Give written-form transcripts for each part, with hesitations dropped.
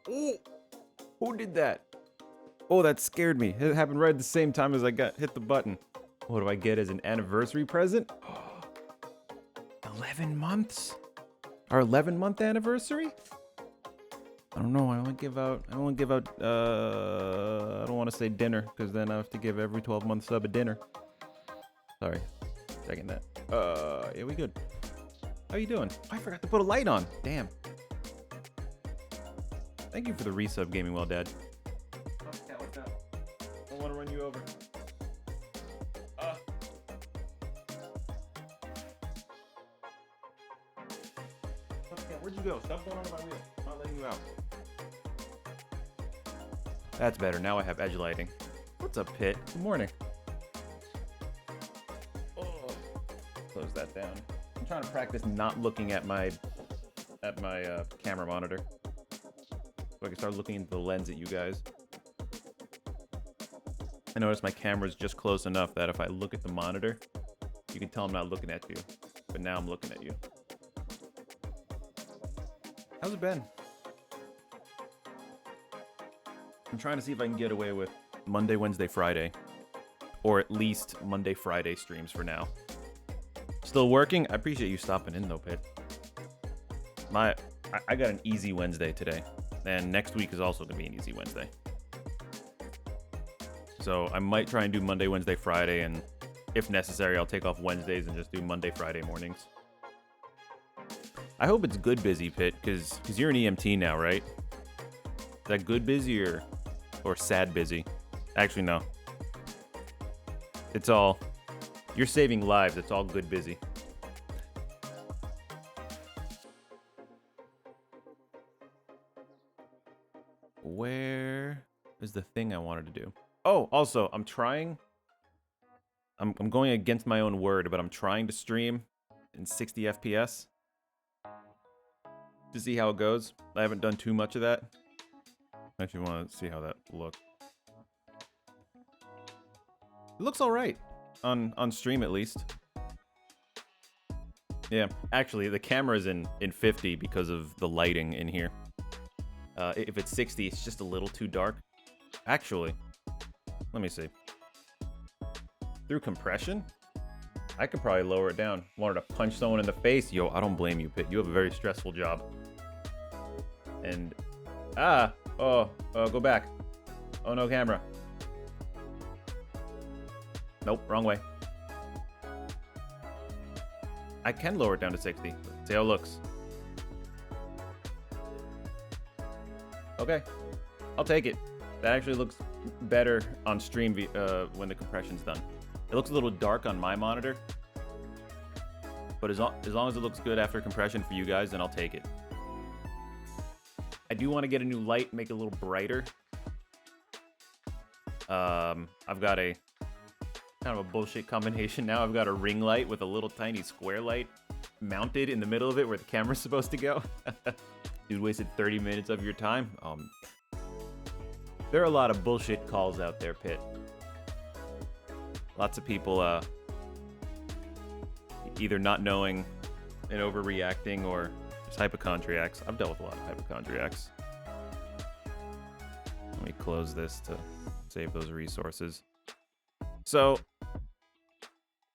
Ooh, who did that? Oh, that scared me. It happened right at the same time as I hit the button. What do I get as an anniversary present? 11 months? Our 11-month anniversary? I don't know. I don't want to say dinner, because then I have to give every 12-month sub a dinner. Sorry. Second that. Yeah, we good. How you doing? I forgot to put a light on. Damn. Thank you for the resub, Gaming Well Dad. What's that? I don't want to run you over. Okay, where'd you go? Stop going under my wheel. I'm not letting you out. That's better. Now I have edge lighting. What's up, Pit? Good morning. Oh, close that down. I'm trying to practice not looking at my camera monitor, so I can start looking into the lens at you guys. I noticed my camera's just close enough that if I look at the monitor, you can tell I'm not looking at you. But now I'm looking at you. How's it been? I'm trying to see if I can get away with Monday, Wednesday, Friday. Or at least Monday, Friday streams for now. Still working? I appreciate you stopping in though, Pit. I got an easy Wednesday today. And next week is also going to be an easy Wednesday. So I might try and do Monday, Wednesday, Friday, and if necessary, I'll take off Wednesdays and just do Monday, Friday mornings. I hope it's good busy, Pit, because you're an EMT now, right? Is that good busy or sad busy? Actually, no. It's all... You're saving lives. It's all good busy. Where is the thing I wanted to do? Oh, also, I'm going against my own word, but I'm trying to stream in 60 FPS to see how it goes. I haven't done too much of that. I actually want to see how that looks. It looks all right on stream, at least. Yeah, actually, the camera's in 50 because of the lighting in here. If it's 60, it's just a little too dark. Actually, let me see. Through compression, I could probably lower it down. Wanted to punch someone in the face. Yo, I don't blame you, Pit. You have a very stressful job. And, go back. Oh, no camera. Nope, wrong way. I can lower it down to 60. See how it looks. Okay, I'll take it. That actually looks better on stream when the compression's done. It looks a little dark on my monitor, but as long as it looks good after compression for you guys, then I'll take it. I do want to get a new light, make it a little brighter. I've got a kind of a bullshit combination now. I've got a ring light with a little tiny square light mounted in the middle of it where the camera's supposed to go. Dude wasted 30 minutes of your time. There are a lot of bullshit calls out there, Pit. Lots of people either not knowing and overreacting or just hypochondriacs. I've dealt with a lot of hypochondriacs. Let me close this to save those resources. So,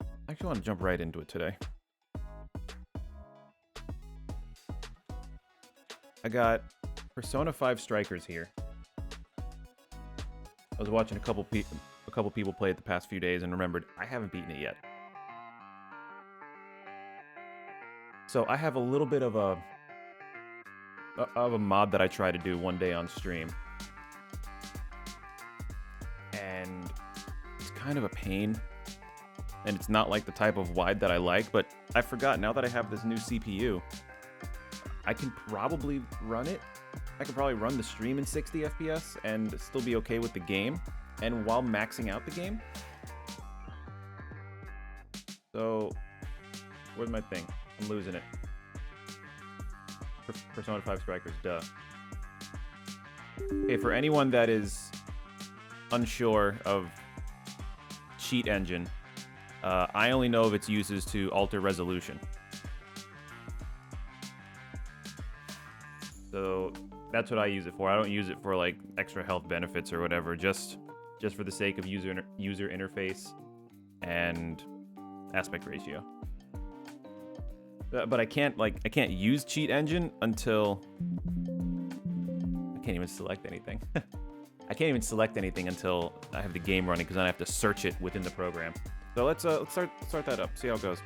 I actually want to jump right into it today. I got Persona 5 Strikers here. I was watching a couple people play it the past few days and remembered I haven't beaten it yet. So I have a little bit of a mod that I try to do one day on stream. And it's kind of a pain. And it's not like the type of wide that I like, but I forgot, now that I have this new CPU, I can probably run it. I can probably run the stream in 60 FPS and still be okay with the game, and while maxing out the game. So, where's my thing? I'm losing it. Persona 5 Strikers, duh. Okay, for anyone that is unsure of Cheat Engine, I only know of its uses to alter resolution. So that's what I use it for. I don't use it for like extra health benefits or whatever. Just for the sake of user interface and aspect ratio. But I can't use Cheat Engine until I can't even select anything. I can't even select anything until I have the game running, because then I have to search it within the program. So let's start that up. See how it goes.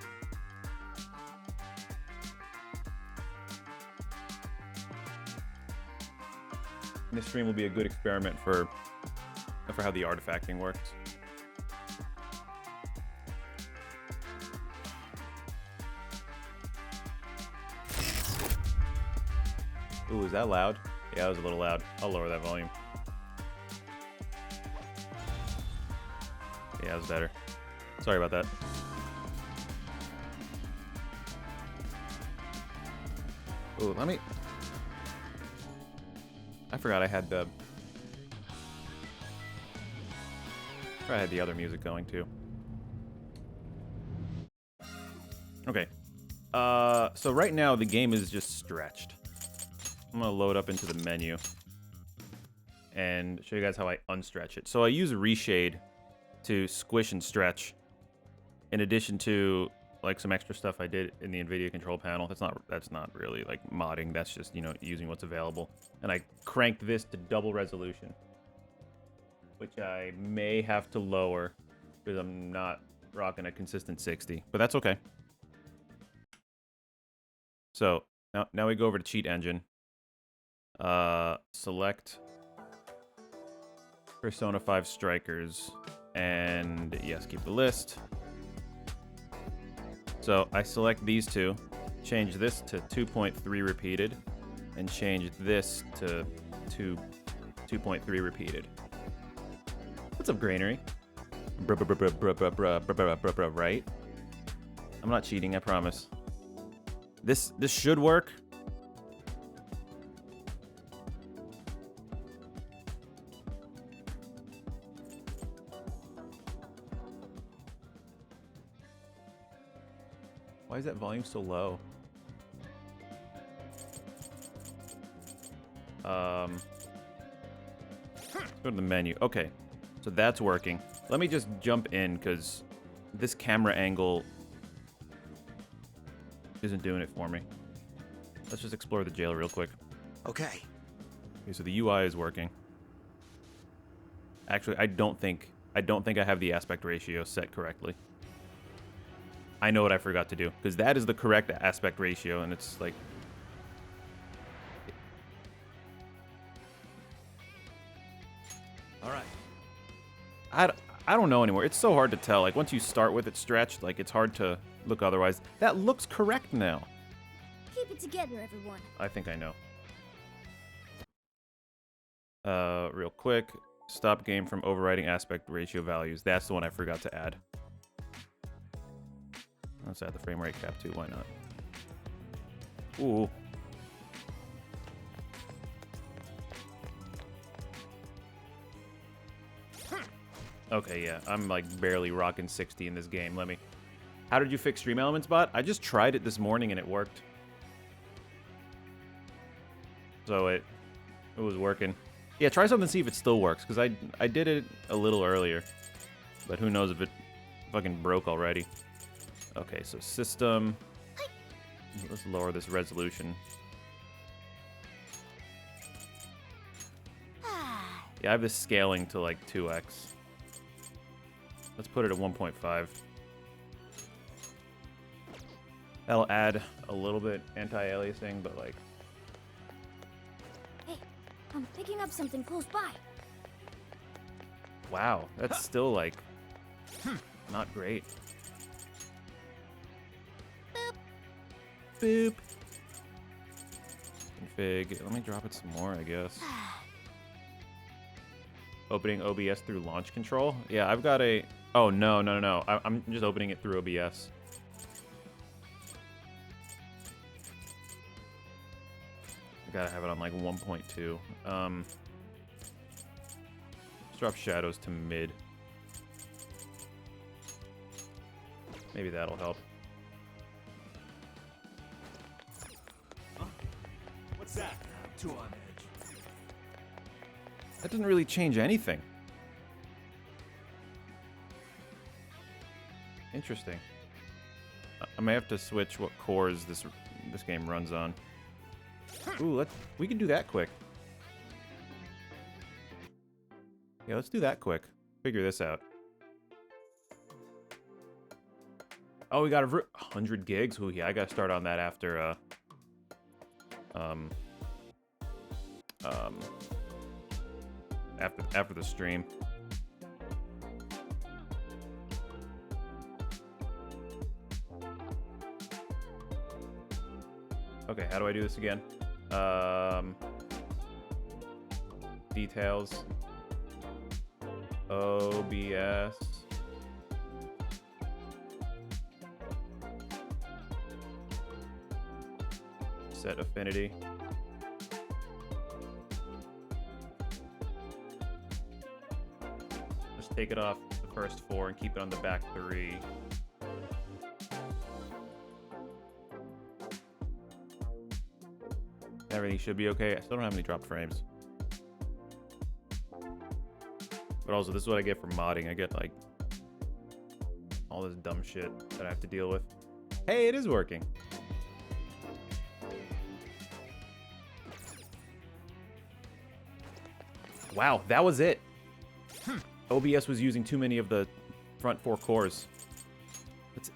And this stream will be a good experiment for how the artifacting works. Ooh, is that loud? Yeah, that was a little loud. I'll lower that volume. Yeah, that was better. Sorry about that. Ooh, let me... I forgot I had the... I had the other music going too. Okay. So right now the game is just stretched. I'm gonna load up into the menu and show you guys how I unstretch it. So I use Reshade to squish and stretch, in addition to like some extra stuff I did in the NVIDIA control panel. That's not really like modding. That's just, you know, using what's available. And I cranked this to double resolution, which I may have to lower because I'm not rocking a consistent 60, but that's okay. So now we go over to Cheat Engine. Select Persona 5 Strikers, and yes, keep the list. So I select these two, change this to 2.3 repeated, and change this to 2.3 repeated. What's up, Grainery? Right? I'm not cheating, I promise. This should work. Why is that volume so low? Let's go to the menu. Okay, so that's working. Let me just jump in, because this camera angle isn't doing it for me. Let's just explore the jail real quick. Okay, so the UI is working. Actually, I don't think I have the aspect ratio set correctly. I know what I forgot to do, because that is the correct aspect ratio, and it's like... Alright. I don't know anymore. It's so hard to tell. Like, once you start with it stretched, like, it's hard to look otherwise. That looks correct now. Keep it together, everyone. I think I know. Real quick. Stop game from overriding aspect ratio values. That's the one I forgot to add. Let's add the frame rate cap too, why not? Ooh. Okay, yeah, I'm like barely rocking 60 in this game. Let me... How did you fix Stream Elements bot? I just tried it this morning and it worked. So it was working. Yeah, try something and see if it still works, because I did it a little earlier. But who knows if it fucking broke already. Okay, so system. Let's lower this resolution. Yeah, I have this scaling to like 2x. Let's put it at 1.5. That'll add a little bit anti-aliasing, but like, Hey, I'm picking up something close by. wow, that's still like not great. Boop. Config. Let me drop it some more, I guess. Opening OBS through launch control. Yeah, I've got a. Oh no. I'm just opening it through OBS. I gotta have it on like 1.2. Let's drop shadows to mid. Maybe that'll help. What's that? I'm too on edge. That doesn't really change anything. Interesting. I may have to switch what cores this game runs on. Ooh, we can do that quick. Yeah, let's do that quick. Figure this out. Oh, we got 100 gigs. Ooh, yeah, I gotta start on that after after the stream. Okay, how do I do this again? Details. OBS. Set affinity. Just take it off the first 4 and keep it on the back 3. Everything should be okay. I still don't have any dropped frames. But also, this is what I get for modding. I get, like, all this dumb shit that I have to deal with. Hey, it is working. Wow, that was it. OBS was using too many of the front 4 cores.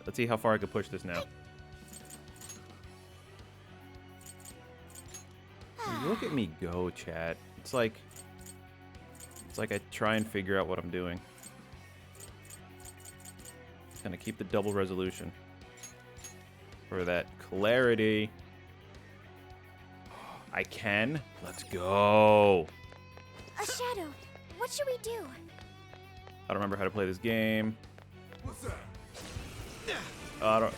Let's see how far I can push this now. Look at me go, chat. It's like I try and figure out what I'm doing. Gonna keep the double resolution for that clarity. I can. Let's go. A shadow. What should we do? I don't remember how to play this game. What's that? I don't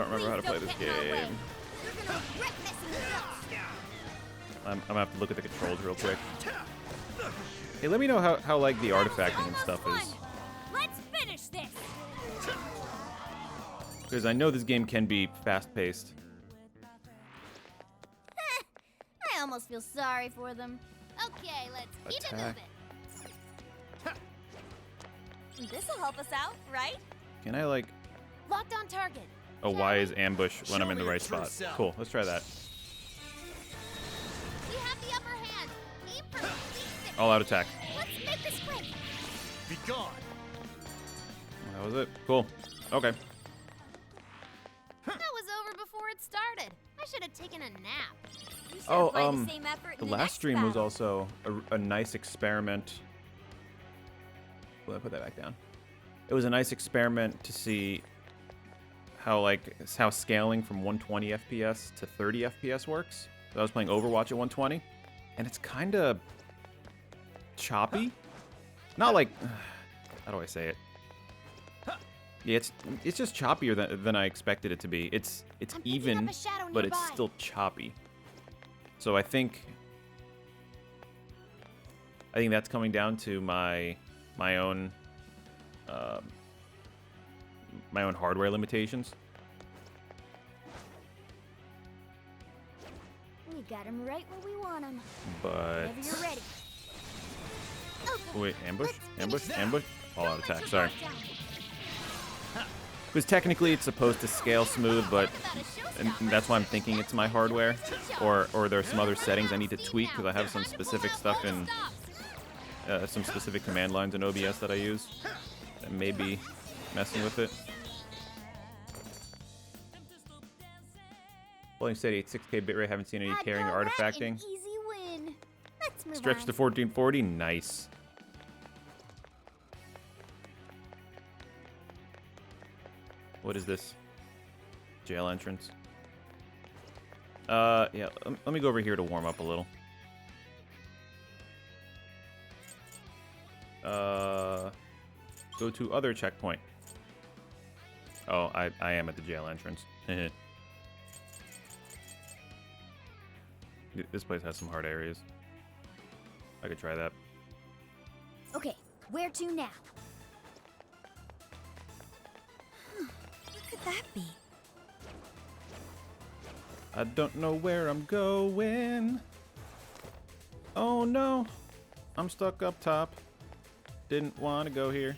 remember how to play this game. You're gonna regret messing this up. I'm gonna have to look at the controls real quick. Hey, let me know how like the artifacting and stuff is. Let's finish this. Because I know this game can be fast-paced. I almost feel sorry for them. Okay, let's keep it Attack. moving. This'll help us out, right? Can I like... Locked on target. Oh, Y is ambush when Show I'm in me the your right true spot. self. Cool, let's try that. We have the upper hand. Aim for the All out attack. Let's make this quick. Be gone. That was it. Cool. Okay. That was over before it started. I should have taken a nap. You should Oh, apply the same effort the in last next stream was battle. also a nice experiment. Will I put that back down? It was a nice experiment to see how scaling from 120 FPS to 30 FPS works. So I was playing Overwatch at 120, and it's kind of choppy. Not like how do I say it? Yeah, it's just choppier than I expected it to be. It's I'm picking even, up a shadow but it's nearby. still choppy. So I think that's coming down to my own hardware limitations. We got him right where we want him. But Whenever you're ready. wait, ambush, Let's ambush, finish ambush. All out Don't let attack. your Sorry, guard down. because technically it's supposed to scale smooth, but Talk about a and showstopper. that's why I'm thinking it's my hardware, or there's some other settings I need to tweak because I have some specific stuff in some specific command lines in OBS that I use that may be messing with it. Holding steady at 6K bitrate. Haven't seen any carrying or artifacting. Easy win. Let's move Stretch on. to 1440. Nice. What is this? Jail entrance. Yeah. Let me go over here to warm up a little. Go to other checkpoint. Oh, I am at the jail entrance. This place has some hard areas. I could try that. Okay, where to now? What could that be? I don't know where I'm going. Oh no, I'm stuck up top. Didn't want to go here.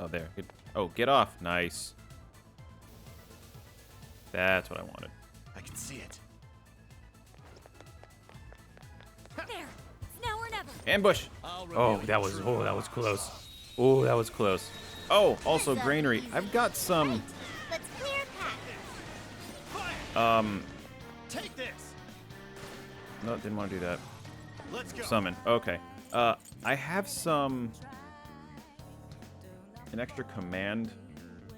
Oh, there. Good. Oh, get off. Nice. That's what I wanted. I can see it. There. It's now or never. Ambush. I'll Oh, reveal that your was true close. Oh, that was close. Oh, also That's a granary. easy I've got some. Right. Let's clear path. Fire! Take this. No, didn't want to do that. Let's go. Summon. Okay. I have an extra command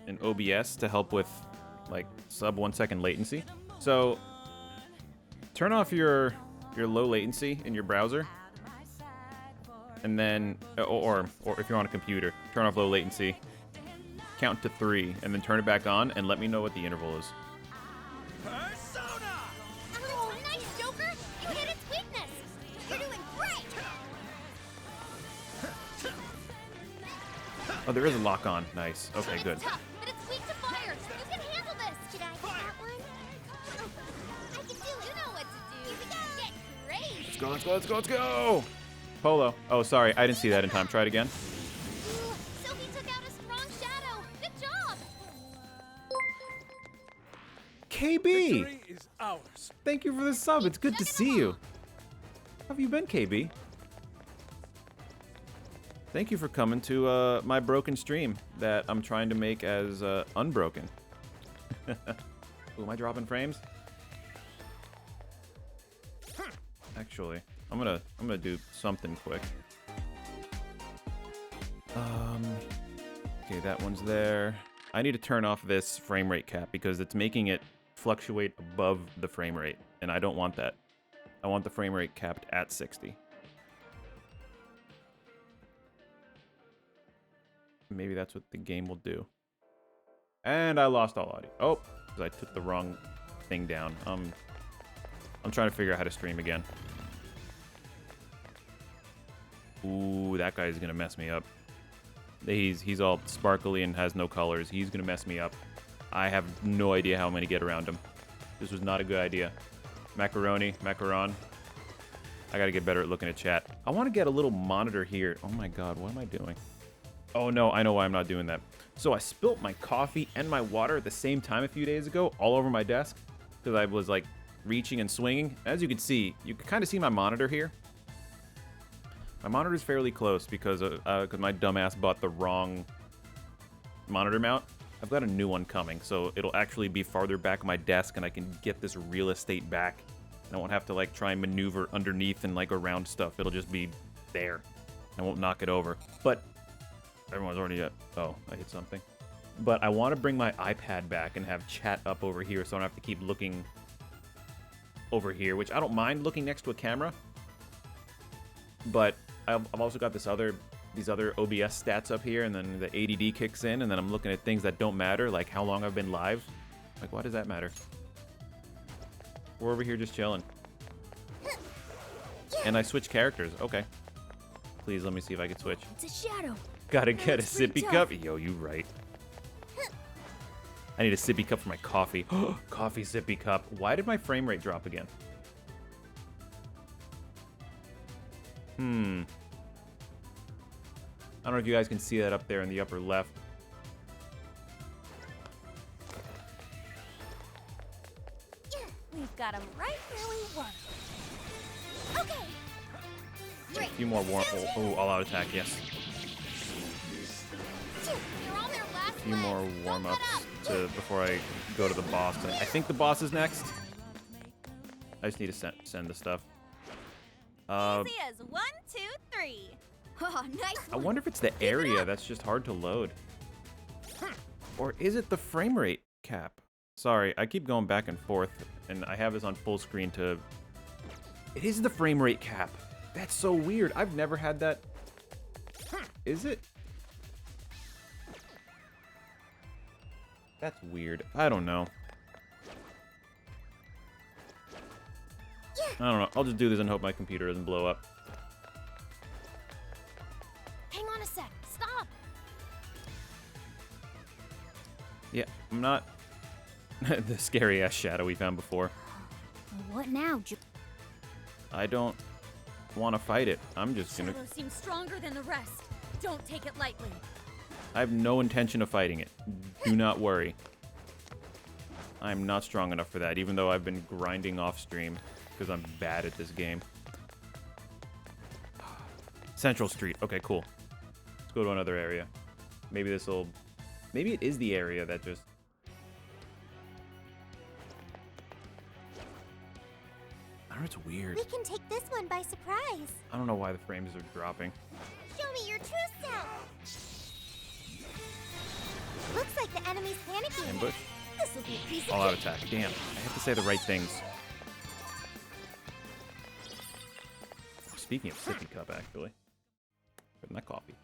in OBS to help with like sub 1 second latency. So turn off your low latency in your browser, and then or if you're on a computer, turn off low latency, count to 3, and then turn it back on, and let me know what the interval is. Persona! Oh, nice, Joker. You hit its weakness. You're doing great. Oh, there is a lock on. Nice. Okay, good. It's tough, but it's weak to fire. You can handle this. Should I have one? I can do it. You know what to do. Get crazy. Let's go. Polo. Oh, sorry. I didn't see that in time. Try it again. Ooh, Sophie took out a strong shadow. Good job. KB, Victory is ours. thank you for the sub. It's good to see you. How have you been, KB? Thank you for coming to my broken stream that I'm trying to make as unbroken. Ooh, am I dropping frames? Actually, I'm gonna do something quick. Okay, that one's there. I need to turn off this frame rate cap because it's making it fluctuate above the frame rate, and I don't want that. I want the frame rate capped at 60. Maybe that's what the game will do. And I lost all audio. Oh, because I took the wrong thing down. I'm trying to figure out how to stream again. Ooh, that guy's gonna mess me up. He's all sparkly and has no colors. He's gonna mess me up. I have no idea how I'm gonna get around him. This was not a good idea. Macaron. I gotta get better at looking at chat. I want to get a little monitor here. Oh my god, what am I doing? Oh no, I know why I'm not doing that. So I spilt my coffee and my water at the same time a few days ago all over my desk because I was like reaching and swinging. As you can see, you can kind of see my monitor here. My monitor is fairly close because my dumbass bought the wrong monitor mount. I've got a new one coming, so it'll actually be farther back on my desk and I can get this real estate back. I won't have to like try and maneuver underneath and like around stuff. It'll just be there. I won't knock it over. But everyone's already at... Oh, I hit something. But I want to bring my iPad back and have chat up over here so I don't have to keep looking over here, which I don't mind looking next to a camera. But I've also got these other OBS stats up here, and then the ADD kicks in, and then I'm looking at things that don't matter, like how long I've been live. Like, why does that matter? We're over here just chilling. And I switch characters. Okay. Please let me see if I can switch. It's a shadow. Gotta get a That's pretty sippy tough. cup. Yo, you right. I need a sippy cup for my coffee. Coffee sippy cup. Why did my frame rate drop again? I don't know if you guys can see that up there in the upper left. We've got him right where we want him. Okay. A few more warm. Oh, all-out attack. Yes. You're on their last A few leg. more Don't warm-ups. let up. before I go to the boss. I think the boss is next. I just need to send the stuff. Easy as 1, 2, 3. Oh, nice I one. wonder if it's the area that's just hard to load. Or is it the frame rate cap? Sorry, I keep going back and forth, and I have this on full screen to... It is the frame rate cap. That's so weird. I've never had that. Is it? That's weird. I don't know. I don't know. I'll just do this and hope my computer doesn't blow up. Hang on a sec. Stop. Yeah, I'm not the scary ass shadow we found before. What now? I don't want to fight it. I'm just gonna... Shadow seems stronger than the rest. Don't take it lightly. I have no intention of fighting it. Do not worry. I'm not strong enough for that, even though I've been grinding off stream because I'm bad at this game. Central Street. Okay, cool. Let's go to another area. Maybe this'll... Maybe it is the area that just... I don't know, it's weird. We can take this one by surprise. I don't know why the frames are dropping. Show me your true self. Looks like the enemy's panicking. Ambush. This will be a piece of All out cake. attack. Damn. I have to say the right things. Speaking of sippy cup, actually. Putting that coffee.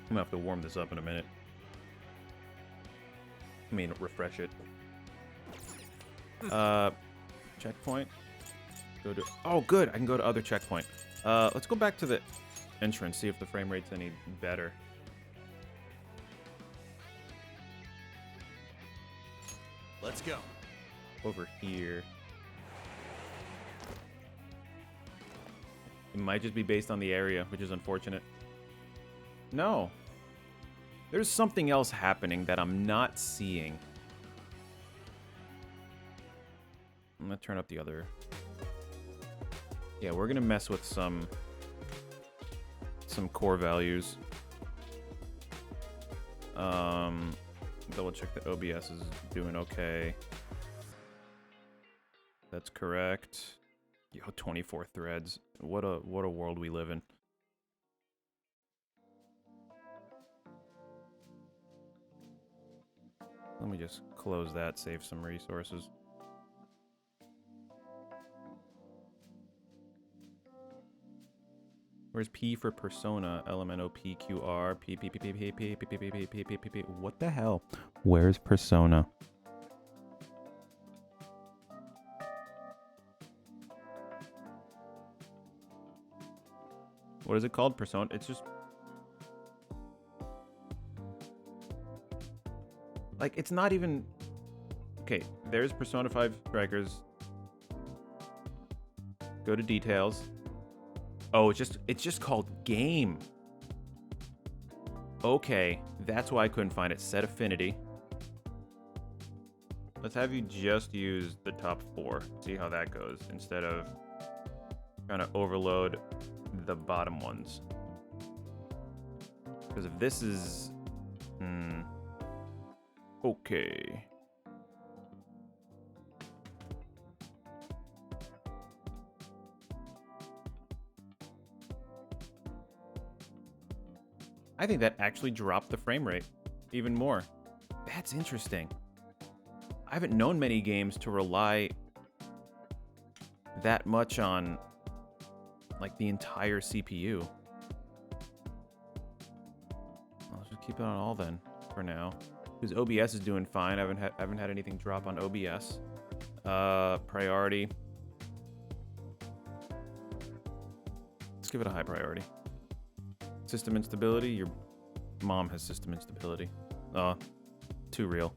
I'm gonna have to warm this up in a minute. I mean, refresh it. Checkpoint. Go to... Oh, good. I can go to other checkpoint. Let's go back to the entrance, see if the frame rate's any better. Let's go. Over here. It might just be based on the area, which is unfortunate. No. There's something else happening that I'm not seeing. I'm gonna turn up the other... Yeah, we're gonna mess with some core values. Double check that OBS is doing okay. That's correct. Yo, 24 threads. What a world we live in. Let me just close that, save some resources. Where's P for persona? LMNOPQR P P P P P P P P P P P P P P. What the hell? Where's persona? What is it called? Persona? It's just... Like, it's not even... Okay, there's Persona 5 Strikers. Go to details. Oh, it's just called game. Okay, that's why I couldn't find it. Set affinity. Let's have you just use the top 4. See how that goes instead of trying to overload the bottom ones. Because if this is... Okay. I think that actually dropped the frame rate even more. That's interesting. I haven't known many games to rely that much on like the entire CPU. I'll just keep it on all then for now. Because OBS is doing fine. I haven't had anything drop on OBS. Priority. Let's give it a high priority. System instability. Your mom has system instability. Too real.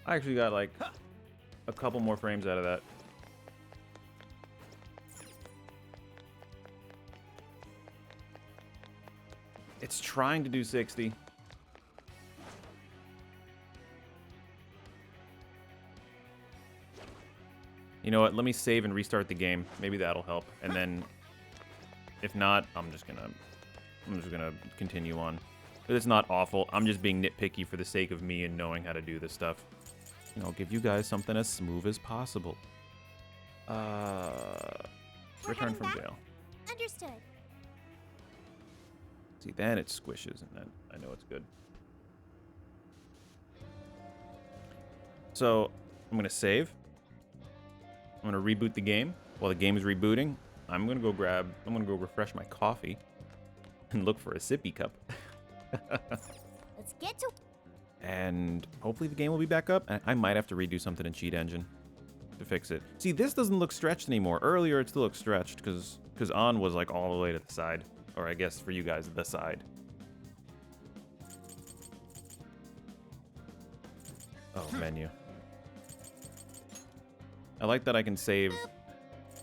I actually got like a couple more frames out of that. It's trying to do 60. You know what? Let me save and restart the game. Maybe that'll help. And then If not, I'm just gonna continue on. It's not awful. I'm just being nitpicky for the sake of me and knowing how to do this stuff. And I'll give you guys something as smooth as possible. We're Return heading from back? jail. Understood. See, then it squishes, and then I know it's good. So, I'm gonna save. I'm gonna reboot the game. While the game is rebooting, I'm gonna go refresh my coffee and look for a sippy cup. Let's get to. And hopefully the game will be back up. And I might have to redo something in Cheat Engine to fix it. See, this doesn't look stretched anymore. Earlier, it still looked stretched because on was like all the way to the side. Or I guess for you guys, the side. Oh, menu. I like that I can save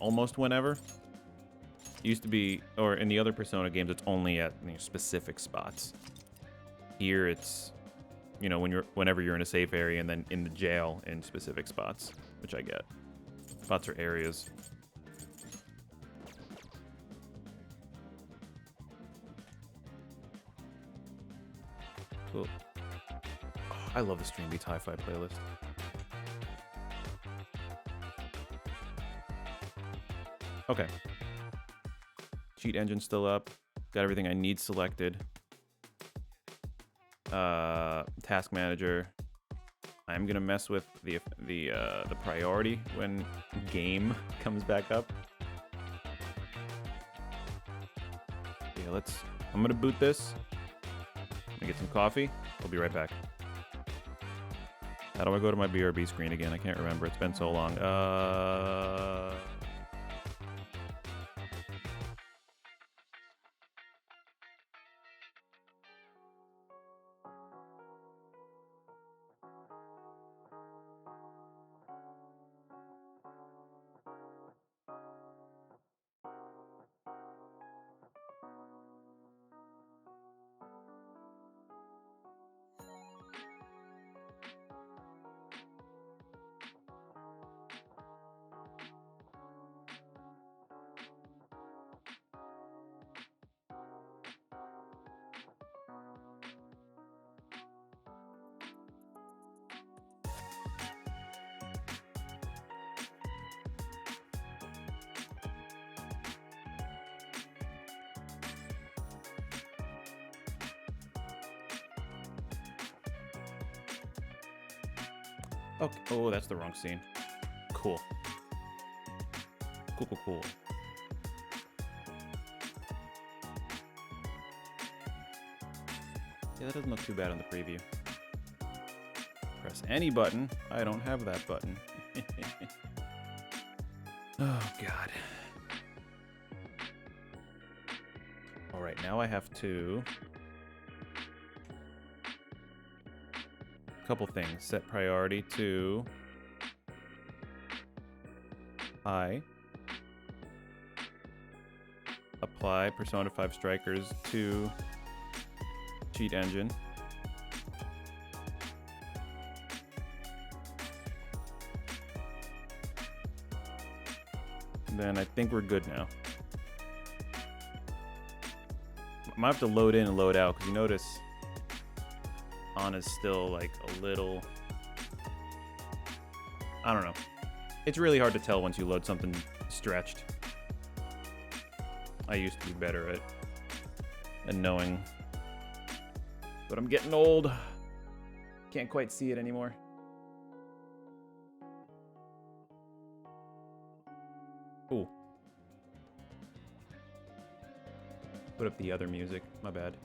almost whenever. It used to be, or in the other Persona games, it's only at specific spots. Here, it's, whenever you're in a safe area, and then in the jail in specific spots, which I get. Spots are areas. Cool. Oh, I love the Stream Beats Hi-Fi playlist. Okay. Cheat Engine still up. Got everything I need selected. Task Manager. I'm gonna mess with the priority when game comes back up. Yeah, I'm gonna boot this. I'm gonna get some coffee. I'll be right back. How do I go to my BRB screen again? I can't remember. It's been so long. Okay. Oh, that's the wrong scene. Cool. Cool. Yeah, that doesn't look too bad on the preview. Press any button. I don't have that button. Oh, God. Alright, now I have to... Couple things. Set priority to high. Apply Persona 5 Strikers to Cheat Engine. And then I think we're good now. I might have to load in and load out because you notice Anna's still like a little, I don't know. It's really hard to tell once you load something stretched. I used to be better at knowing, but I'm getting old. Can't quite see it anymore. Ooh. Put up the other music. My bad.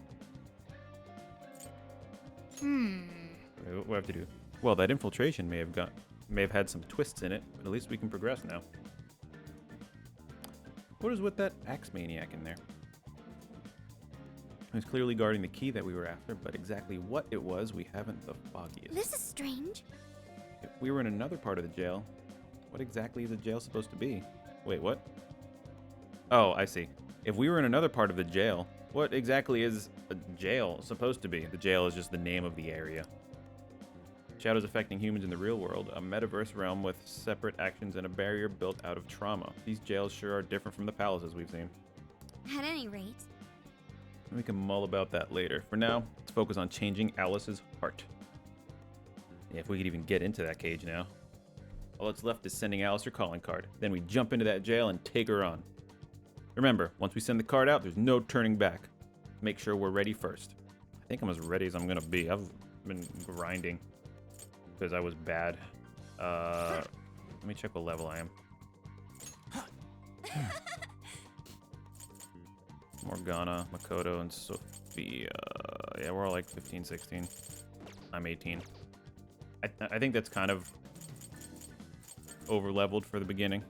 What do I have to do? Well, that infiltration may have had some twists in it, but at least we can progress now. What is with that axe maniac in there? He's clearly guarding the key that we were after, but exactly what it was, we haven't the foggiest. This is strange. If we were in another part of the jail, what exactly is a jail supposed to be? Wait, what? Oh, I see. If we were in another part of the jail, what exactly is a jail supposed to be? The jail is just the name of the area. Shadows affecting humans in the real world, a metaverse realm with separate actions and a barrier built out of trauma. These jails sure are different from the palaces we've seen. At any rate. We can mull about that later. For now, let's focus on changing Alice's heart. Yeah, if we could even get into that cage now. All that's left is sending Alice her calling card. Then we jump into that jail and take her on. Remember, once we send the card out, there's no turning back. Make sure we're ready first. I think I'm as ready as I'm gonna be. I've been grinding because I was bad. Let me check what level I am. Morgana, Makoto, and Sophia. Yeah, we're all like 15, 16. I'm 18. I think that's kind of over-leveled for the beginning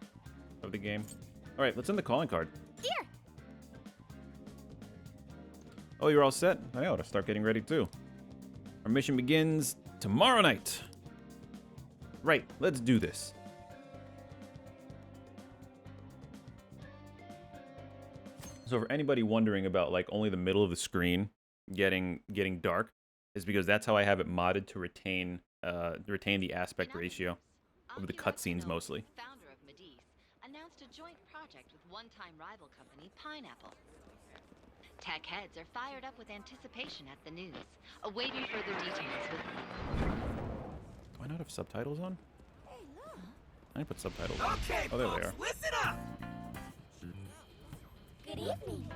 of the game. All right, let's send the calling card. Here. Oh, you're all set? I ought to start getting ready too. Our mission begins tomorrow night. Right, let's do this. So for anybody wondering about like only the middle of the screen getting dark, is because that's how I have it modded to retain the aspect ratio of the cutscenes mostly. Founder of Medivh announced a joint project with one-time rival company Pineapple. Tech heads are fired up with anticipation at the news, awaiting further details with Do I not have subtitles on? Hey, look. I didn't put subtitles on. Okay, Oh, there they folks, are. listen up. Good evening.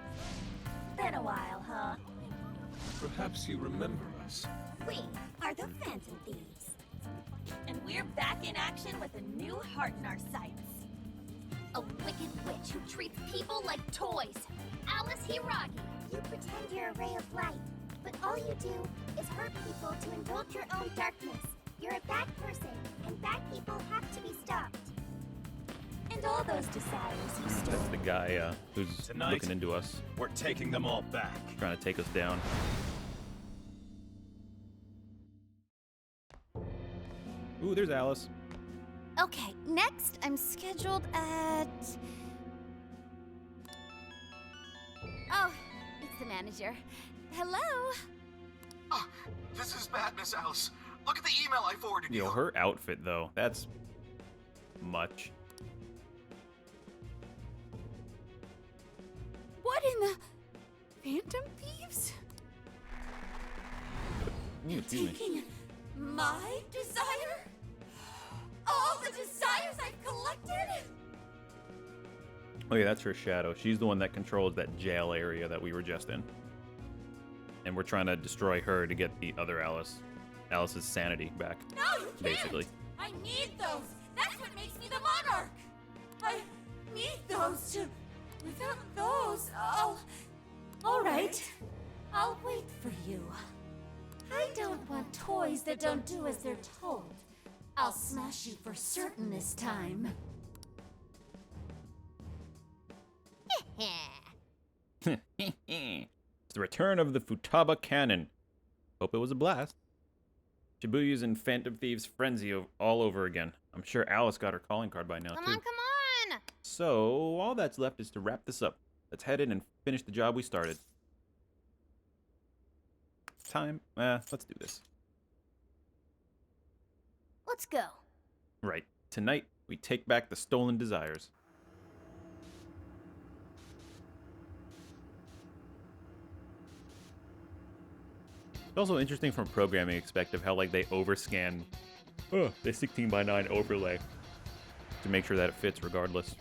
Been a while, huh? Perhaps you remember us. We are the Phantom Thieves. And we're back in action with a new heart in our sights. A wicked witch who treats people like toys. Alice Hiragi. You pretend you're a ray of light, but all you do is hurt people to indulge your own darkness. You're a bad person, and bad people have to be stopped. And all those desires you stole. That's the guy who's Tonight- looking into us, We're taking them all back. trying to take us down. Ooh, there's Alice. Okay, next I'm scheduled at... Oh, it's the manager. Hello? Ah, this is bad, Miss Alice. Look at the email I forwarded Yo, you. her outfit though, that's much. What in the Phantom Thieves? Ooh, excuse me. Taking my desire? All the desires I've collected? Oh yeah, that's her shadow. She's the one that controls that jail area that we were just in. And we're trying to destroy her to get the other Alice's sanity back, No, you can't! basically. I need those! That's what makes me the monarch! I need those to... Without those, Alright. I'll wait for you. I don't want toys that don't do as they're told. I'll smash you for certain this time. It's the return of the Futaba Cannon. Hope it was a blast. Shibuya's in Phantom Thieves frenzy all over again. I'm sure Alice got her calling card by now, Come too. on, come on! So, all that's left is to wrap this up. Let's head in and finish the job we started. Let's do this. Let's go. Right. Tonight, we take back the stolen desires. It's also interesting from a programming perspective how, like, they overscan the 16:9 overlay to make sure that it fits regardless.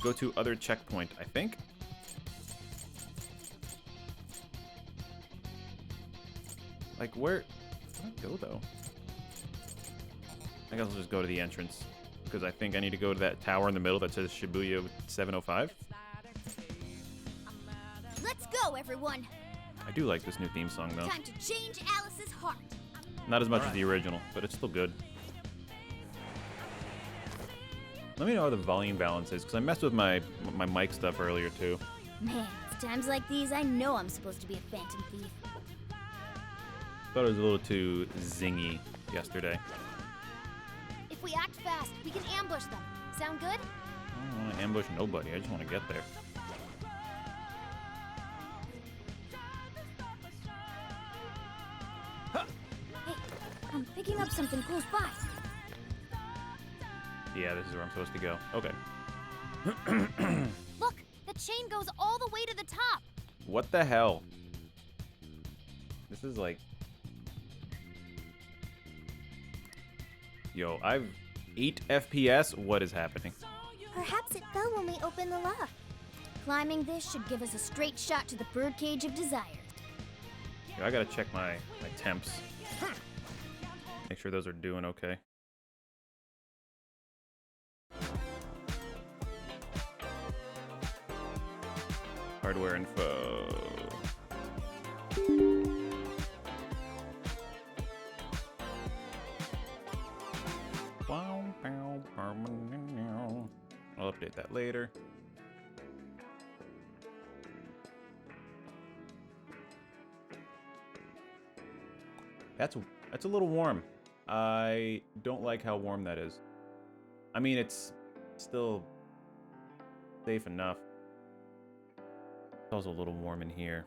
Go to other checkpoint, I think. Like, where do I go, though? I guess I'll just go to the entrance, because I think I need to go to that tower in the middle that says Shibuya 705. Let's go, everyone. I do like this new theme song, though. Time to change Alice's heart. Not as much as the original, but it's still good. Let me know how the volume balance is, because I messed with my mic stuff earlier, too. Man, it's times like these I know I'm supposed to be a phantom thief. Thought it was a little too zingy yesterday. If we act fast, we can ambush them. Sound good? I don't want to ambush nobody, I just want to get there. Hey, I'm picking up something close by. Yeah, this is where I'm supposed to go. Okay. Look, the chain goes all the way to the top. What the hell? This is like... Yo, I've 8 FPS? What is happening? Perhaps it fell when we opened the lock. Climbing this should give us a straight shot to the birdcage of desire. Yo, I gotta check my temps. Make sure those are doing okay. Hardware info. I'll update that later. That's a little warm. I don't like how warm that is. I mean, it's still safe enough. It's also a little warm in here.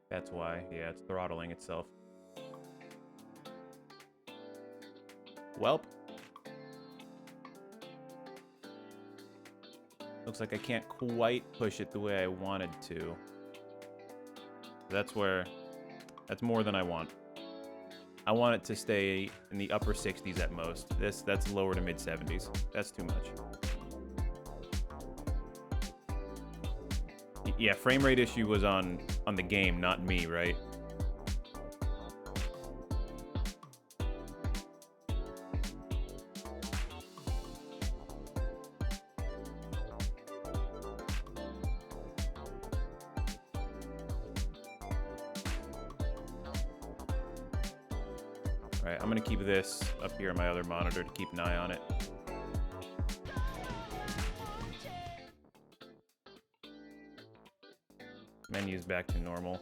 That's why. Yeah, it's throttling itself. Welp. Looks like I can't quite push it the way I wanted to. That's more than I want. I want it to stay in the upper 60s at most. That's lower to mid 70s. That's too much. Yeah, frame rate issue was on the game, not me, right? Alright, I'm gonna keep this up here on my other monitor to keep an eye on it. Menu's back to normal.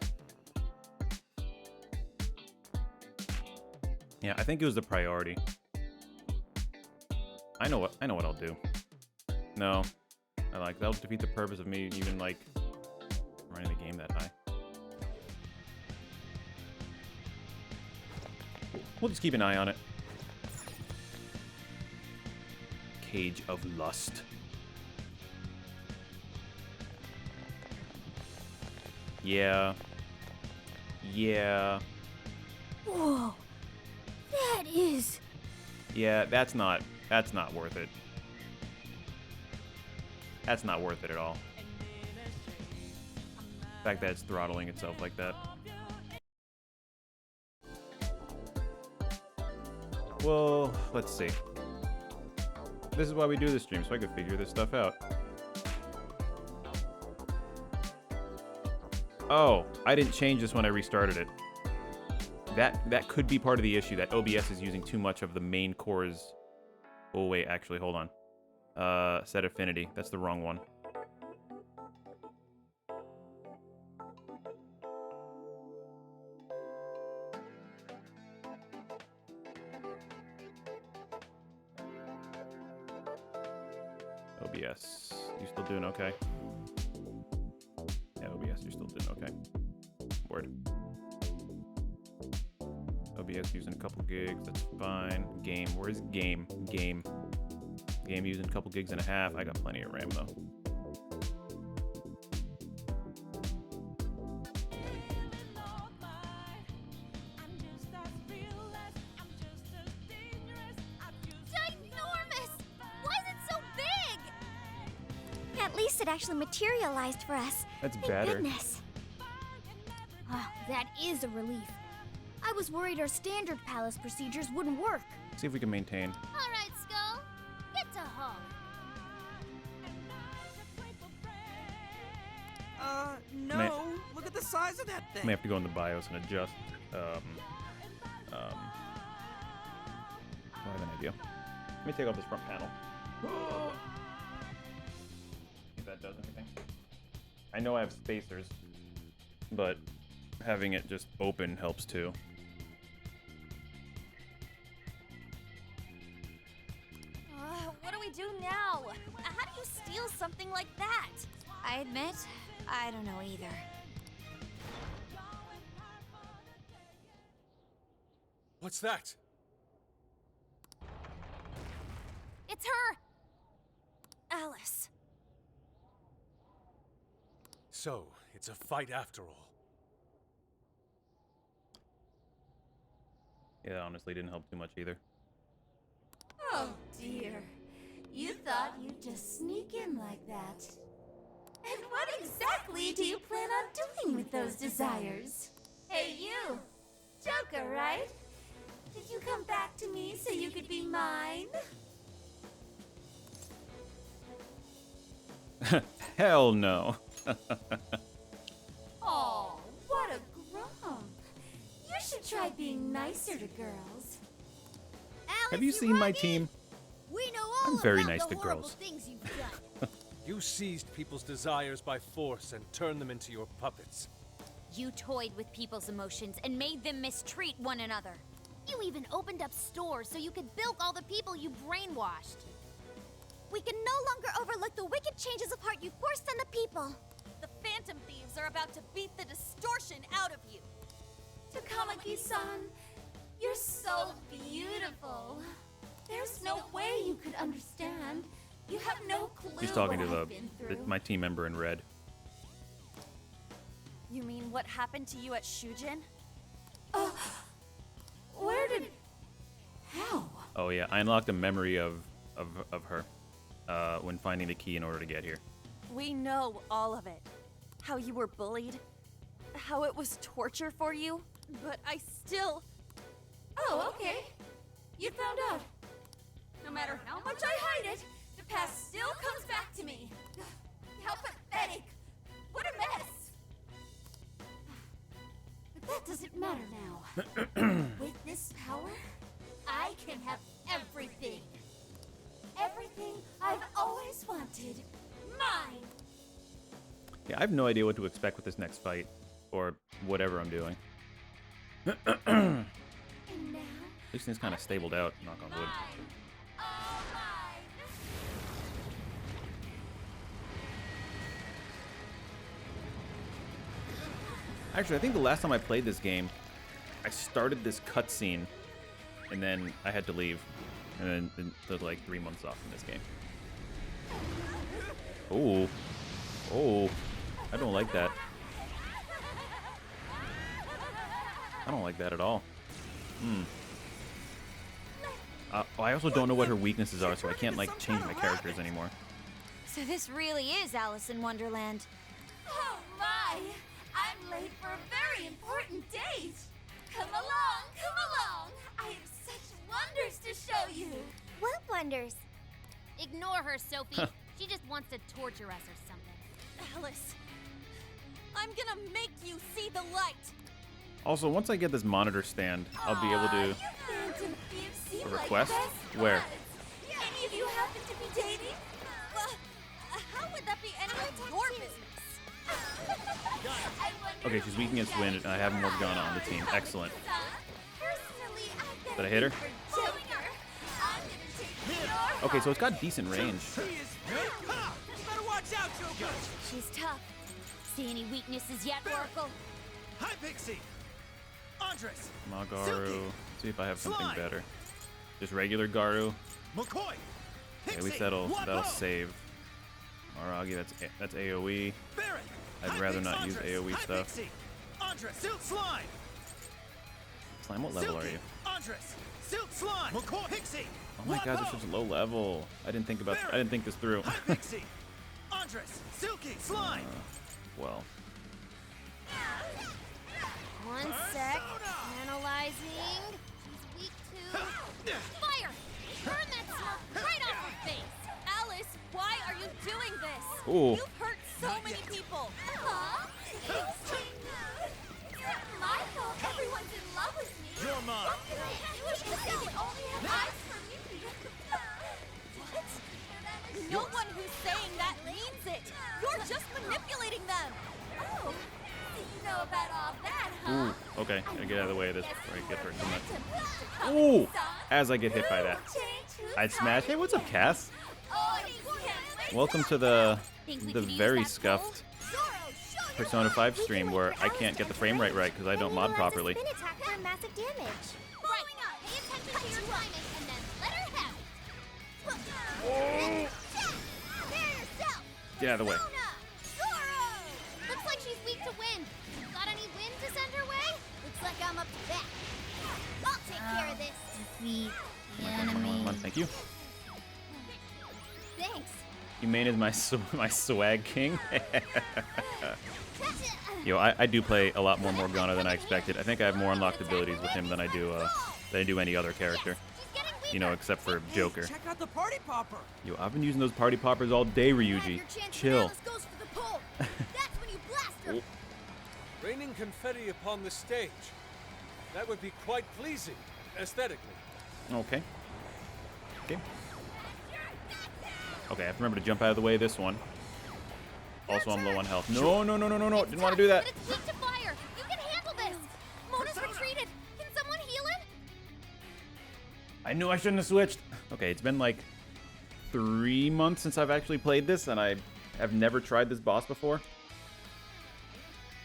Yeah, I think it was the priority. I know what I'll do. No. That'll defeat the purpose of me even running the game that high. We'll just keep an eye on it. Cage of Lust. Yeah. Yeah. Whoa. That is... Yeah, that's not worth it. That's not worth it at all. The fact that it's throttling itself like that. Well, let's see. This is why we do this stream, so I can figure this stuff out. Oh, I didn't change this when I restarted it. That could be part of the issue, that OBS is using too much of the main core's... Oh, wait, actually, hold on. Set affinity. That's the wrong one. OBS, you still doing okay? Yeah, OBS, you're still doing okay. Word. OBS using a couple gigs, that's fine. Game, where's game? Game using a couple gigs and a half. I got plenty of RAM though. Ginormous! Why is it so big? At least it actually materialized for us. That's Thank better. goodness. Oh, that is a relief. I was worried our standard palace procedures wouldn't work. See if we can maintain. All right, Skull. Get to home. No. May- Look at the size of that May thing. have to go into BIOS and adjust. I have an idea. Let me take off this front panel. If that does anything. I know I have spacers, but having it just open helps too. What do we do now? How do you steal something like that? I admit, I don't know either. What's that? It's her! Alice. So, it's a fight after all. Yeah, honestly, didn't help too much either. Oh dear. You thought you'd just sneak in like that. And what exactly do you plan on doing with those desires? Hey you! Joker, right? Did you come back to me so you could be mine? Hell no. Oh, what a grump. You should try being nicer to girls. Alice Have you seen my Hiragi? team? We know all I'm very about nice the to horrible girls. things you've done. You seized people's desires by force and turned them into your puppets. You toyed with people's emotions and made them mistreat one another. You even opened up stores so you could bilk all the people you brainwashed. We can no longer overlook the wicked changes of heart you forced on the people. The Phantom Thieves are about to beat the distortion out of you. Takamaki-san, you're so beautiful. There's no way you could understand. You have no clue. She's talking to what I've been through. my team member in red. You mean what happened to you at Shujin? Where did... How? Oh yeah, I unlocked a memory of her when finding the key in order to get here. We know all of it. How you were bullied. How it was torture for you. But I still... Oh, okay. You found out. No matter how much I hide it, the past still comes back to me. How pathetic. What a mess. But that doesn't matter now. With this power, I can have everything. Everything I've always wanted. Mine. Yeah, I have no idea what to expect with this next fight, or whatever I'm doing. At And now, least things kind of stabled out, knock on wood. mine. All mine. Actually, I think the last time I played this game, I started this cutscene, and then I had to leave, and then took like 3 months off from this game. Oh, oh, I don't like that. I don't like that at all. I also don't know what her weaknesses are, so I can't like change my characters anymore. So this really is Alice in Wonderland. Oh my! I'm late for a very important date! Come along, come along! I have such wonders to show you! What wonders? Ignore her, Sophie. She just wants to torture us or something. Alice, I'm gonna make you see the light! Also, once I get this monitor stand, I'll be able to... You Phantom Thieves seem A like request? best Where? buds. Any of you happen to be dating? Well, how would that be any of your business? I wonder Okay, she's weak against wind, and I have more going on the team. Excellent. Personally, I Did I hit her? Joker. I'm gonna take your Okay, so it's got decent range. He is good. Ha! Better watch out, Joker. She's tough. See any weaknesses yet, Oracle? Hi, Pixie. Andres. Magaru. Let's see if I have something Slime. better. Just regular Garu. McCoy. At least Pixie. that'll Wabo. save. Aragi, that's AoE. Barrett. I'd Hi, rather Pix not use Andres. AoE Hi, stuff. Pixie. Andres. Silk Slime. Slime, what level are Silky. you? Andres. Silk Slime. McCoy. Pixie. Oh my god, Wabo. you're such a low level. I didn't think this through. Hi, Pixie. Andres. Silky. Slime. Well, One sec. Analyzing. She's weak to fire. Burn that smoke right off her face. Alice, why are you doing this? Ooh. You've hurt so many people. Huh? It's not my fault everyone's in love with me. Your mom. What can I do if they only have eyes for me? What? No one who's saying that means it. You're just manipulating them. Oh, so you know about all that, huh? ooh, okay, I get out of the way of this before I get hurt too much. Much. Ooh, as I get hit by that. I'd smash. Hey, what's up, Cass? Oh, Welcome to the Think we the could use very that scuffed Persona 5 stream where I can't get the frame rate right because I don't mod properly. Spin attack for massive damage. to your timing and then let her have it. Prepare yourself. Get out of the way. Persona! Zoro! Looks like she's weak to wind. Got any wind to send her way? Looks like I'm up to bat. I'll take care of this. Defeat the Come enemy. on, thank you. Thanks. Humane is my my swag king. Yo, I do play a lot more Morgana than I expected. I think I have more unlocked abilities with him than I do any other character. She's getting weaker. You know, except for Joker. Check out the party popper. Yo, I've been using those party poppers all day, Grab Ryuji. your chance when Chill. Alice goes for the pole. That's when you blast her. Raining confetti upon the stage. That would be quite pleasing, aesthetically. Okay. Okay. Okay, I have to remember to jump out of the way of this one. Also, I'm low on health. No, no, no, no, no, no. It's Didn't want to do tough, that. But it's weak to fire. You can handle this. Mona's retreated. Can someone heal him? I knew I shouldn't have switched. Okay, it's been like 3 months since I've actually played this, and I have never tried this boss before.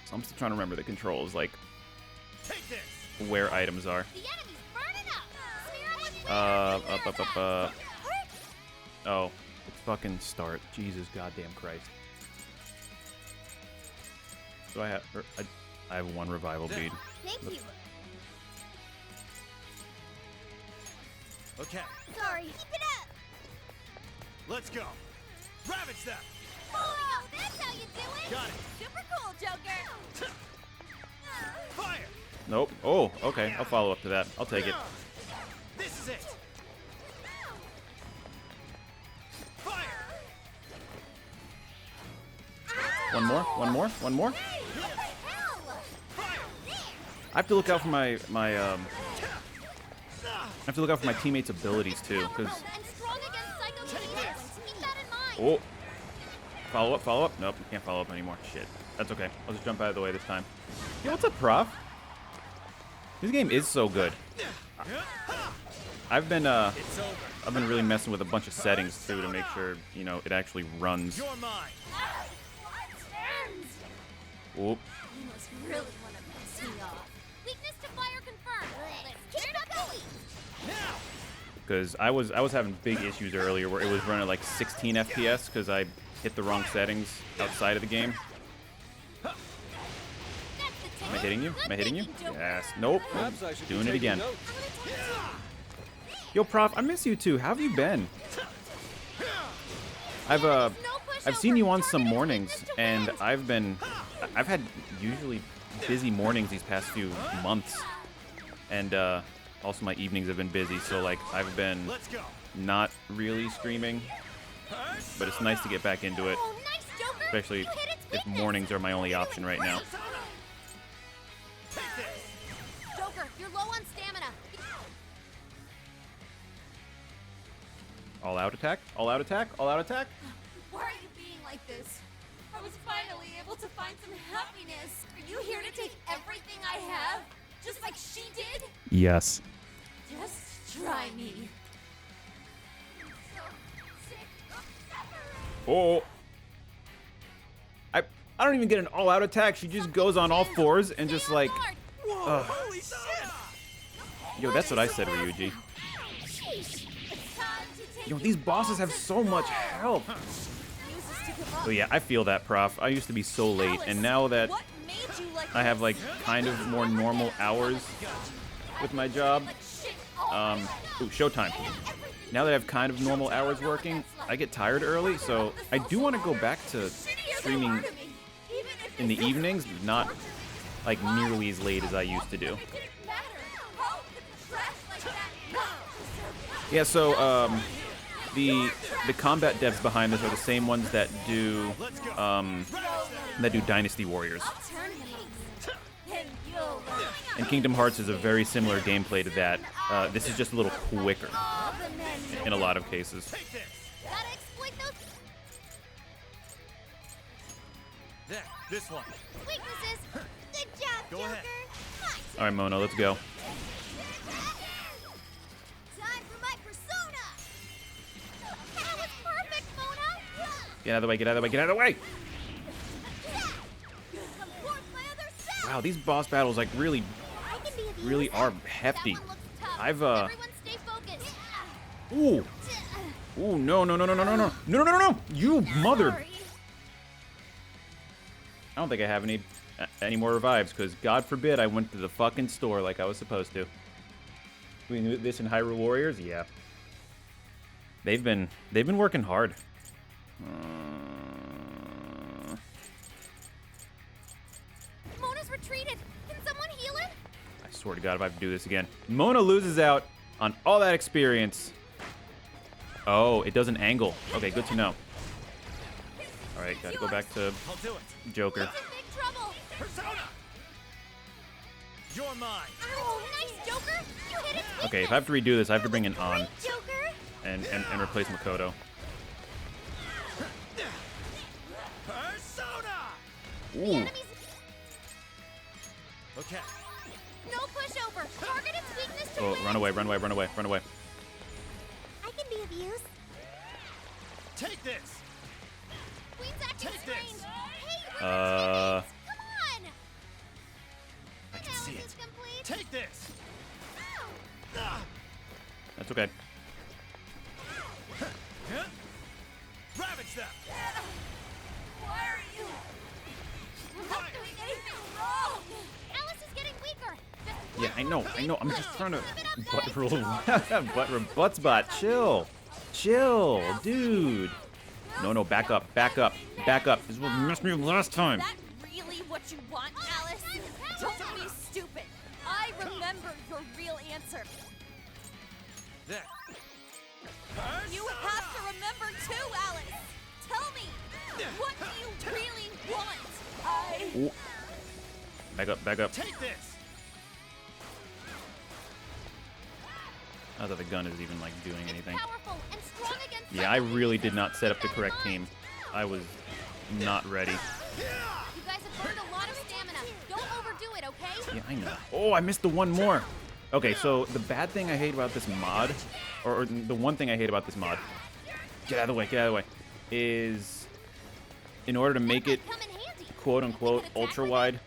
So I'm still trying to remember the controls, like Take this. where items are. The enemy's burning up. Smear him with wind. Oh, it's fucking start. Jesus goddamn Christ. Do I have? I have 1 revival bead. Thank you. Okay, Sorry. Keep it up. let's go. Ravage them. Oh, that's how you do it. Got it. Super cool, Joker. Fire. Nope. Oh, okay. I'll follow up to that. I'll take it. This is it. Fire. One more. One more. One more. What the hell? Fire. I have to look out for my I have to look out for my teammates' abilities too, because And strong against psychokinesis. Keep that in mind. oh, follow up, follow up. Nope, you can't follow up anymore. Shit, that's okay. I'll just jump out of the way this time. Yo, what's up, Prof? This game is so good. I've been really messing with a bunch of settings too to make sure it actually runs. You're mine. Oop. You must really want to piss me off. Weakness to fire confirmed. Let's keep it going. Now. Because I was having big issues earlier where it was running like 16 FPS because I hit the wrong settings outside of the game. That's the Am I hitting you? Am I hitting you? Good thinking, Joker. Yes. Nope. Perhaps I should be Doing it taking again. notes. Yo, Prof, I miss you too. How have you been? I've seen you on some mornings, and I've had usually busy mornings these past few months, and also my evenings have been busy. So like I've been Let's go. not really streaming, but it's nice to get back into it, Oh, nice, Joker. especially You hit its if weakness. mornings are my only option right now. Take this. Joker, you're low on stamina. All out attack. All out attack. All out attack. Why are you being like this? I was finally able to find some happiness. Are you here to take everything I have? Just like she did? Yes. Just try me. Oh. I don't even get an all-out attack. She just goes on all fours and just like, Whoa, holy shit. yo, that's what I said, Ryuji. Sheesh. It's time to take Yo, these bosses have so much help. excuses to give up. Oh yeah, I feel that, Prof. I used to be so late, and now that What made you like I have like kind of more normal hours with my job, shit? ooh, showtime. Now that I have kind of normal hours working, I get tired early, so I do want to go back to streaming in the evenings, but not like nearly as late as I used to do. Yeah, so the combat devs behind this are the same ones that do Dynasty Warriors. And Kingdom Hearts is a very similar gameplay to that. This is just a little quicker in a lot of cases. Take this. Gotta exploit those There. This one. weaknesses. Good job, Go Joker. ahead. All right, Mono, let's go. Time for my persona. That was perfect, Mona. Get out of the way, get out of the way, get out of the way! Support my other self. Wow, these boss battles like really I can be of really use. are That hefty. one looks tough. I've Everyone stay Ooh. Ooh, no, no, no, no, no, no, no. No, no, no, no, no. You mother. Sorry. I don't think I have any more revives, because God forbid I went to the fucking store like I was supposed to. We knew this in Hyrule Warriors? Yeah. They've been working hard. Mona's retreated. Can someone heal him? I swear to God if I have to do this again. Mona loses out on all that experience. Oh, it doesn't angle. Okay, good to know. All right, gotta go back to I'll do it. Joker. It's in big trouble. Persona! You're mine. Oh, nice, Joker. You hit its weakness. Okay, if I have to redo this, I have to bring in On Great, Joker. and replace Makoto. Persona! The Ooh. enemy's Okay. no pushover. Target its weakness to Oh, win. run away, run away, run away, run away. I can be of use. Take this. Queen's acting Take strange. this. Hey, we're Uh, teammates. Come on. I can see Analysis it. complete. Take this. Ow. Ah. That's okay. Huh? Ravage them. Why are you not doing anything wrong? Alice is getting weaker. Just Yeah, I know. I'm just trying to Keep it up, butt roll. Buttspot, chill. Chill, dude. No, back up, back up, back up. This is what messed me up last time. Is that really what you want, Alice? Don't be stupid. I remember your real answer. There. You have to remember too, Alice. Tell me, what do you really want? Ooh. Back up, back up. Take this. Not that the gun is even like doing anything. powerful and strong against Yeah, I really did not set up the correct team. I was not ready. You guys have burned a lot of stamina. Don't overdo it, okay? Yeah, I know. Oh, I missed the one more. Okay, so the bad thing I hate about this mod, or the one thing I hate about this mod, get out of the way, get out of the way, is in order to make it Come in handy. quote unquote ultra wide,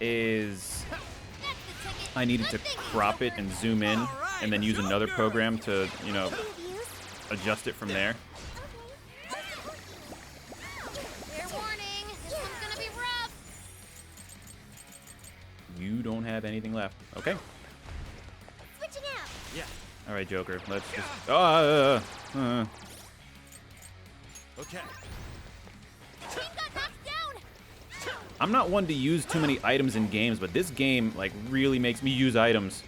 is That's the ticket. I needed to Good thing, crop it Joker. and zoom in and then use another program to, you know, Be of use. adjust it from there. Fair warning. This one's gonna be rough. You don't have anything left. Okay. Switching out. Yeah. All right, Joker. Let's just. Okay. Team got knocked down. I'm not one to use too many items in games, but this game like really makes me use items.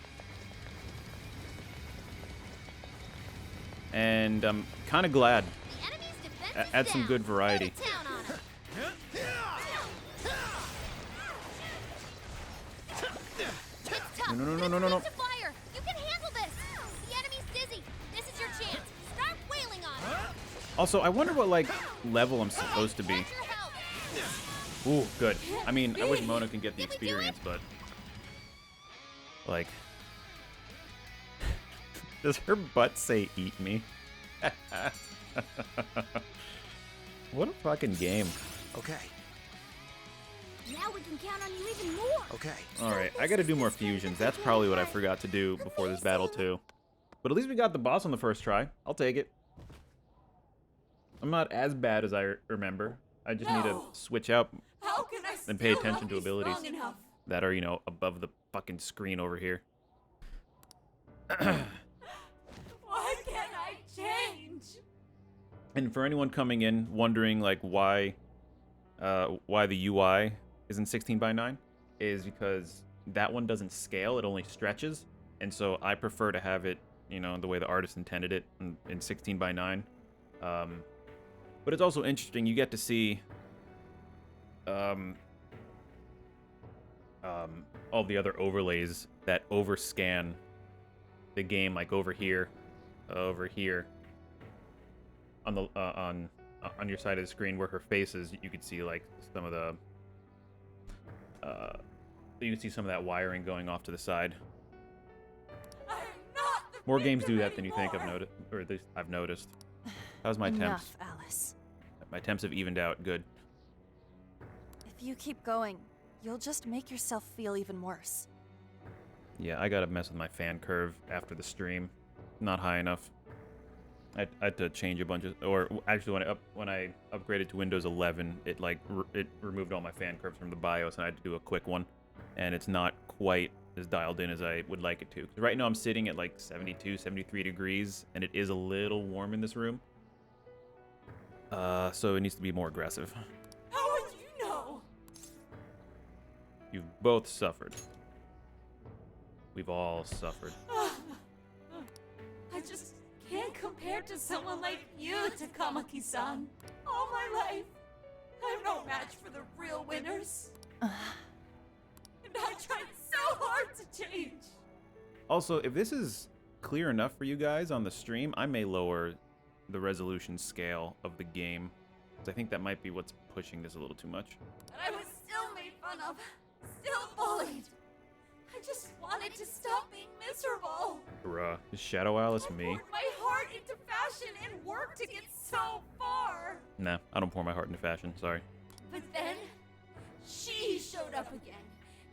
And I'm kind of glad. The enemy's defense is Add some down. good variety. Go to town on 'em. It's tough. No. Switch to fire. You can handle this. The enemy's dizzy. This is your chance. Start wailing on him. Also, I wonder what like level I'm supposed to be. Want your help. Ooh, good. I mean, I wish Mona can get the experience, but like, does her butt say "eat me"? What a fucking game. Okay. Now we can count on you even more. Okay. All right, I gotta do more fusions. That's probably what I forgot to do before this battle too. But at least we got the boss on the first try. I'll take it. I'm not as bad as I remember. I just need to switch out How can I and pay still attention not to be abilities strong enough? that are, you know, above the fucking screen over here. Why can't I change? And for anyone coming in wondering like why the UI isn't 16:9 is because that one doesn't scale, it only stretches, and so I prefer to have it, you know, the way the artist intended it in 16:9. But it's also interesting, you get to see all the other overlays that overscan the game, like over here on the on your side of the screen where her face is. You could see like some of the you can see some of that wiring going off to the side. I'm not the More games do victim that than you think. anymore. Or at least I've noticed. How's my temps? Enough, Alice. My temps have evened out. Good. If you keep going, you'll just make yourself feel even worse. Yeah, I gotta mess with my fan curve after the stream. not high enough. I had to change a bunch of, or actually when I upgraded to Windows 11, it it removed all my fan curves from the BIOS, and I had to do a quick one, and it's not quite as dialed in as I would like it to. 'Cause right now I'm sitting at like 72, 73 degrees, and it is a little warm in this room. So it needs to be more aggressive. How would you know? You've both suffered. We've all suffered. I just can't compare to someone like you, Takamaki-san. All my life, I'm no match for the real winners. And I tried so hard to change. Also, if this is clear enough for you guys on the stream, I may lower the resolution scale of the game, because I think that might be what's pushing this a little too much. But I was still made fun of, still bullied. I just wanted to stop being miserable. Bruh, is Shadow Alice me? I poured my heart into fashion and worked to get so far. Nah, I don't pour my heart into fashion, sorry. But then, she showed up again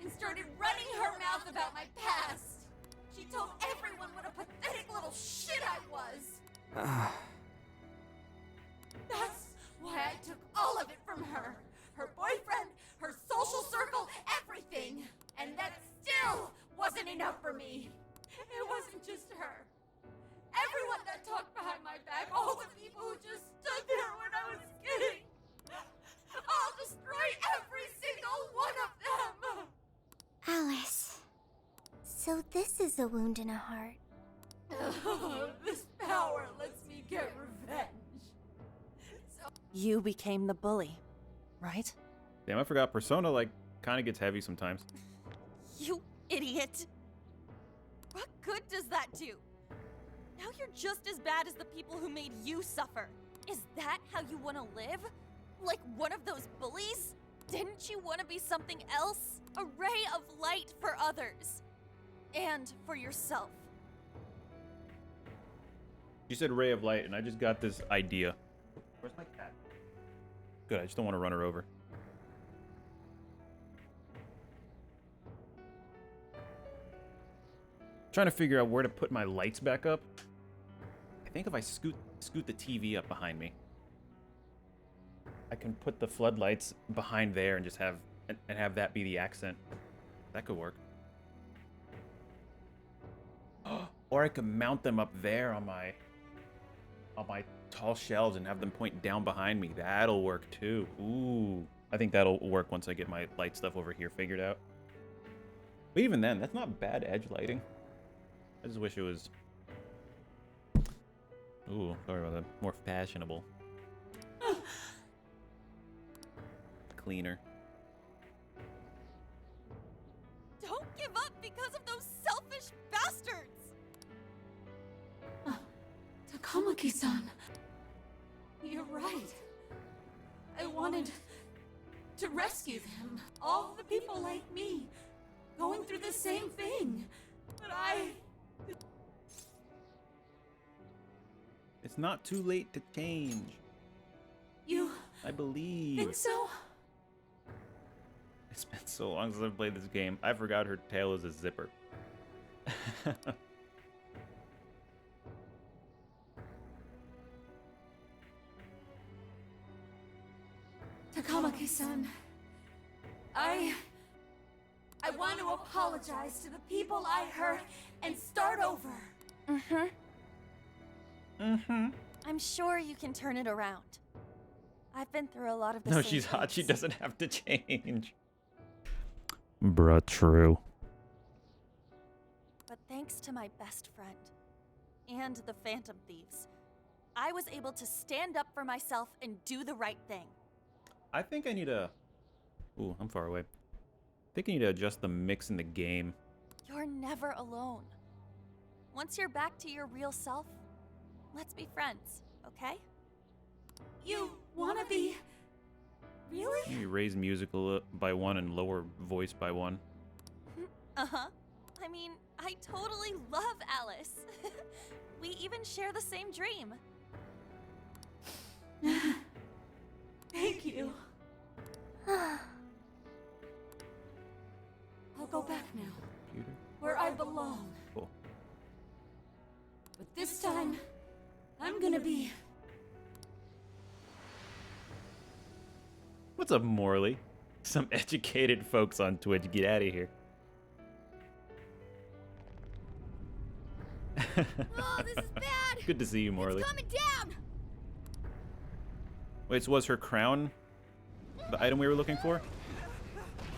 and started running her mouth about my past. She told everyone what a pathetic little shit I was. That's why I took all of it from her. Her boyfriend, her social circle, everything. And that still wasn't enough for me. It wasn't just her. Everyone that talked behind my back, all the people who just stood there when I was kidding. I'll destroy every single one of them. Alice. So this is a wound in a heart. This power lets me get revenge. You became the bully, right? Damn, I forgot Persona, like, kind of gets heavy sometimes. You idiot! What good does that do? Now you're just as bad as the people who made you suffer. Is that how you want to live? Like one of those bullies? Didn't you want to be something else? A ray of light for others. And for yourself. You said ray of light, and I just got this idea. Where's my cat? Good, I just don't want to run her over. Trying to figure out where to put my lights back up. I think if I scoot the TV up behind me, I can put the floodlights behind there and just have that be the accent. That could work. Or I could mount them up there on my tall shelves and have them point down behind me. That'll work too. Ooh. I think that'll work once I get my light stuff over here figured out. But even then, that's not bad edge lighting. I just wish it was... Ooh, sorry about that. More fashionable. Cleaner. Don't give up because of those selfish bastards! Takamaki-san. You're right. I wanted to rescue them. All the people like me, going through the same thing. But It's not too late to change. You I believe. think so? It's been so long since I've played this game. I forgot her tail is a zipper. Takamaki-san, I want to apologize to the people I hurt and start over. I'm sure you can turn it around. I've been through a lot of the No, same she's hot. She things. doesn't have to change. Bruh, true. But thanks to my best friend and the Phantom Thieves, I was able to stand up for myself and do the right thing. I think I need to... Ooh, I'm far away. I think I need to adjust the mix in the game. You're never alone. Once you're back to your real self, let's be friends, okay? You wanna be... Really? Maybe raise musical by 1 and lower voice by 1. Uh-huh. I mean, I totally love Alice. We even share the same dream. Thank you. I'll go back now, Computer. where I belong. Cool. But this gonna be... What's up, Morley? Some educated folks on Twitch. Get out of here. Oh, this is bad. Good to see you, Morley. It's coming down. Wait, so was her crown the item we were looking for?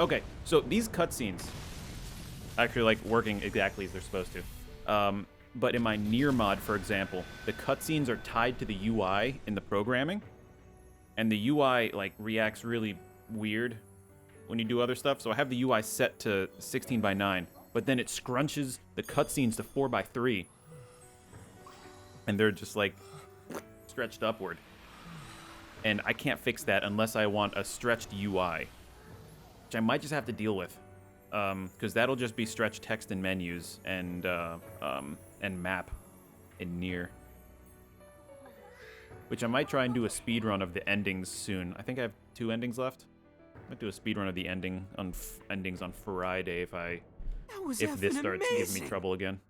Okay, so these cutscenes actually like working exactly as they're supposed to. But in my Nier mod, for example, the cutscenes are tied to the UI in the programming, and the UI like reacts really weird when you do other stuff. So I have the UI set to 16:9, but then it scrunches the cutscenes to 4:3, and they're just like stretched upward. And I can't fix that unless I want a stretched UI, which I might just have to deal with, because that'll just be stretched text and menus and map in Nier. Which I might try and do a speed run of the endings soon. I think I have 2 endings left. I might do a speed run of the endings on Friday if this starts giving me trouble again.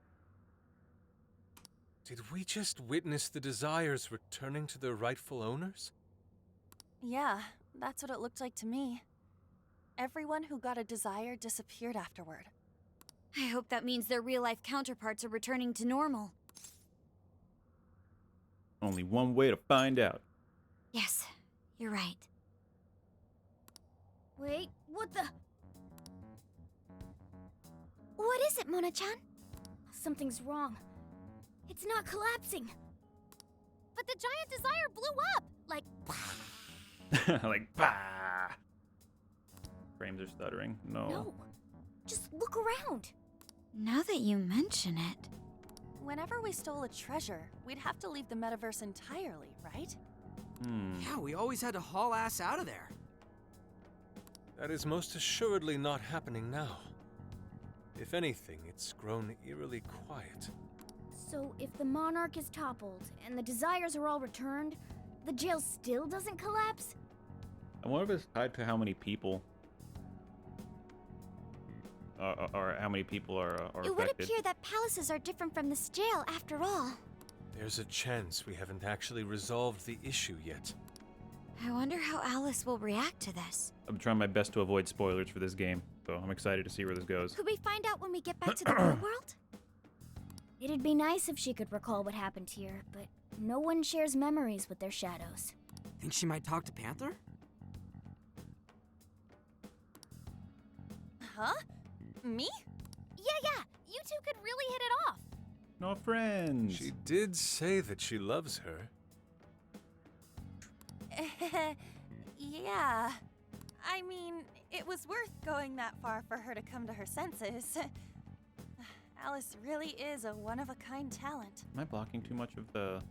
Did we just witness the Desires returning to their rightful owners? Yeah, that's what it looked like to me. Everyone who got a Desire disappeared afterward. I hope that means their real-life counterparts are returning to normal. Only one way to find out. Yes, you're right. Wait, what the? What is it, Mona-chan? Something's wrong. It's not collapsing. But the giant Desire blew up! Like... Like, bah! Frames are stuttering. No. Just look around. Now that you mention it... Whenever we stole a treasure, we'd have to leave the metaverse entirely, right? Yeah, we always had to haul ass out of there. That is most assuredly not happening now. If anything, it's grown eerily quiet. So if the Monarch is toppled and the Desires are all returned, the jail still doesn't collapse? I wonder if it's tied to how many people or how many people are affected. It would appear that palaces are different from this jail after all. There's a chance we haven't actually resolved the issue yet. I wonder how Alice will react to this. I'm trying my best to avoid spoilers for this game, so I'm excited to see where this goes. Could we find out when we get back to the real world? It'd be nice if she could recall what happened here, but no one shares memories with their shadows. Think she might talk to Panther? Huh? Me? Yeah, you two could really hit it off. No friends. She did say that she loves her. Yeah. I mean, it was worth going that far for her to come to her senses. Alice really is a one-of-a-kind talent. Am I blocking too much of the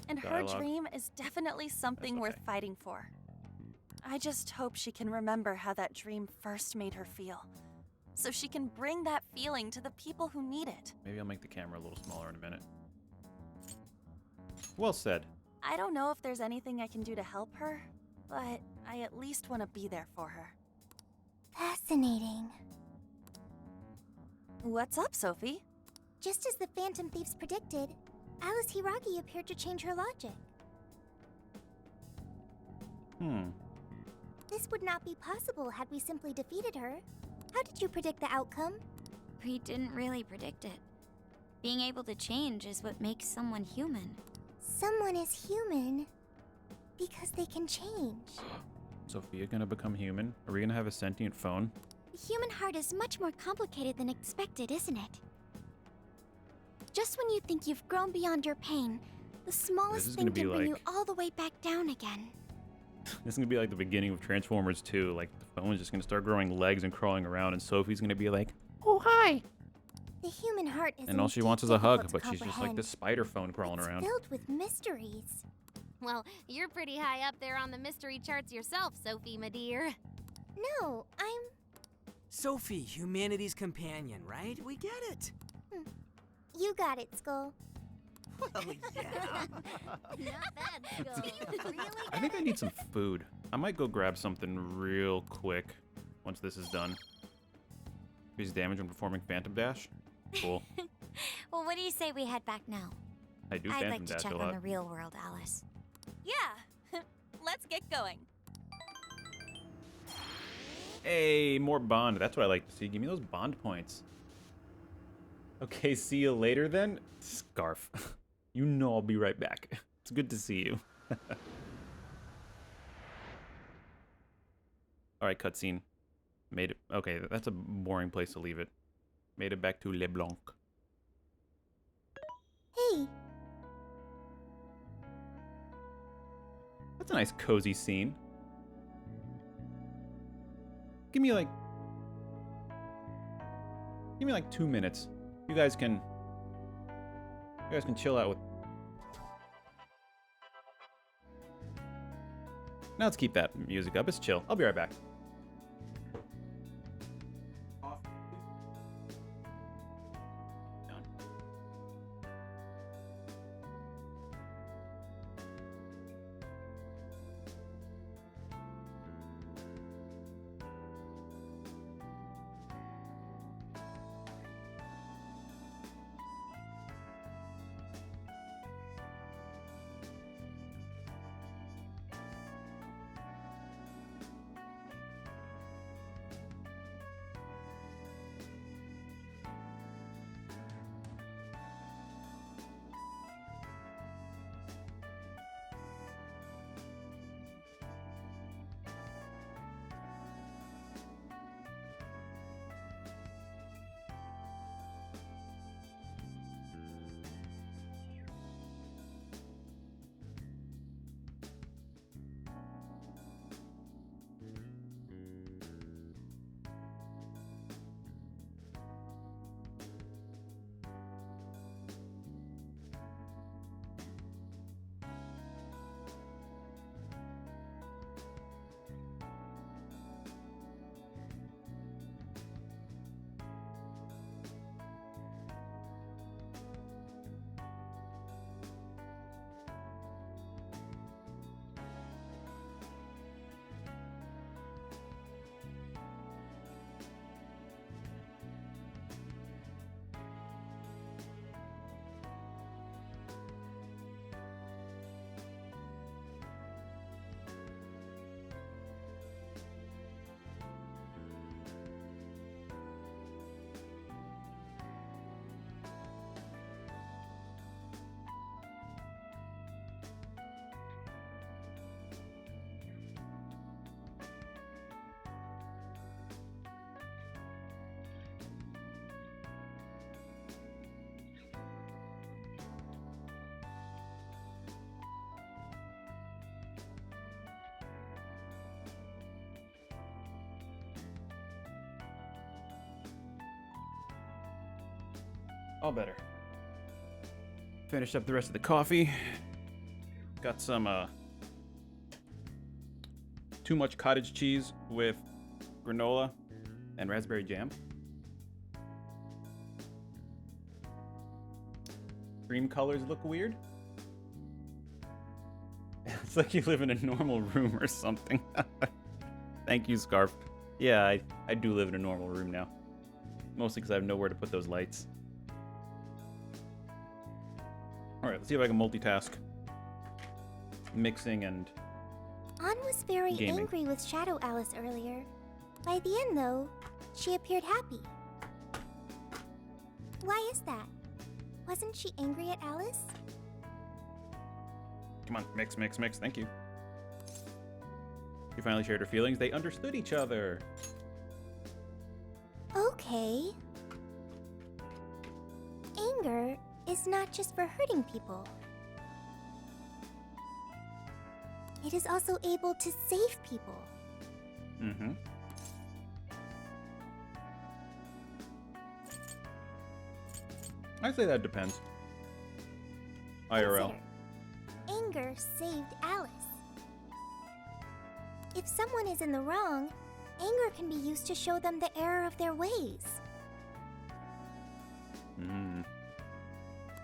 And dialogue? her dream is definitely something worth fighting for. I just hope she can remember how that dream first made her feel, so she can bring that feeling to the people who need it. Maybe I'll make the camera a little smaller in a minute. Well said. I don't know if there's anything I can do to help her, but I at least want to be there for her. Fascinating. What's up, Sophie? Just as the Phantom Thieves predicted, Alice Hiragi appeared to change her logic. This would not be possible had we simply defeated her. How did you predict the outcome? We didn't really predict it. Being able to change is what makes someone human. Someone is human because they can change. Sophia gonna become human? Are we gonna have a sentient phone? The human heart is much more complicated than expected, isn't it? Just when you think you've grown beyond your pain, the smallest is thing gonna be can bring you like- all the way back down again. This is gonna be like the beginning of Transformers 2. Like, the phone is just gonna start growing legs and crawling around, and Sophie's gonna be like, "Oh, hi!" The human heart is And all she wants is a hug, but she's just like this spider phone crawling it's around. filled with mysteries. Well, you're pretty high up there on the mystery charts yourself, Sophie, my dear. No, I'm... Sophie, humanity's companion, right? We get it. You got it, Skull. Well, yeah. Not bad, Skull. I think I need some food. I might go grab something real quick once this is done. Increase damage when performing Phantom Dash. Cool. Well, what do you say we head back now? I do I'd Phantom like to Dash check a on lot. the real world, Alice. Yeah, let's get going. Hey, more Bond. That's what I like to see. Give me those Bond points. Okay, see you later then. Scarf. You know I'll be right back. It's good to see you. Alright, cutscene. Made it. Okay, that's a boring place to leave it. Made it back to LeBlanc. Hey, That's a nice cozy scene. Give me like 2 minutes. You guys can chill out with. Now let's keep that music up. It's chill. I'll be right back. All better. Finished up the rest of the coffee. Got some too much cottage cheese with granola and raspberry jam. Cream colors look weird. It's like you live in a normal room or something. Thank you, Scarf. Yeah, I do live in a normal room now. Mostly because I have nowhere to put those lights. Alright, let's see if I can multitask. Mixing and... Ann was very gaming. angry with Shadow Alice earlier. By the end, though, she appeared happy. Why is that? Wasn't she angry at Alice? Come on, mix, mix, mix. Thank you. She finally shared her feelings. They understood each other. Okay. Anger is not just for hurting people. It is also able to save people. Mm-hmm. I'd say that depends. IRL. Consider, anger saved Alice. If someone is in the wrong, anger can be used to show them the error of their ways.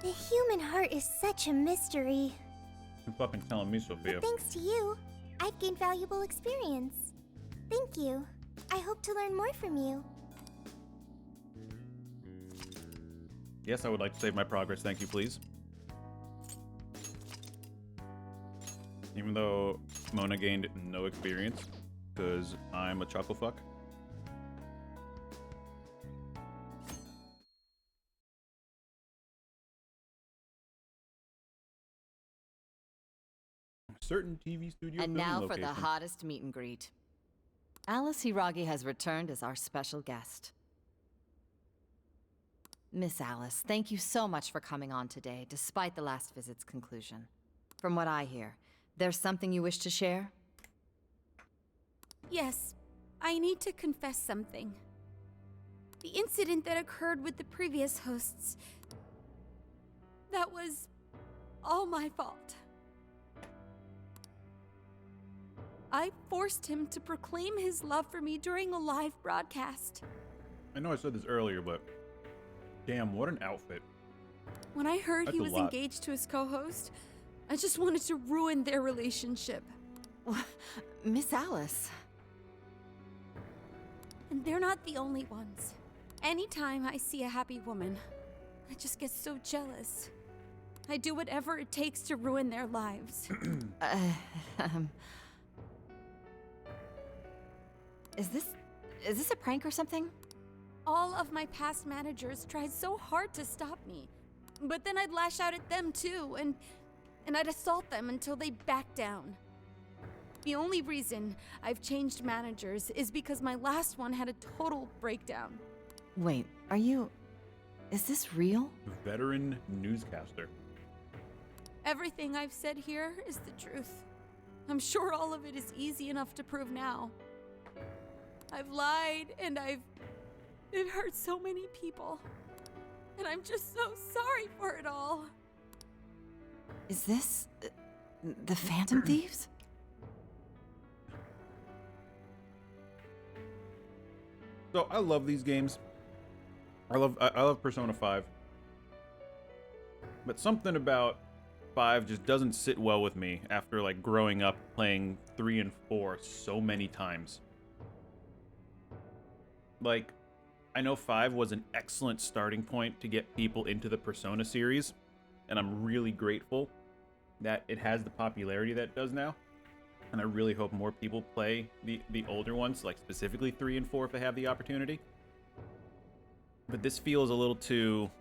The human heart is such a mystery. You fucking telling me, Sophia. But thanks to you, I've gained valuable experience. Thank you. I hope to learn more from you. Yes, I would like to save my progress. Thank you, please. Even though Mona gained no experience, because I'm a chuckle fuck. Certain TV studio. And filming now for the location. hottest meet and greet. Alice Hiragi has returned as our special guest. Miss Alice, thank you so much for coming on today, despite the last visit's conclusion. From what I hear, there's something you wish to share? Yes, I need to confess something. The incident that occurred with the previous hosts, that was all my fault. I forced him to proclaim his love for me during a live broadcast. I know I said this earlier, but damn, what an outfit. When I heard That's he a was lot. engaged to his co-host, I just wanted to ruin their relationship. Miss Alice. And they're not the only ones. Anytime I see a happy woman, I just get so jealous. I do whatever it takes to ruin their lives. Is this a prank or something? All of my past managers tried so hard to stop me. But then I'd lash out at them too, and I'd assault them until they backed down. The only reason I've changed managers is because my last one had a total breakdown. Wait, is this real? Veteran newscaster. Everything I've said here is the truth. I'm sure all of it is easy enough to prove now. I've lied and it hurt so many people. And I'm just so sorry for it all. Is this the Phantom Thieves? So I love these games. I love Persona 5. But something about 5 just doesn't sit well with me after like growing up playing 3 and 4 so many times. Like, I know 5 was an excellent starting point to get people into the Persona series, and I'm really grateful that it has the popularity that it does now. And I really hope more people play the older ones, like specifically 3 and 4 if they have the opportunity. But this feels a little too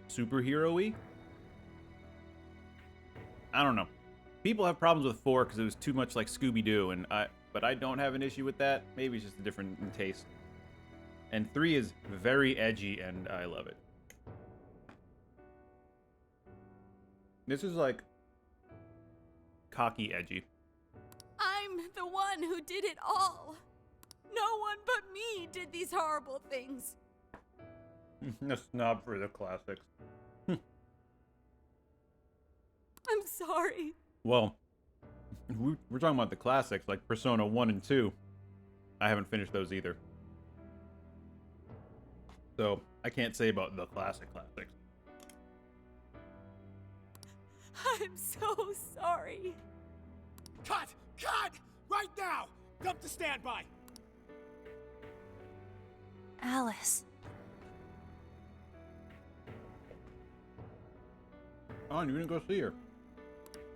superhero-y. I don't know. People have problems with 4 because it was too much like Scooby-Doo, but I don't have an issue with that. Maybe it's just a different in taste. And 3 is very edgy, and I love it. This is like cocky edgy. I'm the one who did it all. No one but me did these horrible things. A snob for the classics. I'm sorry. Well, we're talking about the classics, like Persona 1 and 2. I haven't finished those either. So, I can't say about the classics. I'm so sorry. Cut! Cut! Right now! Dump to standby! Alice. Oh, you didn't go see her.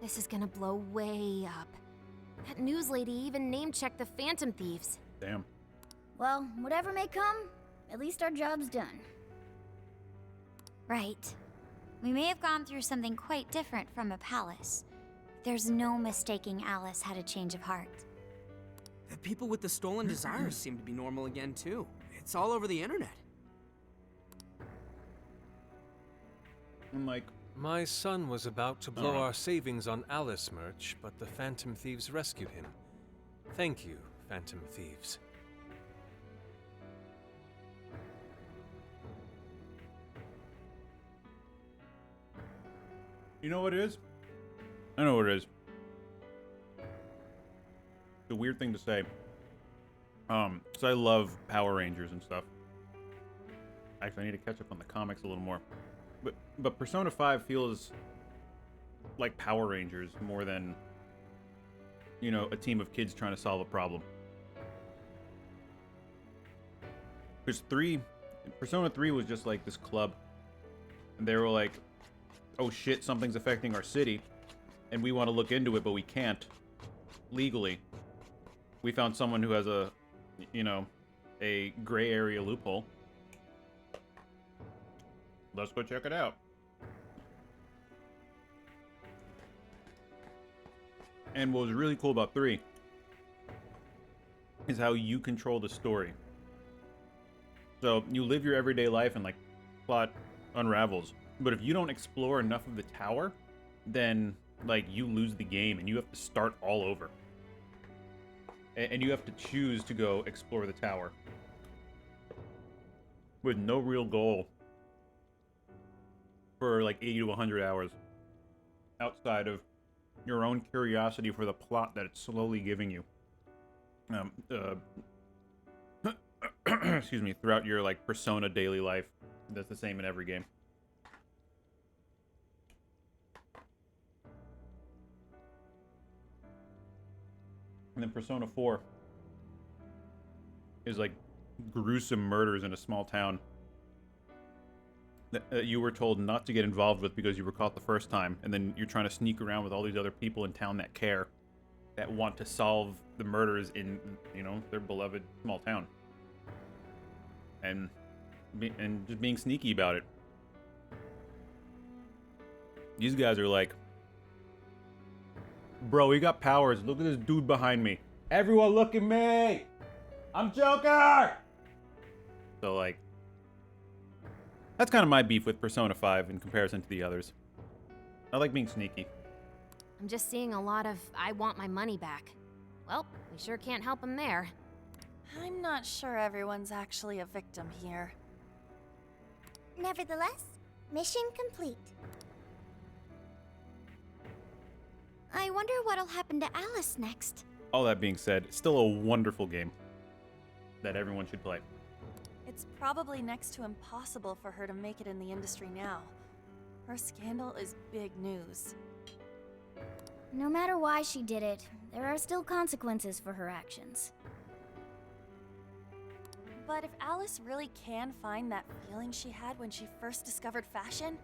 This is gonna blow way up. That news lady even name-checked the Phantom Thieves. Damn. Well, whatever may come, at least our job's done. Right. We may have gone through something quite different from a palace. There's no mistaking Alice had a change of heart. The people with the stolen desires seem to be normal again, too. It's all over the internet. I'm like, My son was about to blow our savings on Alice merch, but the Phantom Thieves rescued him. Thank you, Phantom Thieves. you know what it is? I know what it is. It's a weird thing to say. So I love Power Rangers and stuff. Actually, I need to catch up on the comics a little more. But Persona 5 feels like Power Rangers more than, you know, a team of kids trying to solve a problem. Because Persona 3 was just like this club. And they were like, oh shit, something's affecting our city. and we want to look into it, but we can't legally. We found someone who has a, you know, a gray area loophole. Let's go check it out. And what was really cool about 3 is how you control the story. So you live your everyday life and like plot unravels. But if you don't explore enough of the tower, then like you lose the game and you have to start all over. And you have to choose to go explore the tower with no real goal for like 80 to 100 hours outside of your own curiosity for the plot that it's slowly giving you. Excuse me, throughout your like Persona daily life. That's the same in every game. And then Persona 4 is like gruesome murders in a small town that you were told not to get involved with because you were caught the first time, and then you're trying to sneak around with all these other people in town that care, that want to solve the murders in, you know, their beloved small town, and just being sneaky about it. These guys are like, bro, we got powers. Look at this dude behind me. Everyone look at me. I'm Joker. So like, that's kind of my beef with Persona 5 in comparison to the others. I like being sneaky. I'm just seeing a lot of I want my money back. Well, we sure can't help him there. I'm not sure everyone's actually a victim here. Nevertheless, mission complete. I wonder what'll happen to Alice next. All that being said, it's still a wonderful game that everyone should play. It's probably next to impossible for her to make it in the industry now. Her scandal is big news. No matter why she did it, there are still consequences for her actions. But if Alice really can find that feeling she had when she first discovered fashion,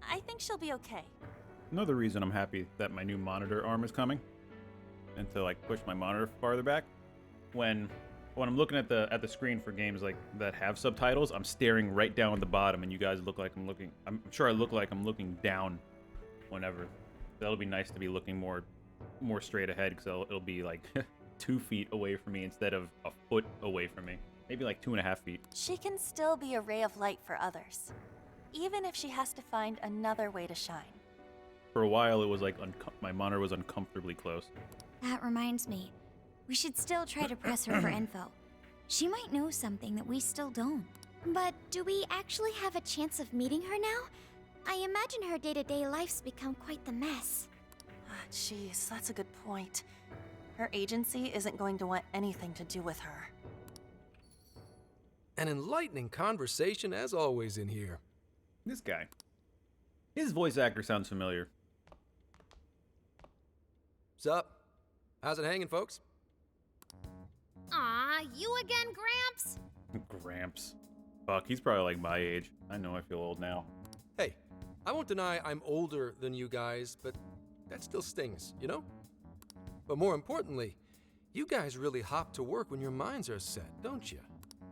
I think she'll be okay. Another reason I'm happy that my new monitor arm is coming, and to like push my monitor farther back, when I'm looking at the screen for games like that have subtitles, I'm staring right down at the bottom, and you guys look like I'm sure I look like I'm looking down whenever. That'll be nice to be looking more straight ahead, because it'll be like 2 feet away from me instead of a foot away from me. Maybe like 2.5 feet. She can still be a ray of light for others, even if she has to find another way to shine. For a while, it was like my monitor was uncomfortably close. That reminds me. We should still try to press her for info. She might know something that we still don't. But do we actually have a chance of meeting her now? I imagine her day-to-day life's become quite the mess. Jeez, that's a good point. Her agency isn't going to want anything to do with her. An enlightening conversation as always in here. This guy. His voice actor sounds familiar. Sup? How's it hanging, folks? Aw, you again, Gramps? Gramps. Fuck, he's probably like my age. I know I feel old now. Hey, I won't deny I'm older than you guys, but that still stings, you know? But more importantly, you guys really hop to work when your minds are set, don't you?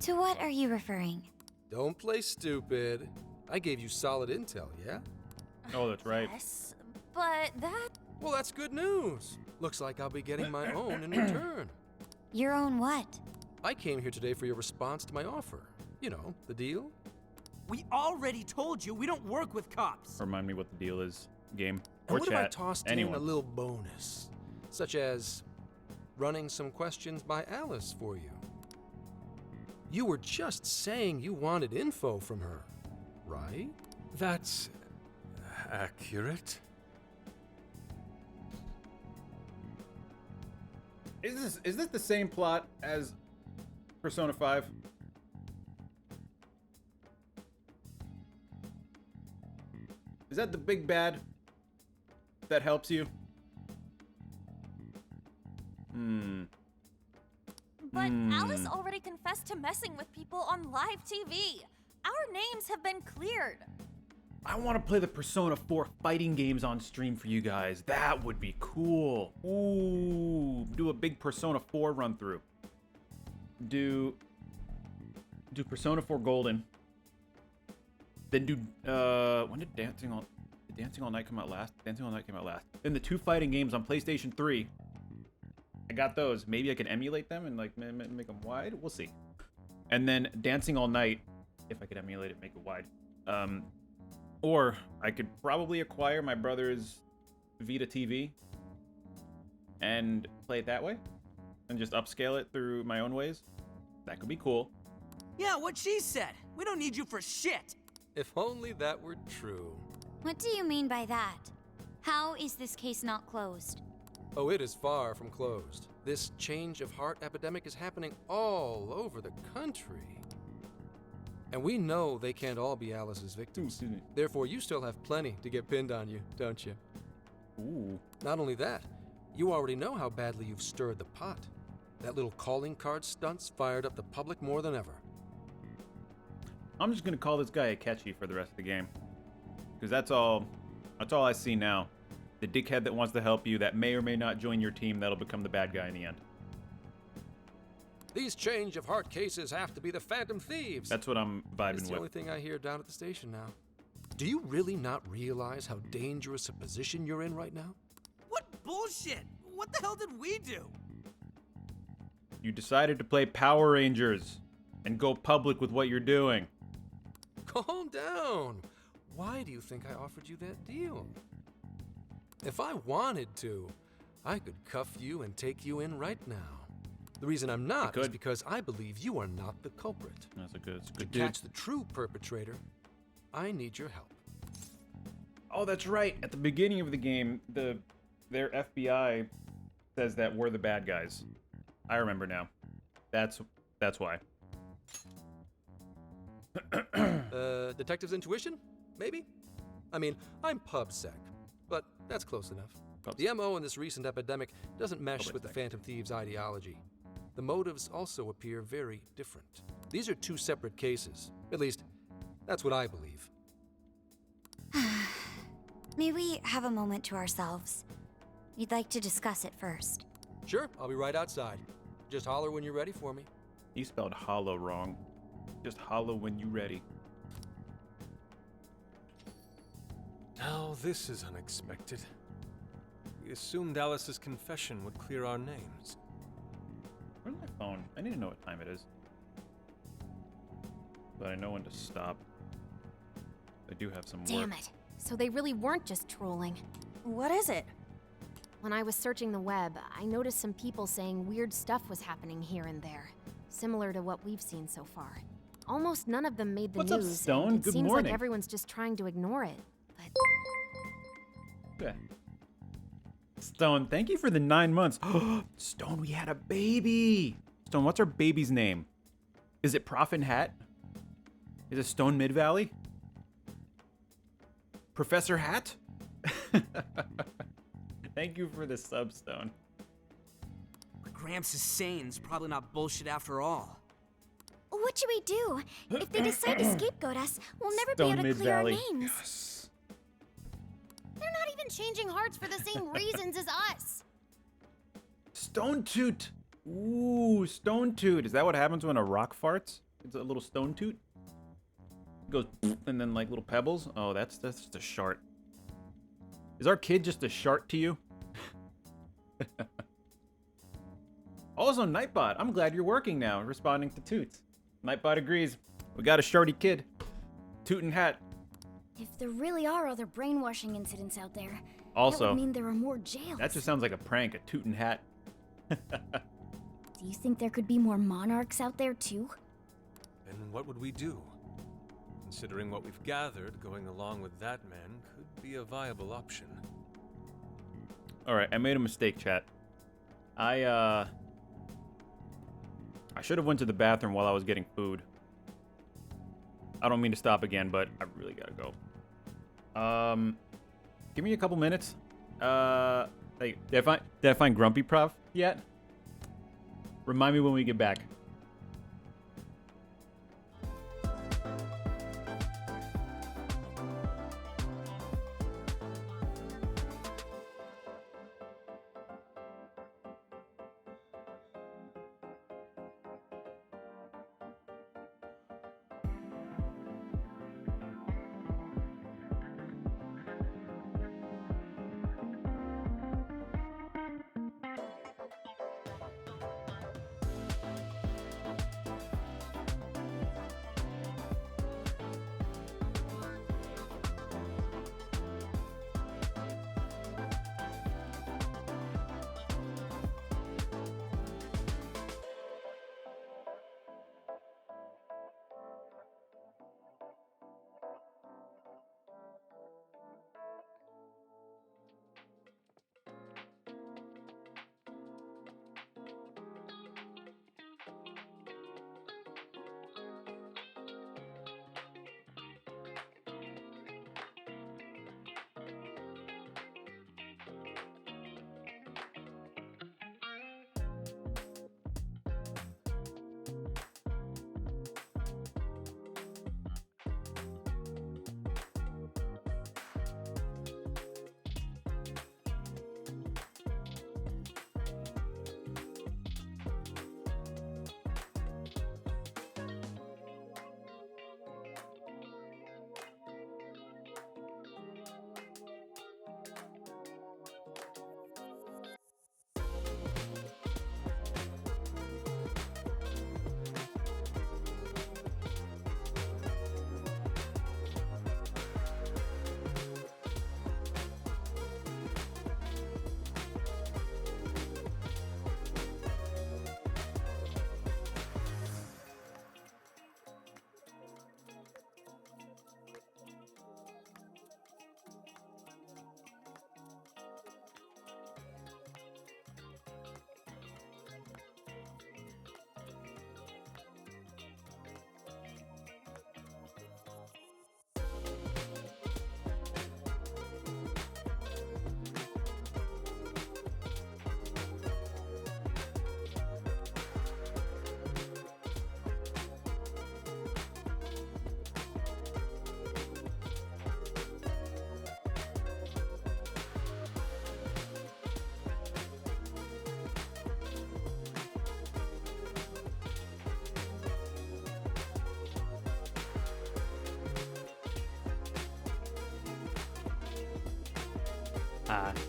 To what are you referring? Don't play stupid. I gave you solid intel, yeah? Oh, that's right. Yes, but that... Well, that's good news. Looks like I'll be getting my own in return. Your own what? I came here today for your response to my offer. You know, the deal? We already told you we don't work with cops. Remind me what the deal is, game And or what chat. if I tossed Anyone. in a little bonus, such as running some questions by Alice for you? You were just saying you wanted info from her, right? That's accurate. Is this the same plot as Persona 5? Is that the big bad that helps you? But Alice already confessed to messing with people on live TV. Our names have been cleared. I want to play the Persona 4 fighting games on stream for you guys. That would be cool. Ooh, do a big Persona 4 run through. Do Persona 4 Golden. Then do when did Dancing All Night come out last? Dancing All Night came out last. Then the 2 fighting games on PlayStation 3. I got those. Maybe I can emulate them and like make them wide. We'll see. And then Dancing All Night, if I could emulate it, make it wide. Or I could probably acquire my brother's Vita TV and play it that way and just upscale it through my own ways. That could be cool. Yeah, what she said. We don't need you for shit. If only that were true. What do you mean by that? How is this case not closed? Oh, it is far from closed. This change of heart epidemic is happening all over the country. And we know they can't all be Alice's victims. Therefore, you still have plenty to get pinned on you, don't you? Ooh. Not only that, you already know how badly you've stirred the pot. That little calling card stunt's fired up the public more than ever. I'm just gonna call this guy Akechi for the rest of the game. Because that's all I see now. The dickhead that wants to help you that may or may not join your team that'll become the bad guy in the end. These change of heart cases have to be the Phantom Thieves. That's what I'm vibing It's the with. only thing I hear down at the station now. Do you really not realize how dangerous a position you're in right now? What bullshit? What the hell did we do? You decided to play Power Rangers and go public with what you're doing. Calm down. Why do you think I offered you that deal? If I wanted to, I could cuff you and take you in right now. The reason I'm not is because I believe you are not the culprit. That's a good To dude. catch the true perpetrator, I need your help. Oh, that's right. At the beginning of the game, their FBI says that we're the bad guys. I remember now. That's why. Detective's intuition? Maybe? I mean, I'm PubSec, but that's close enough. The MO in this recent epidemic doesn't mesh with the Phantom Thieves' ideology. The motives also appear very different. These are 2 separate cases. At least, that's what I believe. May we have a moment to ourselves? We'd like to discuss it first. Sure, I'll be right outside. Just holler when you're ready for me. He spelled hollow wrong. Just hollow when you ready. Now this is unexpected. We assumed Alice's confession would clear our names. Where's my phone? I need to know what time it is. But I know when to stop. I do have some work. Damn it. So they really weren't just trolling. What is it? When I was searching the web, I noticed some people saying weird stuff was happening here and there, similar to what we've seen so far. Almost none of them made the What's up, news. Stone? And it Good seems morning. like everyone's just trying to ignore it. Yeah. Stone, thank you for the 9 months. Stone, we had a baby. Stone, what's our baby's name? Is it Profin Hat? Is it Stone Mid-Valley? Professor Hat? Thank you for the sub, Stone. What Gramps is saying is probably not bullshit after all. What should we do? If they decide to scapegoat us, we'll never be Stone able to clear our Mid-Valley. names. They're not even changing hearts for the same reasons as us. Stone Toot. Ooh, Stone Toot. Is that what happens when a rock farts? It's a little Stone Toot? It goes and then like little pebbles? Oh, that's just a shart. Is our kid just a shart to you? Also, Nightbot, I'm glad you're working now, responding to Toots. Nightbot agrees. We got a sharty kid. Tootin' Hat. If there really are other brainwashing incidents out there, that Also, would mean there are more jails. that just sounds like a prank, a Tootin' Hat. Do you think there could be more monarchs out there too? Then what would we do? Considering what we've gathered, going along with that man could be a viable option. Alright, I made a mistake, chat. I should have went to the bathroom while I was getting food. I don't mean to stop again, but I really gotta go. Give me a couple minutes. Like, did I find Grumpy Prof yet? Remind me when we get back.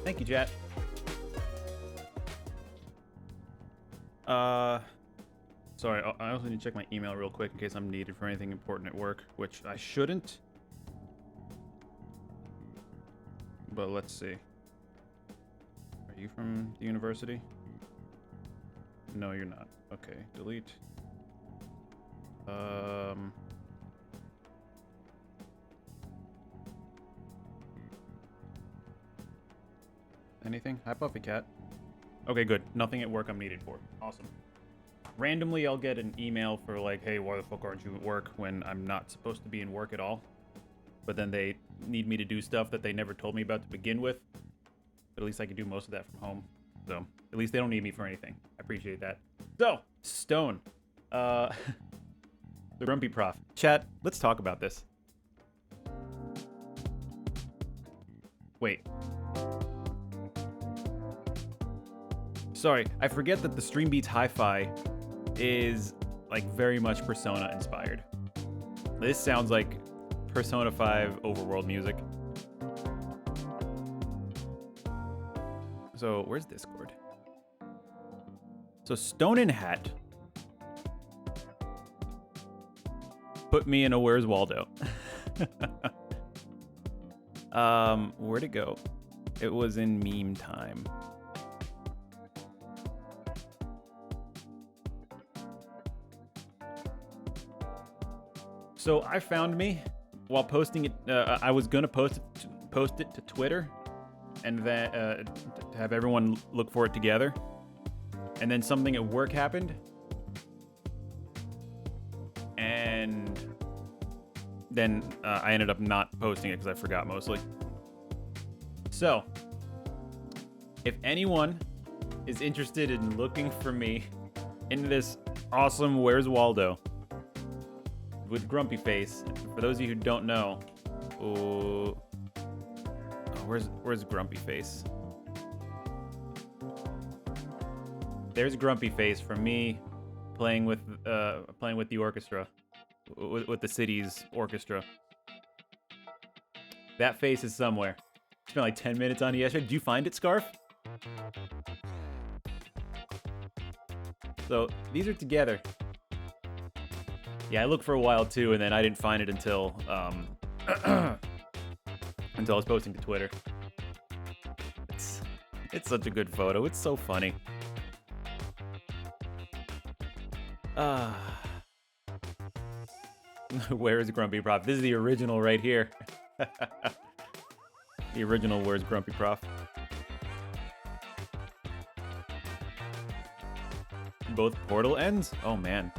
Thank you, chat. Sorry, I also need to check my email real quick in case I'm needed for anything important at work, which I shouldn't. But let's see. Are you from the university? No, you're not. Okay, delete. Anything? Hi, Puffy Cat. Okay, good. Nothing at work I'm needed for. Awesome. Randomly, I'll get an email for like, hey, why the fuck aren't you at work when I'm not supposed to be in work at all? But then they need me to do stuff that they never told me about to begin with. But at least I can do most of that from home. So, at least they don't need me for anything. I appreciate that. So, Stone. The Grumpy Prof. Chat, let's talk about this. Wait. Sorry, I forget that the Stream Beats Hi-Fi is like very much Persona inspired. This sounds like Persona 5 overworld music. So where's Discord? So Stone and Hat put me in a Where's Waldo. Where'd it go? It was in meme time. So I found me while posting it. I was gonna post it to Twitter, and then to have everyone look for it together. And then something at work happened, and then I ended up not posting it because I forgot mostly. So, if anyone is interested in looking for me in this awesome Where's Waldo with Grumpy Face, for those of you who don't know, where's Grumpy Face? There's Grumpy Face from me playing with the orchestra, with the city's orchestra. That face is somewhere. Spent like 10 minutes on it yesterday. Did you find it, Scarf? So these are together. Yeah, I looked for a while too, and then I didn't find it until until I was posting to Twitter. It's such a good photo. It's so funny. Where is Grumpy Prof? This is the original right here. The original Where's Grumpy Prof? Both portal ends? Oh man.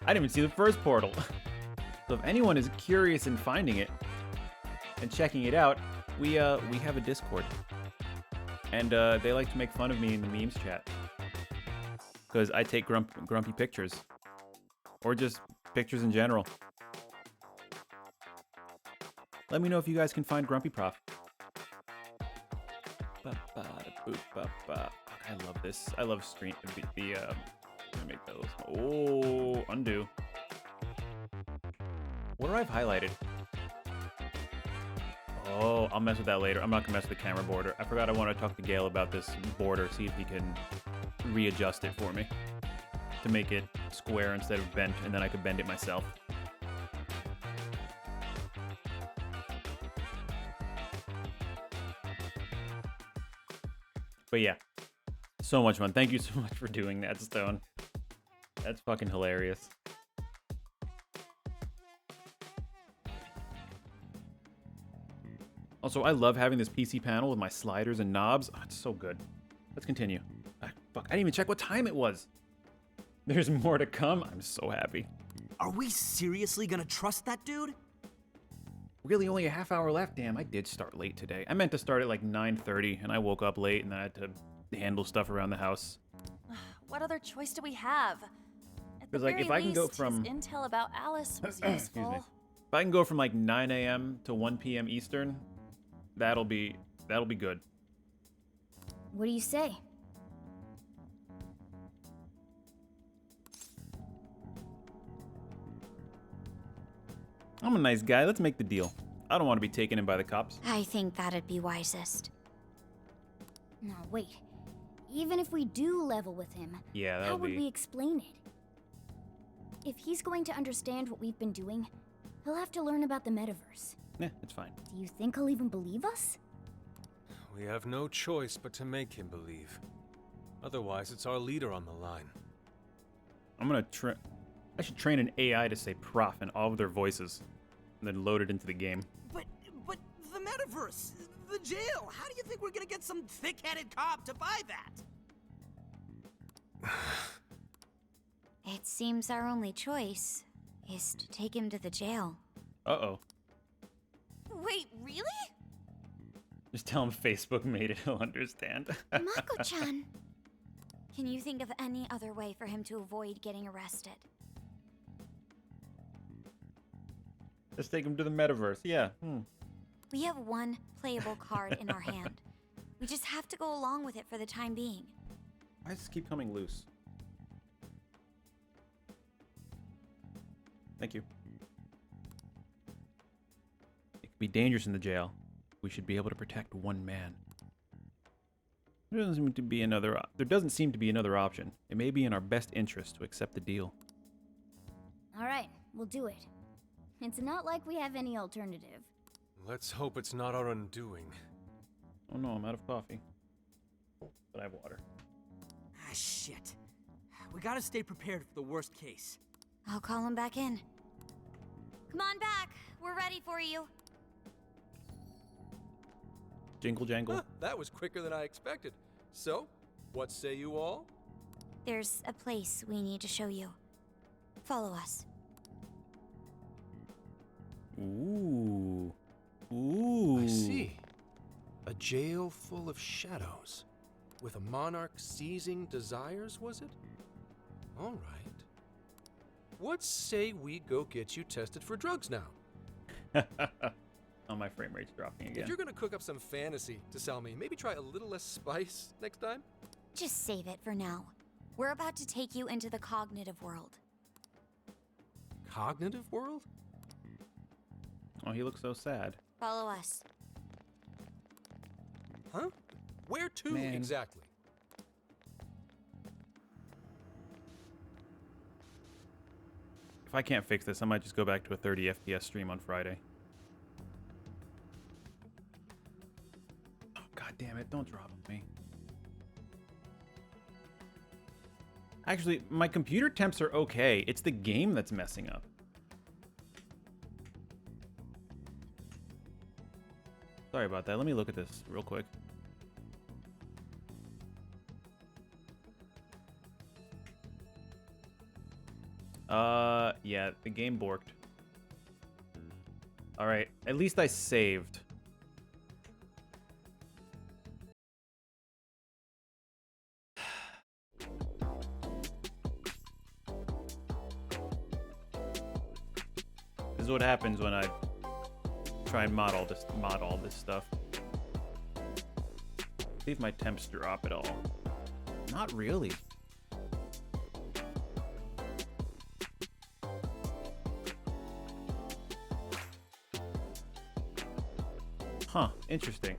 I didn't even see the first portal. So if anyone is curious in finding it and checking it out, we have a Discord. And they like to make fun of me in the memes chat. Because I take grumpy pictures. Or just pictures in general. Let me know if you guys can find Grumpy Prof. I love this. I love stream. Let me make those. Oh, undo. What do I have highlighted? Oh, I'll mess with that later. I'm not gonna mess with the camera border. I forgot I want to talk to Gale about this border, see if he can readjust it for me to make it square instead of bent, and then I could bend it myself. But yeah, so much fun. Thank you so much for doing that, Stone. That's fucking hilarious. Also, I love having this PC panel with my sliders and knobs. Oh, it's so good. Let's continue. Fuck, I didn't even check what time it was. There's more to come. I'm so happy. Are we seriously gonna trust that dude? Really, only a half hour left. Damn, I did start late today. I meant to start at like 9:30, and I woke up late, and I had to handle stuff around the house. What other choice do we have? Because like, if I can go from his intel about Alice was useful. Excuse me. If I can go from like 9 a.m. to 1 p.m. Eastern, that'll be good. What do you say? I'm a nice guy. Let's make the deal. I don't want to be taken in by the cops. I think that'd be wisest. No, wait. Even if we do level with him, Yeah, how that'll would be... we explain it? If he's going to understand what we've been doing, he'll have to learn about the metaverse. Yeah, it's fine. Do you think he'll even believe us? We have no choice but to make him believe. Otherwise, it's our leader on the line. I'm gonna I should train an AI to say prof in all of their voices, and then load it into the game. But the metaverse, the jail. How do you think we're gonna get some thick-headed cop to buy that? It seems our only choice is to take him to the jail. Uh-oh. Wait, really? Just tell him Facebook made it, he'll understand. Mako-chan! Can you think of any other way for him to avoid getting arrested? Let's take him to the metaverse, yeah. We have one playable card in our hand. We just have to go along with it for the time being. Why does this keep coming loose? Thank you. It could be dangerous in the jail. We should be able to protect one man. There doesn't seem to be another option. It may be in our best interest to accept the deal. Alright, we'll do it. It's not like we have any alternative. Let's hope it's not our undoing. Oh no, I'm out of coffee. But I have water. Ah, shit. We gotta stay prepared for the worst case. I'll call him back in. Come on back. We're ready for you. Jingle jangle. Huh, that was quicker than I expected. So, what say you all? There's a place we need to show you. Follow us. Ooh. Ooh. I see. A jail full of shadows. With a monarch seizing desires, was it? All right. What say we go get you tested for drugs now? Oh, my frame rate's dropping again. If you're gonna cook up some fantasy to sell me, maybe try a little less spice next time? Just save it for now. We're about to take you into the cognitive world. Cognitive world? Oh, he looks so sad. Follow us. Huh? Where to Man. exactly? If I can't fix this, I might just go back to a 30 FPS stream on Friday. Oh, god damn it, don't drop me. Actually, my computer temps are okay. It's the game that's messing up. Sorry about that. Let me look at this real quick. Yeah, the game borked. Alright, at least I saved. This is what happens when I try and mod all this stuff. See if my temps drop at all. Not really. Huh, interesting.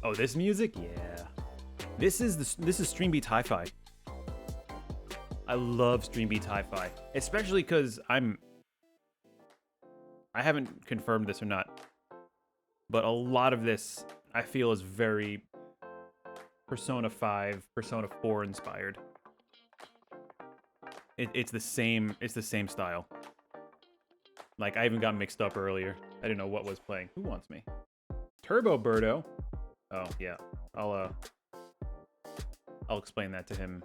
Oh, this music? Yeah. This is Streambeats Hi-Fi. I love Streambeats Hi-Fi, especially because I haven't confirmed this or not, but a lot of this I feel is very Persona 5, Persona 4 inspired. It's the same style. Like, I even got mixed up earlier. I didn't know what was playing. Who wants me? Turbo Birdo. Oh, yeah. I'll explain that to him.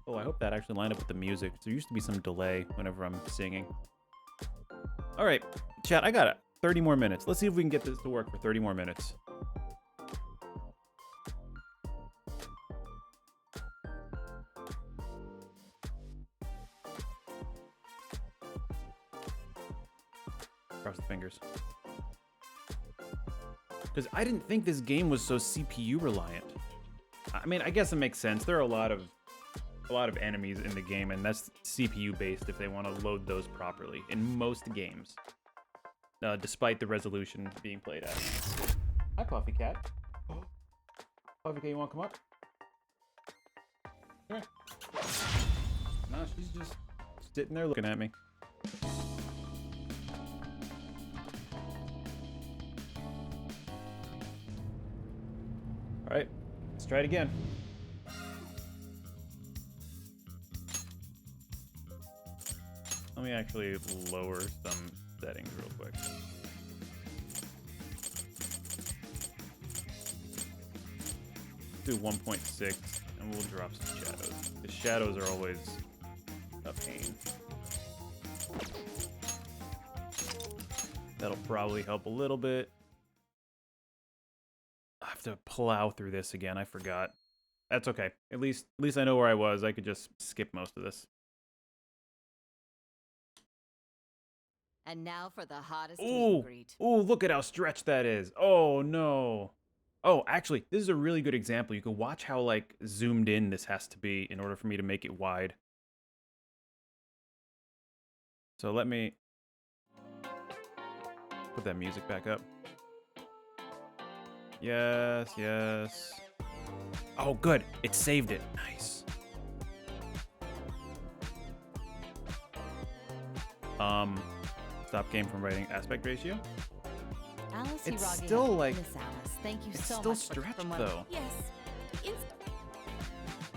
Oh, I hope that actually lined up with the music. There used to be some delay whenever I'm singing. All right, chat, I got it. 30 more minutes. Let's see if we can get this to work for 30 more minutes. Cross the fingers. Because I didn't think this game was so CPU reliant. I mean, I guess it makes sense. There are a lot of enemies in the game, and that's CPU based if they want to load those properly in most games, despite the resolution being played at. Hi, Puffy Cat. Puffy Cat, you want to come up? Come here. No, she's just sitting there looking at me. All right, let's try it again. Let me actually lower some settings real quick. Do 1.6 and we'll drop some shadows. The shadows are always a pain. That'll probably help a little bit. I have to plow through this again. I forgot. That's okay. At least I know where I was. I could just skip most of this. And now for the hottest Ooh, meet and greet. ooh, look at how stretched that is. Oh, no. Oh, actually, this is a really good example. You can watch how, like, zoomed in this has to be in order for me to make it wide. So let me put that music back up. Yes, yes. Oh, good. It saved it. Nice. Stop game from writing aspect ratio. Alice It's Hiragi still has- like Miss Alice, thank you it's so still much stretched from what though. Yes.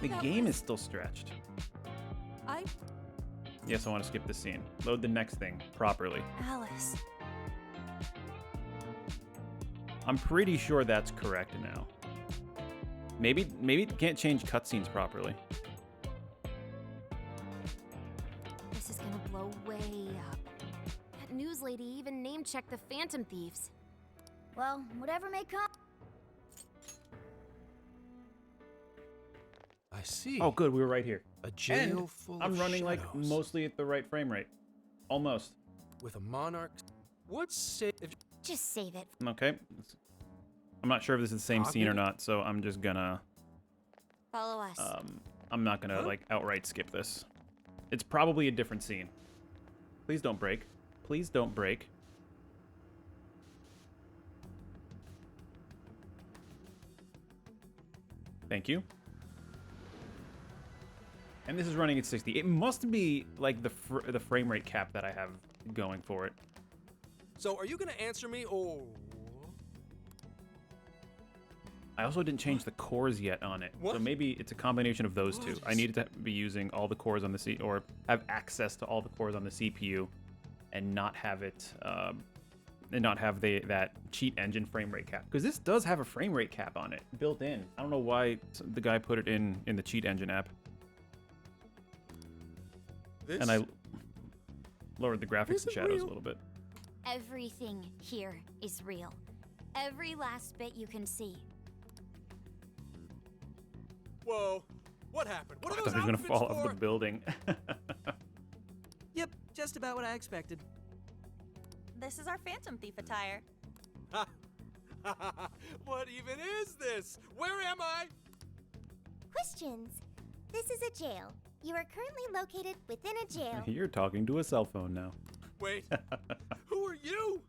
The game is still stretched. Yes, I want to skip the scene. Load the next thing properly. Alice. I'm pretty sure that's correct now. Maybe it can't change cutscenes properly. This is gonna blow way up. That news lady even name-checked the Phantom Thieves. Well, whatever may come. I see. Oh, good. We were right here. A jail And full I'm of running like shadows. mostly at the right frame rate. Almost. With a monarch. What's say if Just save it. Okay. I'm not sure if this is the same scene or Copy. not, so I'm just gonna Follow us. I'm not gonna like outright skip this. It's probably a different scene. Please don't break. Please don't break. Thank you. And this is running at 60. It must be like the frame rate cap that I have going for it. So are you gonna answer me or I also didn't change the cores yet on it. So maybe it's a combination of those two. I needed to be using all the cores on the or have access to all the cores on the CPU and not have it and not have that cheat engine frame rate cap. Because this does have a frame rate cap on it built in. I don't know why the guy put it in the cheat engine app. this? And I lowered the graphics and Isn't shadows real. a little bit. Everything here is real. Every last bit you can see. Whoa. What happened? What I are thought those he was gonna outfits fall off for? the building. Yep, just about what I expected. This is our Phantom Thief attire. What even is this? Where am I? Questions. This is a jail. You are currently located within a jail. You're talking to a cell phone now. Wait. Who are you?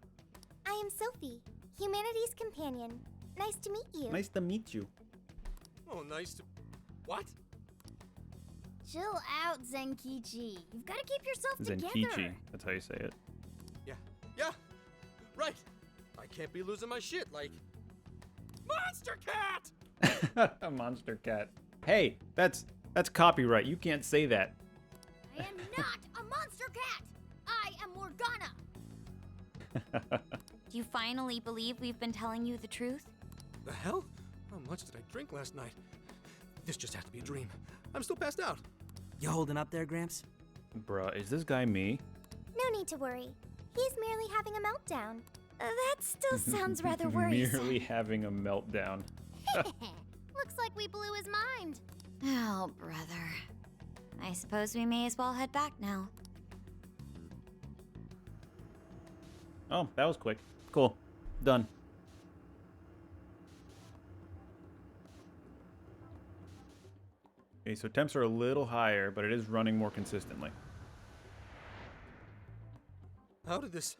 I am Sophie, humanity's companion. Nice to meet you. Nice to meet you. Oh, nice to. What? Chill out, Zenkichi. You've got to keep yourself Zenkichi. together. That's how you say it. Yeah. Right. I can't be losing my shit like. Monster Cat! A monster cat. Hey, that's copyright. You can't say that. I am not a monster cat. I am Morgana. Do you finally believe we've been telling you the truth? The hell? How much did I drink last night? This just has to be a dream. I'm still passed out. You holding up there, Gramps? Bruh, is this guy me? No need to worry. He's merely having a meltdown. That still sounds rather Merely worrisome. having a meltdown. Looks like we blew his mind. Oh, brother. I suppose we may as well head back now. Oh, that was quick. Cool. Done. Okay, so temps are a little higher, but it is running more consistently. How did this...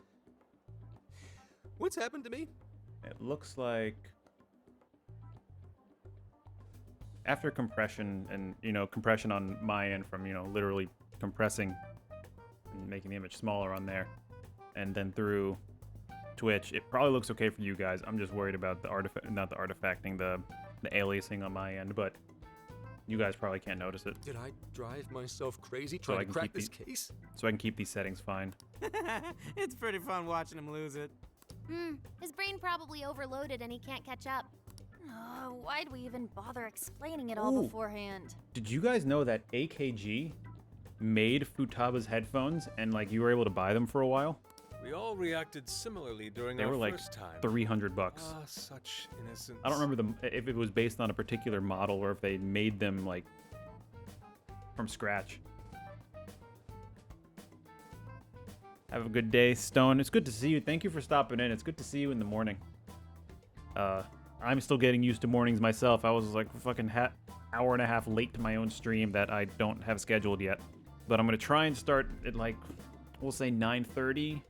What's happened to me? It looks like after compression and, compression on my end from, literally compressing and making the image smaller on there, and then through Twitch, it probably looks okay for you guys. I'm just worried about the artifacting, the aliasing on my end, but you guys probably can't notice it. Did I drive myself crazy trying to crack this case? So I can keep these settings fine. It's pretty fun watching him lose it. His brain probably overloaded and he can't catch up. Why'd we even bother explaining it all beforehand? Did you guys know that AKG made Futaba's headphones and you were able to buy them for a while? We all reacted similarly during They our were first time. $300. Ah, such innocence. I don't remember if it was based on a particular model or if they made them from scratch. Have a good day, Stone. It's good to see you. Thank you for stopping in. It's good to see you in the morning. I'm still getting used to mornings myself. I was a fucking hour and a half late to my own stream that I don't have scheduled yet. But I'm gonna try and start at we'll say 9:30.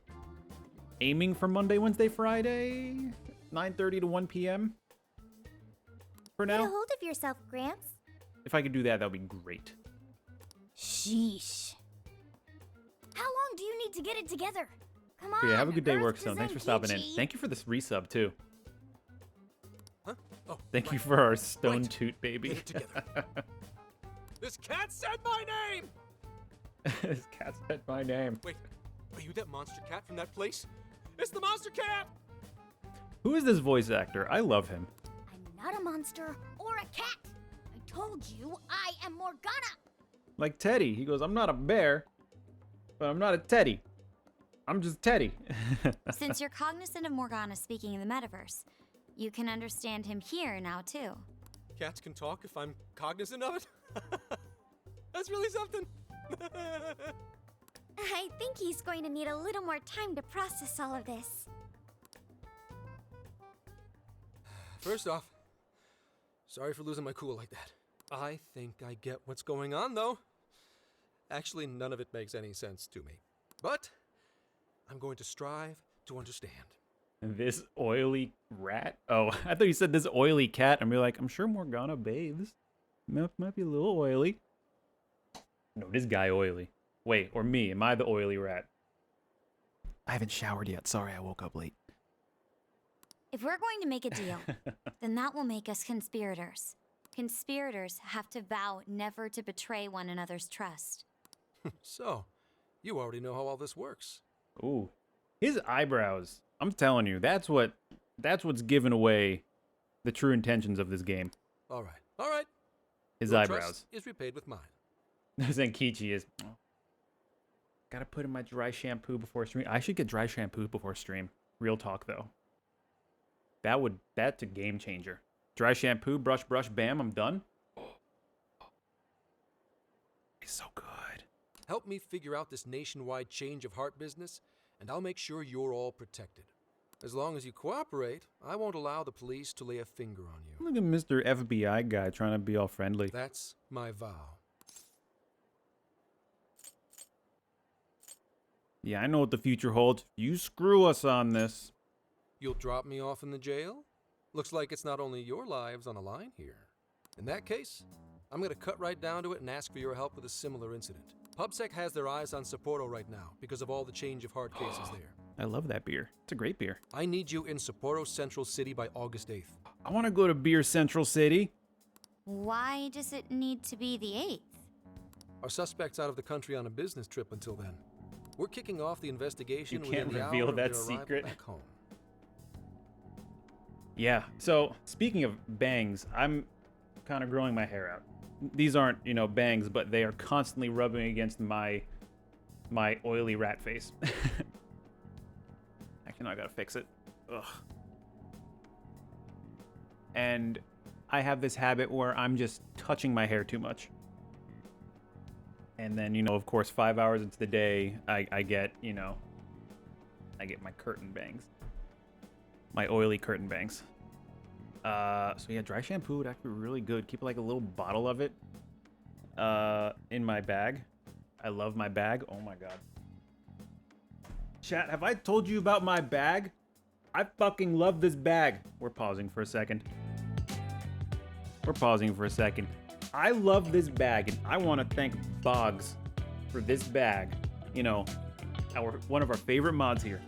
Aiming for Monday, Wednesday, Friday, 9:30 to 1 p.m. for now. Get a hold of yourself, Gramps. If I could do that, that would be great. Sheesh. How long do you need to get it together? Come on. But yeah, have a good day, Earth Workstone. to Thanks for stopping in. Zenkichi. Thank you for this resub too. Huh? Oh, Thank you for our stone toot baby. Get it together. This cat said my name! This cat said my name. Wait, are you that monster cat from that place? It's the monster cat! Who is this voice actor? I love him. I'm not a monster or a cat. I told you I am Morgana. Like Teddy. He goes, I'm not a bear, but I'm not a Teddy. I'm just Teddy. Since you're cognizant of Morgana speaking in the metaverse, you can understand him here now too. Cats can talk if I'm cognizant of it? That's really something. I think he's going to need a little more time to process all of this. First off, sorry for losing my cool like that. I think I get what's going on, though. Actually, none of it makes any sense to me. But I'm going to strive to understand. This oily rat? Oh, I thought you said this oily cat. And we're like, I'm sure Morgana bathes. Might be a little oily. No, this guy oily. Wait, or me. Am I the oily rat? I haven't showered yet. Sorry, I woke up late. If we're going to make a deal, then that will make us conspirators. Conspirators have to vow never to betray one another's trust. So, you already know how all this works. Ooh. His eyebrows. I'm telling you, that's what's giving away the true intentions of this game. All right. His Your eyebrows. trust is repaid with mine. Zenkichi is... Gotta put in my dry shampoo before stream. I should get dry shampoo before stream. Real talk, though. That's a game changer. Dry shampoo, brush, bam, I'm done. It's so good. Help me figure out this nationwide change of heart business, and I'll make sure you're all protected. As long as you cooperate, I won't allow the police to lay a finger on you. Look at Mr. FBI guy trying to be all friendly. That's my vow. Yeah, I know what the future holds. You screw us on this. You'll drop me off in the jail? Looks like it's not only your lives on the line here. In that case, I'm gonna cut right down to it and ask for your help with a similar incident. PubSec has their eyes on Sapporo right now because of all the change of heart cases there. I love that beer. It's a great beer. I need you in Sapporo Central City by August 8th. I want to go to Beer Central City. Why does it need to be the 8th? Our suspect's out of the country on a business trip until then. We're kicking off the investigation You can't within the reveal hour of that their secret. arrival back home. Yeah, so speaking of bangs, I'm kind of growing my hair out. These aren't, bangs, but they are constantly rubbing against my oily rat face. Actually, no, I gotta fix it. Ugh. And I have this habit where I'm just touching my hair too much. And then, of course, 5 hours into the day, I get my curtain bangs. My oily curtain bangs. So yeah, dry shampoo would actually be really good. Keep like a little bottle of it. in my bag. I love my bag. Oh my god. Chat, have I told you about my bag? I fucking love this bag. We're pausing for a second. We're pausing for a second. I love this bag, and I want to thank Boggs for this bag. You know, one of our favorite mods here.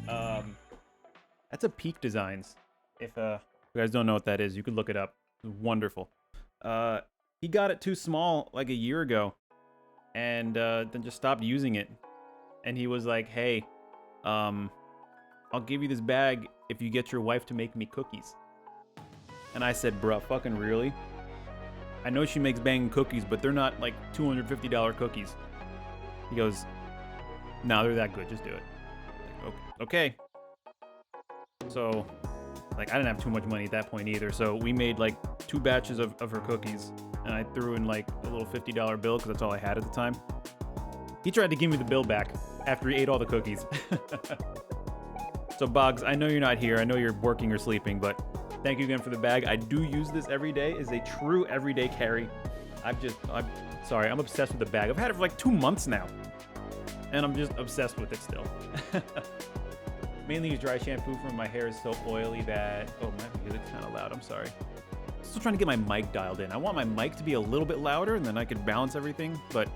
That's a Peak Designs. If you guys don't know what that is, you could look it up. It's wonderful. He got it too small like a year ago, and then just stopped using it. And he was like, "Hey, I'll give you this bag if you get your wife to make me cookies." And I said, "Bruh, fucking really? I know she makes banging cookies, but they're not like $250 cookies." He goes, "No, they're that good. Just do it." Like, okay. So, like, I didn't have too much money at that point either. So we made like 2 batches of her cookies, and I threw in like a little $50 bill because that's all I had at the time. He tried to give me the bill back after he ate all the cookies. So Boggs, I know you're not here. I know you're working or sleeping, but thank you again for the bag. I do use this every day. It's a true everyday carry. I'm sorry, I'm obsessed with the bag. I've had it for like 2 months now, and I'm just obsessed with it still. Mainly use dry shampoo for my hair is so oily that... Oh, my music's kind of loud. I'm sorry. Still trying to get my mic dialed in. I want my mic to be a little bit louder, and then I could balance everything, but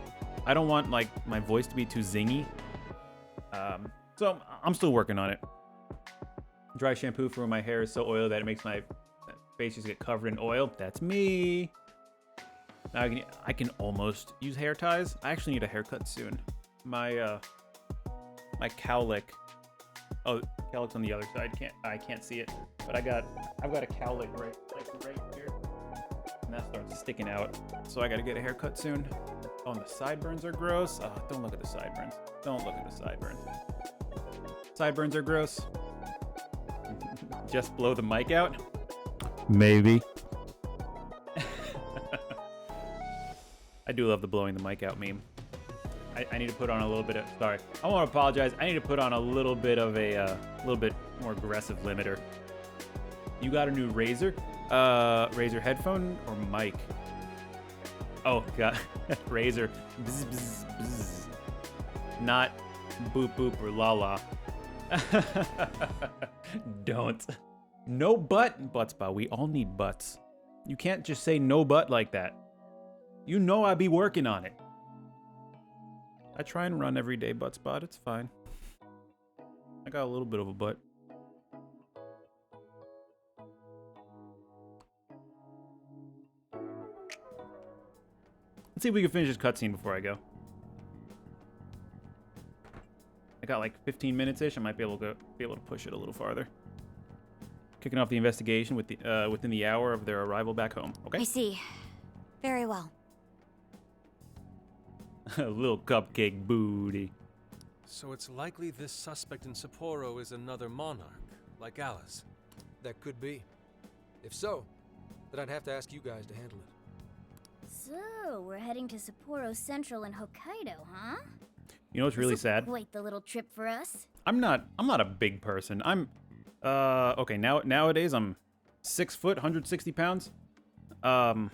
I don't want like my voice to be too zingy. So I'm still working on it. Dry shampoo for when my hair is so oily that it makes my face just get covered in oil. That's me. Now I can almost use hair ties. I actually need a haircut soon. My cowlick. Oh, cowlick's on the other side. I can't see it, but I've got a cowlick right here, and that starts sticking out. So I gotta get a haircut soon. Oh, and the sideburns are gross. Oh, don't look at the sideburns. Don't look at the sideburns. Sideburns are gross. Just blow the mic out? Maybe. I do love the blowing the mic out meme. I need to put on a little bit of... Sorry. I want to apologize. I need to put on a little bit of a... little bit more aggressive limiter. You got a new Razer? Razer headphone or mic? Oh, God. Razer. Bzz, bzz, bzz. Not boop boop or la la. Don't. No butt. Buttspot. We all need butts. You can't just say no butt like that. You know I be working on it. I try and run every day, Buttspot. It's fine. I got a little bit of a butt. Let's see if we can finish this cutscene before I go. I got like 15 minutes-ish. I might be able to push it a little farther. Kicking off the investigation with the within the hour of their arrival back home. Okay. I see. Very well. A little cupcake booty. So it's likely this suspect in Sapporo is another monarch, like Alice. That could be. If so, then I'd have to ask you guys to handle it. So, we're heading to Sapporo Central in Hokkaido, huh? You know what's really sad? Quite the little trip for us. I'm not a big person. I'm okay, nowadays I'm 6 foot, 160 pounds. Don't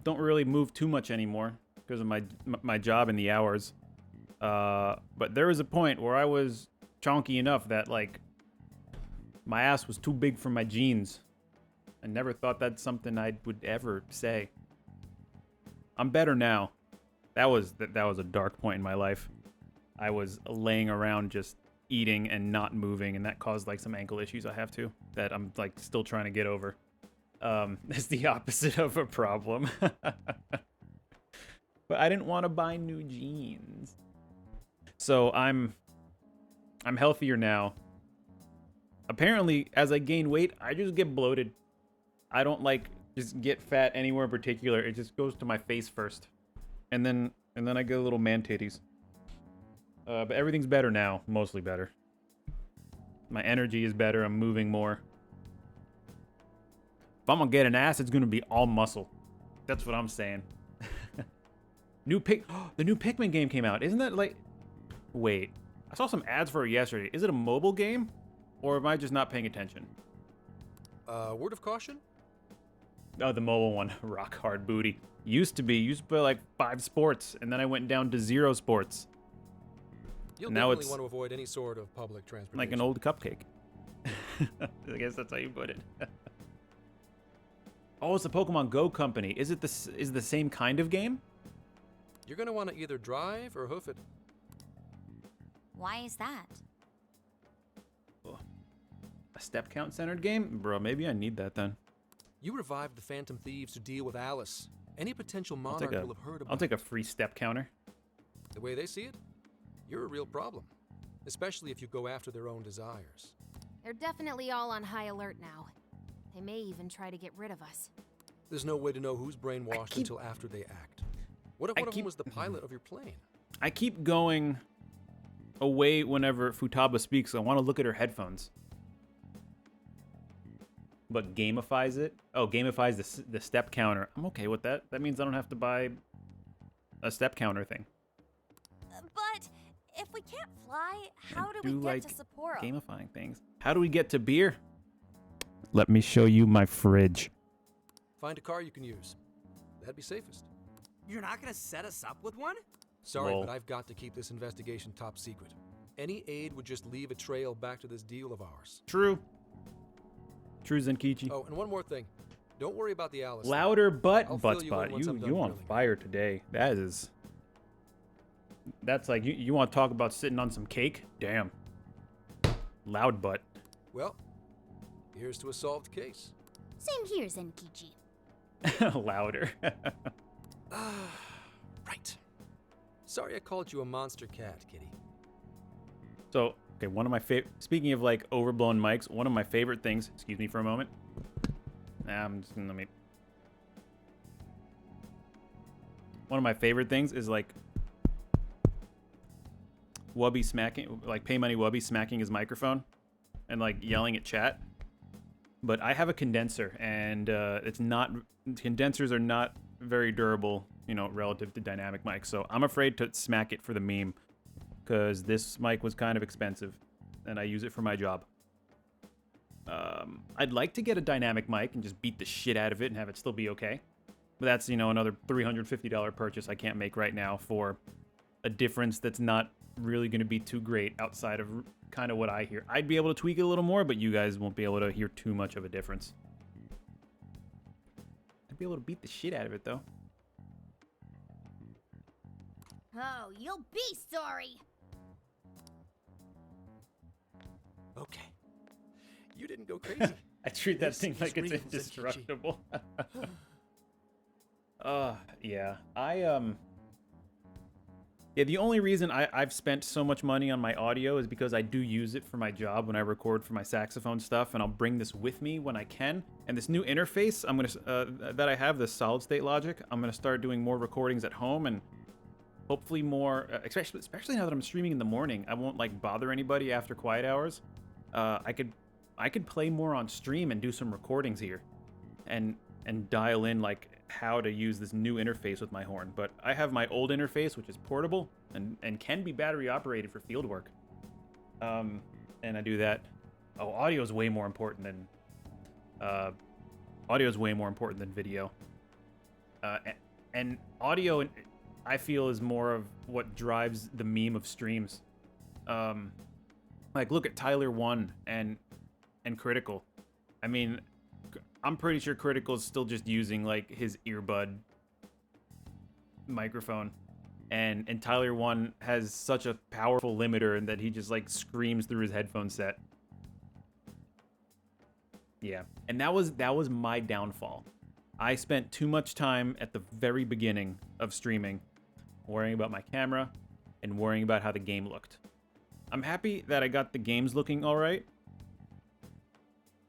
really move too much anymore because of my job and the hours. But there was a point where I was chonky enough that like my ass was too big for my jeans. I never thought that's something I would ever say. I'm better now. That was a dark point in my life. I was laying around just eating and not moving, and that caused like some ankle issues I have to that I'm like still trying to get over. It's the opposite of a problem. But I didn't want to buy new jeans. So I'm healthier now. Apparently, as I gain weight, I just get bloated. I don't like just get fat anywhere in particular. It just goes to my face first. And then I get a little man titties. But everything's better now, mostly better. My energy is better, I'm moving more. If I'm gonna get an ass, it's gonna be all muscle. That's what I'm saying. The new Pikmin game came out. Isn't that like... Wait. I saw some ads for it yesterday. Is it a mobile game? Or am I just not paying attention? Word of caution? Oh, the mobile one, rock hard booty. Used to play like 5 sports, and then I went down to 0 sports. You'll Now definitely it's want to avoid any sort of public transportation. like an old cupcake. I guess that's how you put it. Oh, it's the Pokemon Go company. Is it the same kind of game? You're going to want to either drive or hoof it. Why is that? A step count centered game? Bro, maybe I need that then. You revived the Phantom Thieves to deal with Alice. Any potential I'll monarch take will have heard about I'll take a free step counter. The way they see it, you're a real problem. Especially if you go after their own desires. They're definitely all on high alert now. They may even try to get rid of us. There's no way to know who's brainwashed until after they act. What if one of them was the pilot of your plane? I keep going away whenever Futaba speaks. I want to look at her headphones. But gamifies it? Oh, gamifies the step counter. I'm okay with that. That means I don't have to buy a step counter thing. But if we can't fly, how do we get like to Sapporo? gamifying things. How do we get to beer? Let me show you my fridge. Find a car you can use. That'd be safest. You're not gonna set us up with one? Sorry, Lol. but I've got to keep this investigation top secret. Any aid would just leave a trail back to this deal of ours. True. True, Zenkichi. Oh, and one more thing. Don't worry about the Alice. Louder butt I'll butt fill you in spot. once I'm done You on grilling. fire today. That's like you want to talk about sitting on some cake? Damn. Loud butt. Well, here's to a solved case. Same here, Zenkichi. Louder. Right. Sorry I called you a monster cat, kitty. So, okay, one of my favorite, speaking of like overblown mics, one of my favorite things, excuse me for a moment. I'm just gonna one of my favorite things is like Wubby smacking, like Pay Money Wubby smacking his microphone and like yelling at chat. But I have a condenser and condensers are not very durable, you know, relative to dynamic mics. So I'm afraid to smack it for the meme because this mic was kind of expensive and I use it for my job. I'd like to get a dynamic mic and just beat the shit out of it and have it still be okay. But that's, you know, another $350 purchase I can't make right now for a difference that's not really going to be too great outside of kind of what I hear. I'd be able to tweak it a little more, but you guys won't be able to hear too much of a difference. I'd be able to beat the shit out of it, though. Oh, you'll be sorry. Okay. You didn't go crazy. I treat that This thing is like it's real, indestructible. Yeah. Yeah, the only reason I've spent so much money on my audio is because I do use it for my job when I record for my saxophone stuff, and I'll bring this with me when I can. And this new interface I'm gonna that I have, this solid state Logic, I'm gonna start doing more recordings at home and hopefully more, especially now that I'm streaming in the morning. I won't like bother anybody after quiet hours. I could play more on stream and do some recordings here, and dial in like how to use this new interface with my horn. But I have my old interface, which is portable and can be battery operated for field work. And I do that. Oh, audio is way more important than video. And audio, I feel, is more of what drives the meme of streams. Like look at Tyler 1 and Critical. I mean, I'm pretty sure Critical is still just using like his earbud microphone, and Tyler 1 has such a powerful limiter that he just like screams through his headphone set. Yeah, and that was my downfall. I spent too much time at the very beginning of streaming worrying about my camera and worrying about how the game looked. I'm happy that I got the games looking all right,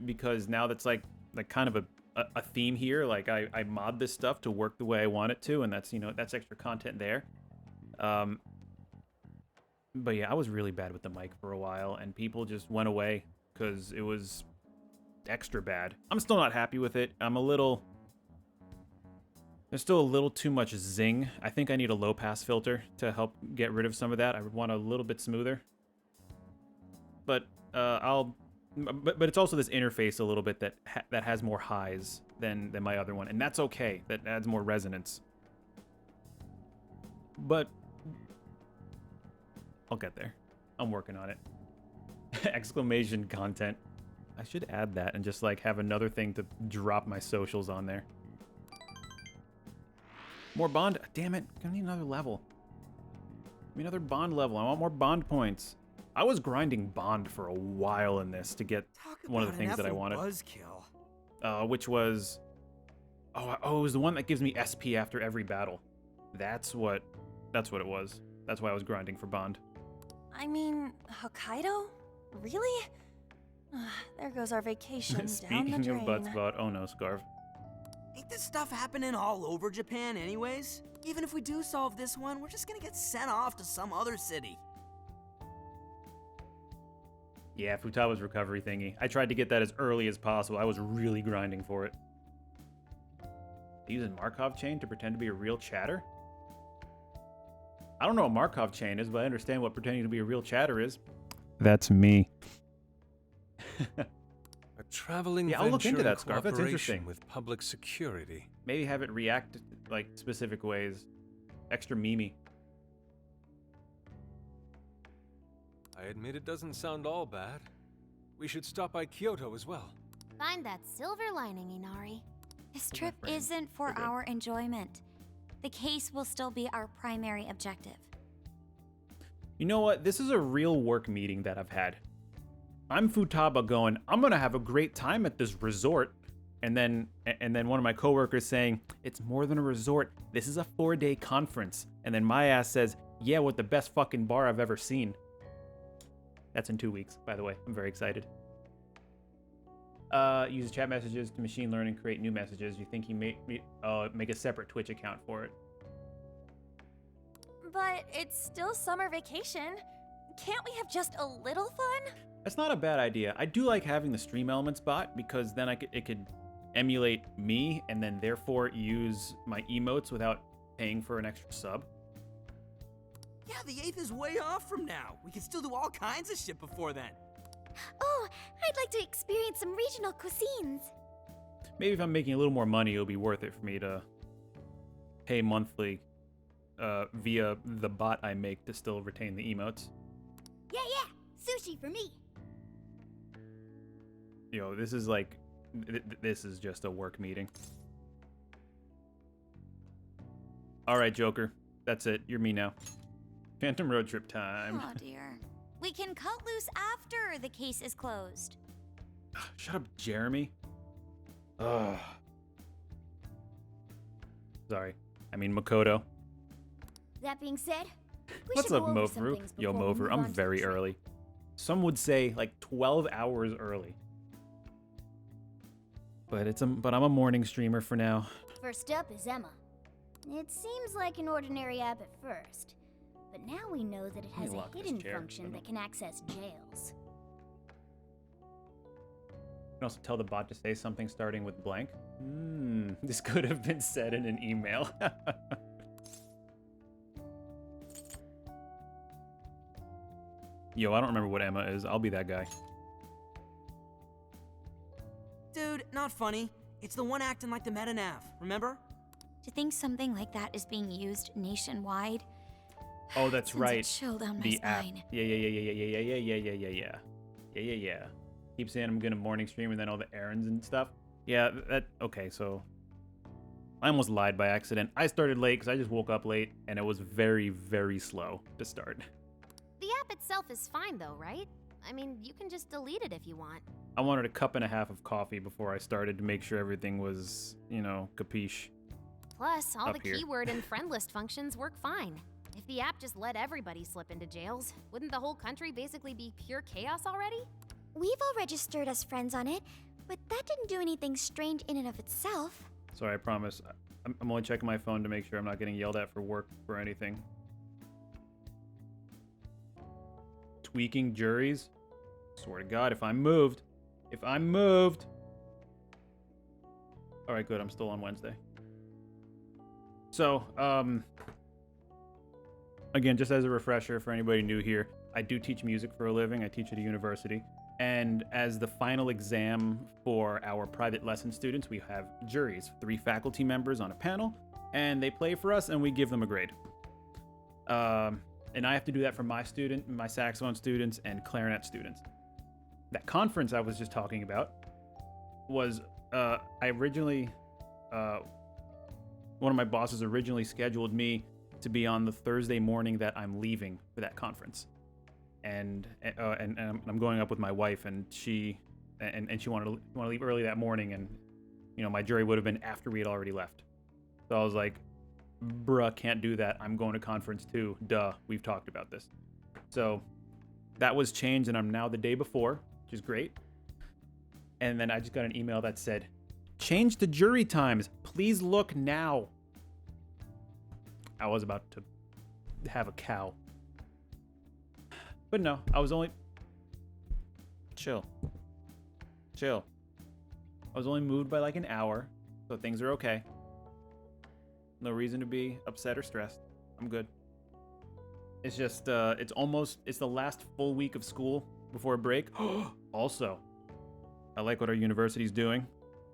because now that's like kind of a theme here. Like I mod this stuff to work the way I want it to, and that's, you know, that's extra content there. But yeah, I was really bad with the mic for a while, and people just went away because it was extra bad. I'm still not happy with it. There's still a little too much zing. I think I need a low pass filter to help get rid of some of that. I would want a little bit smoother. But but it's also this interface a little bit that has more highs than my other one, and that's okay. That adds more resonance. But I'll get there. I'm working on it. Exclamation content. I should add that and just like have another thing to drop my socials on there. More bond. Damn it. Gonna need another level. Give me another bond level. I want more bond points. I was grinding bond for a while in this to get one of the things that I wanted. Buzzkill. Which was... Oh, it was the one that gives me SP after every battle. That's what it was. That's why I was grinding for bond. I mean, Hokkaido? Really? There goes our vacation down the Speaking drain. of butt spot, oh no, Scarf. Ain't this stuff happening all over Japan anyways? Even if we do solve this one, we're just gonna get sent off to some other city. Yeah, Futaba's recovery thingy. I tried to get that as early as possible. I was really grinding for it. Using Markov chain to pretend to be a real chatter? I don't know what Markov chain is, but I understand what pretending to be a real chatter is. That's me. A traveling I'll look into venture in that, Scarf. That's cooperation interesting. with public security. Maybe have it react like specific ways. Extra memey. I admit it doesn't sound all bad. We should stop by Kyoto as well. Find that silver lining, Inari. This trip isn't for our enjoyment. The case will still be our primary objective. You know what? This is a real work meeting that I've had. I'm Futaba going, I'm gonna have a great time at this resort. And then one of my coworkers saying, it's more than a resort. This is a 4-day conference. And then my ass says, yeah, with the best fucking bar I've ever seen. That's in 2 weeks, by the way. I'm very excited. Use chat messages to machine learn and create new messages. You think he make a separate Twitch account for it? But it's still summer vacation. Can't we have just a little fun? That's not a bad idea. I do like having the stream elements bot because then it could emulate me and then therefore use my emotes without paying for an extra sub. Yeah, the 8th is way off from now. We can still do all kinds of shit before then. Oh, I'd like to experience some regional cuisines. Maybe if I'm making a little more money, it'll be worth it for me to pay monthly via the bot I make to still retain the emotes. Yeah, sushi for me. Yo, this is like, this is just a work meeting. All right, Joker. That's it. You're me now. Phantom road trip time. Oh dear. We can cut loose after the case is closed. Shut up, Jeremy. Ugh. Sorry. I mean Makoto. That being said, we What's should up, go over some Mofru? things Yo, before we Mofru, move I'm on to the very trip. early. Some would say like 12 hours early. But I'm a morning streamer for now. First up is Emma. It seems like an ordinary app at first, but now we know that it has a lock this hidden chair. function that can access jails. You can also tell the bot to say something starting with blank. This could have been said in an email. Yo, I don't remember what Emma is. I'll be that guy. Dude, not funny. It's the one acting like the meta-nav, remember? To think something like that is being used nationwide. Oh, that's sends right. A chill down my The app. spine. Yeah. Keep saying I'm gonna morning stream and then all the errands and stuff. Yeah, okay, so I almost lied by accident. I started late because I just woke up late and it was very, very slow to start. The app itself is fine though, right? I mean, you can just delete it if you want. I wanted a cup and a half of coffee before I started to make sure everything was, capiche. Plus, all Up the here. keyword and friend list functions work fine. If the app just let everybody slip into jails, wouldn't the whole country basically be pure chaos already? We've all registered as friends on it, but that didn't do anything strange in and of itself. Sorry, I promise. I'm only checking my phone to make sure I'm not getting yelled at for work or anything. Tweaking juries? Swear to God, if I'm moved. Alright, good. I'm still on Wednesday. So, again, just as a refresher for anybody new here, I do teach music for a living. I teach at a university. And as the final exam for our private lesson students, we have juries, 3 faculty members on a panel, and they play for us and we give them a grade. And I have to do that for my saxophone students and clarinet students. That conference I was just talking about was, one of my bosses originally scheduled me to be on the Thursday morning that I'm leaving for that conference. And I'm going up with my wife, and she wanted to leave early that morning, and my jury would have been after we had already left. So I was like, bruh, can't do that. I'm going to conference too. Duh, we've talked about this. So that was changed, and I'm now the day before, which is great. And then I just got an email that said, change the jury times. Please look now. I was about to have a cow. But no, I was only... Chill. I was only moved by like an hour, so things are okay. No reason to be upset or stressed. I'm good. It's just, it's the last full week of school before break. Also, I like what our university's doing.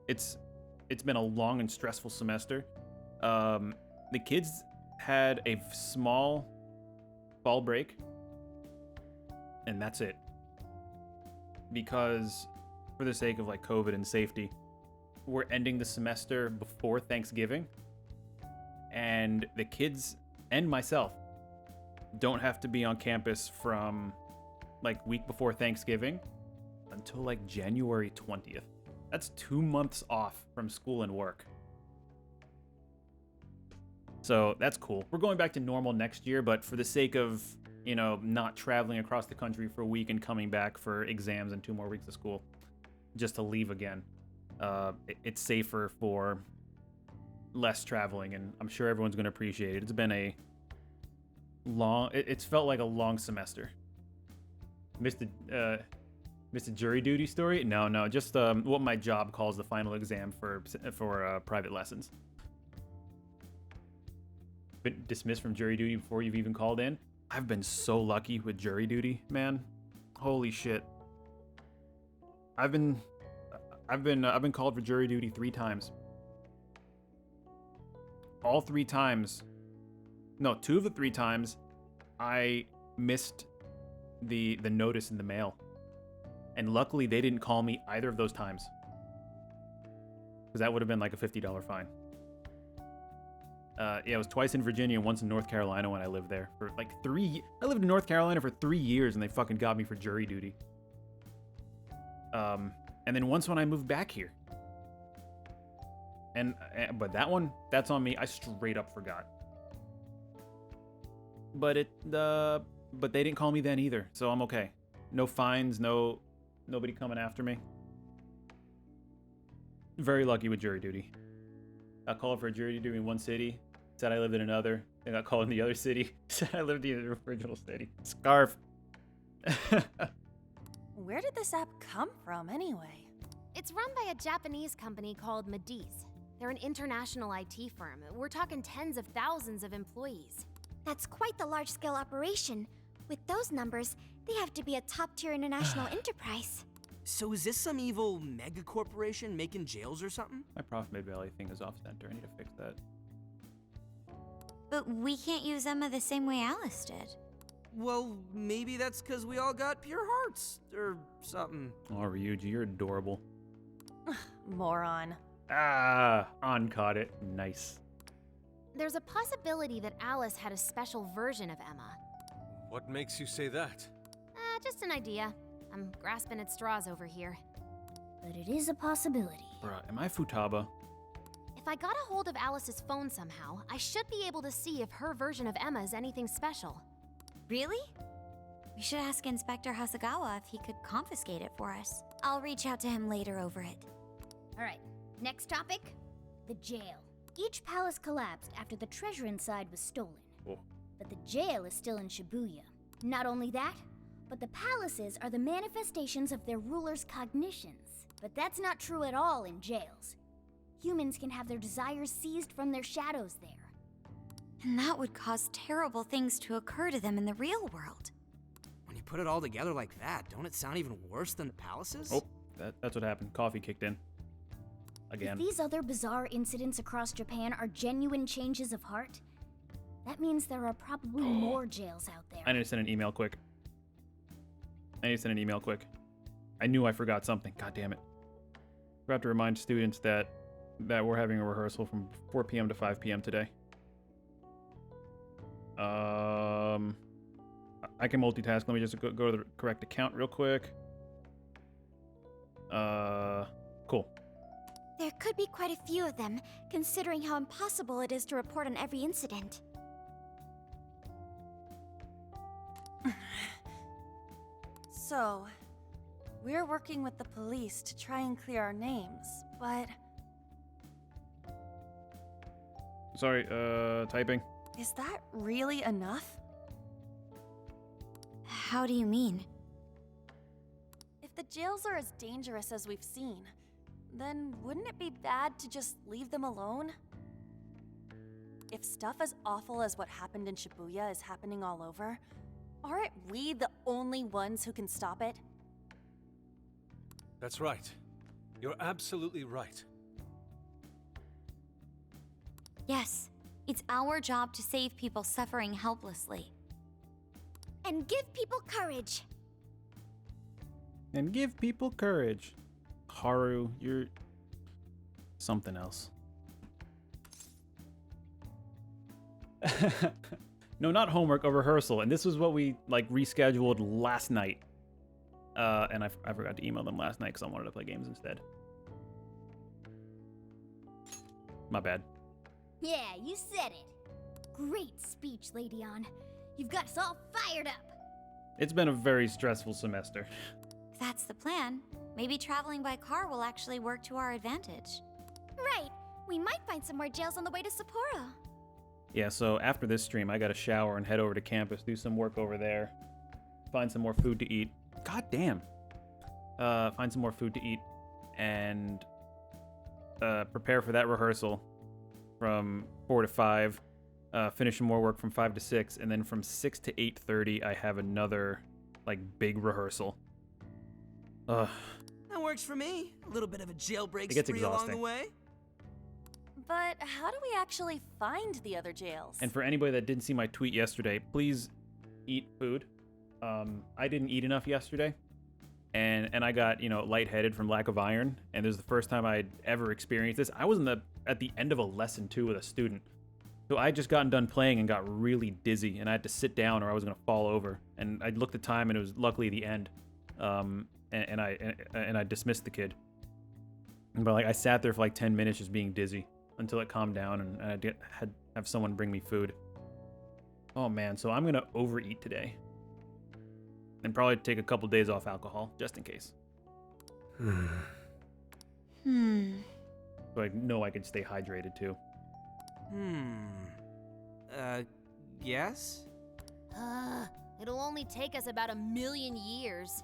It's been a long and stressful semester. The kids had a small fall break, and that's it. Because for the sake of like COVID and safety, we're ending the semester before Thanksgiving, and the kids and myself don't have to be on campus from like week before Thanksgiving until like January 20th. That's 2 months off from school and work. So that's cool. We're going back to normal next year, but for the sake of, not traveling across the country for a week and coming back for exams and 2 more weeks of school, just to leave again, it's safer for less traveling, and I'm sure everyone's going to appreciate it. It's been a long, it's felt like a long semester. Missed a jury duty story? No, just what my job calls the final exam for private lessons. Been dismissed from jury duty before you've even called in. I've been so lucky with jury duty, man. Holy shit. I've been called for jury duty 3 times. All 3 times. No, 2 of the 3 times I missed the notice in the mail. And luckily they didn't call me either of those times, because that would have been like a $50 fine. It was twice in Virginia and once in North Carolina when I lived there for like 3. I lived in North Carolina for 3 years and they fucking got me for jury duty. And then once when I moved back here. But that's on me. I straight up forgot. But they didn't call me then either, so I'm okay. No fines, nobody coming after me. Very lucky with jury duty. Got called for jury duty in one city, said I lived in another. Then got called in the other city, said I lived in the original city. Scarf. Where did this app come from, anyway? It's run by a Japanese company called Mediz. They're an international IT firm. We're talking tens of thousands of employees. That's quite the large-scale operation. With those numbers, they have to be a top-tier international enterprise. So is this some evil mega corporation making jails or something? My Prof Mid Valley thing is off center. I need to fix that. But we can't use Emma the same way Alice did. Well, maybe that's because we all got pure hearts, or something. Oh, Ryuji, you're adorable. Moron. On caught it. Nice. There's a possibility that Alice had a special version of Emma. What makes you say that? Just an idea. I'm grasping at straws over here. But it is a possibility. Bruh, am I Futaba? If I got a hold of Alice's phone somehow, I should be able to see if her version of Emma is anything special. Really? We should ask Inspector Hasagawa if he could confiscate it for us. I'll reach out to him later over it. Alright, next topic. The jail. Each palace collapsed after the treasure inside was stolen. Oh. But the jail is still in Shibuya. Not only that, but the palaces are the manifestations of their rulers' cognitions. But that's not true at all in jails. Humans can have their desires seized from their shadows there. And that would cause terrible things to occur to them in the real world. When you put it all together like that, don't it sound even worse than the palaces? Oh, that's what happened. Coffee kicked in. Again. If these other bizarre incidents across Japan are genuine changes of heart, that means there are probably more jails out there. I need to send an email quick. I knew I forgot something. God damn it. Forgot to remind students that we're having a rehearsal from 4 p.m. to 5 p.m. today. I can multitask. Let me just go to the correct account real quick. Cool. There could be quite a few of them, considering how impossible it is to report on every incident. So, we're working with the police to try and clear our names, but... Sorry, typing. Is that really enough? How do you mean? If the jails are as dangerous as we've seen, then wouldn't it be bad to just leave them alone? If stuff as awful as what happened in Shibuya is happening all over, aren't we the only ones who can stop it? That's right. You're absolutely right. Yes, it's our job to save people suffering helplessly. And give people courage. Haru, you're something else. No, not homework, a rehearsal. And this was what we rescheduled last night. And I forgot to email them last night because I wanted to play games instead. My bad. Yeah, you said it. Great speech, Lady On. You've got us all fired up. It's been a very stressful semester. If that's the plan, maybe traveling by car will actually work to our advantage. Right. We might find some more jails on the way to Sapporo. Yeah, so after this stream, I gotta shower and head over to campus, do some work over there, find some more food to eat. God damn. Find some more food to eat, and prepare for that rehearsal from 4 to 5. Finish some more work from 5 to 6, and then from 6 to 8:30, I have another big rehearsal. That works for me. A little bit of a jailbreak It gets spree along exhausting. the way. But how do we actually find the other jails? And for anybody that didn't see my tweet yesterday, please eat food. I didn't eat enough yesterday, and I got lightheaded from lack of iron. And this is the first time I'd ever experienced this. I was at the end of a lesson too with a student, so I had just gotten done playing and got really dizzy, and I had to sit down or I was gonna fall over. And I looked at the time, and it was luckily the end. And I dismissed the kid. But I sat there for 10 minutes just being dizzy until it calmed down, and I had have someone bring me food. Oh man, so I'm gonna overeat today, and probably take a couple days off alcohol just in case. So I know I can stay hydrated too. Yes? It'll only take us about 1,000,000 years.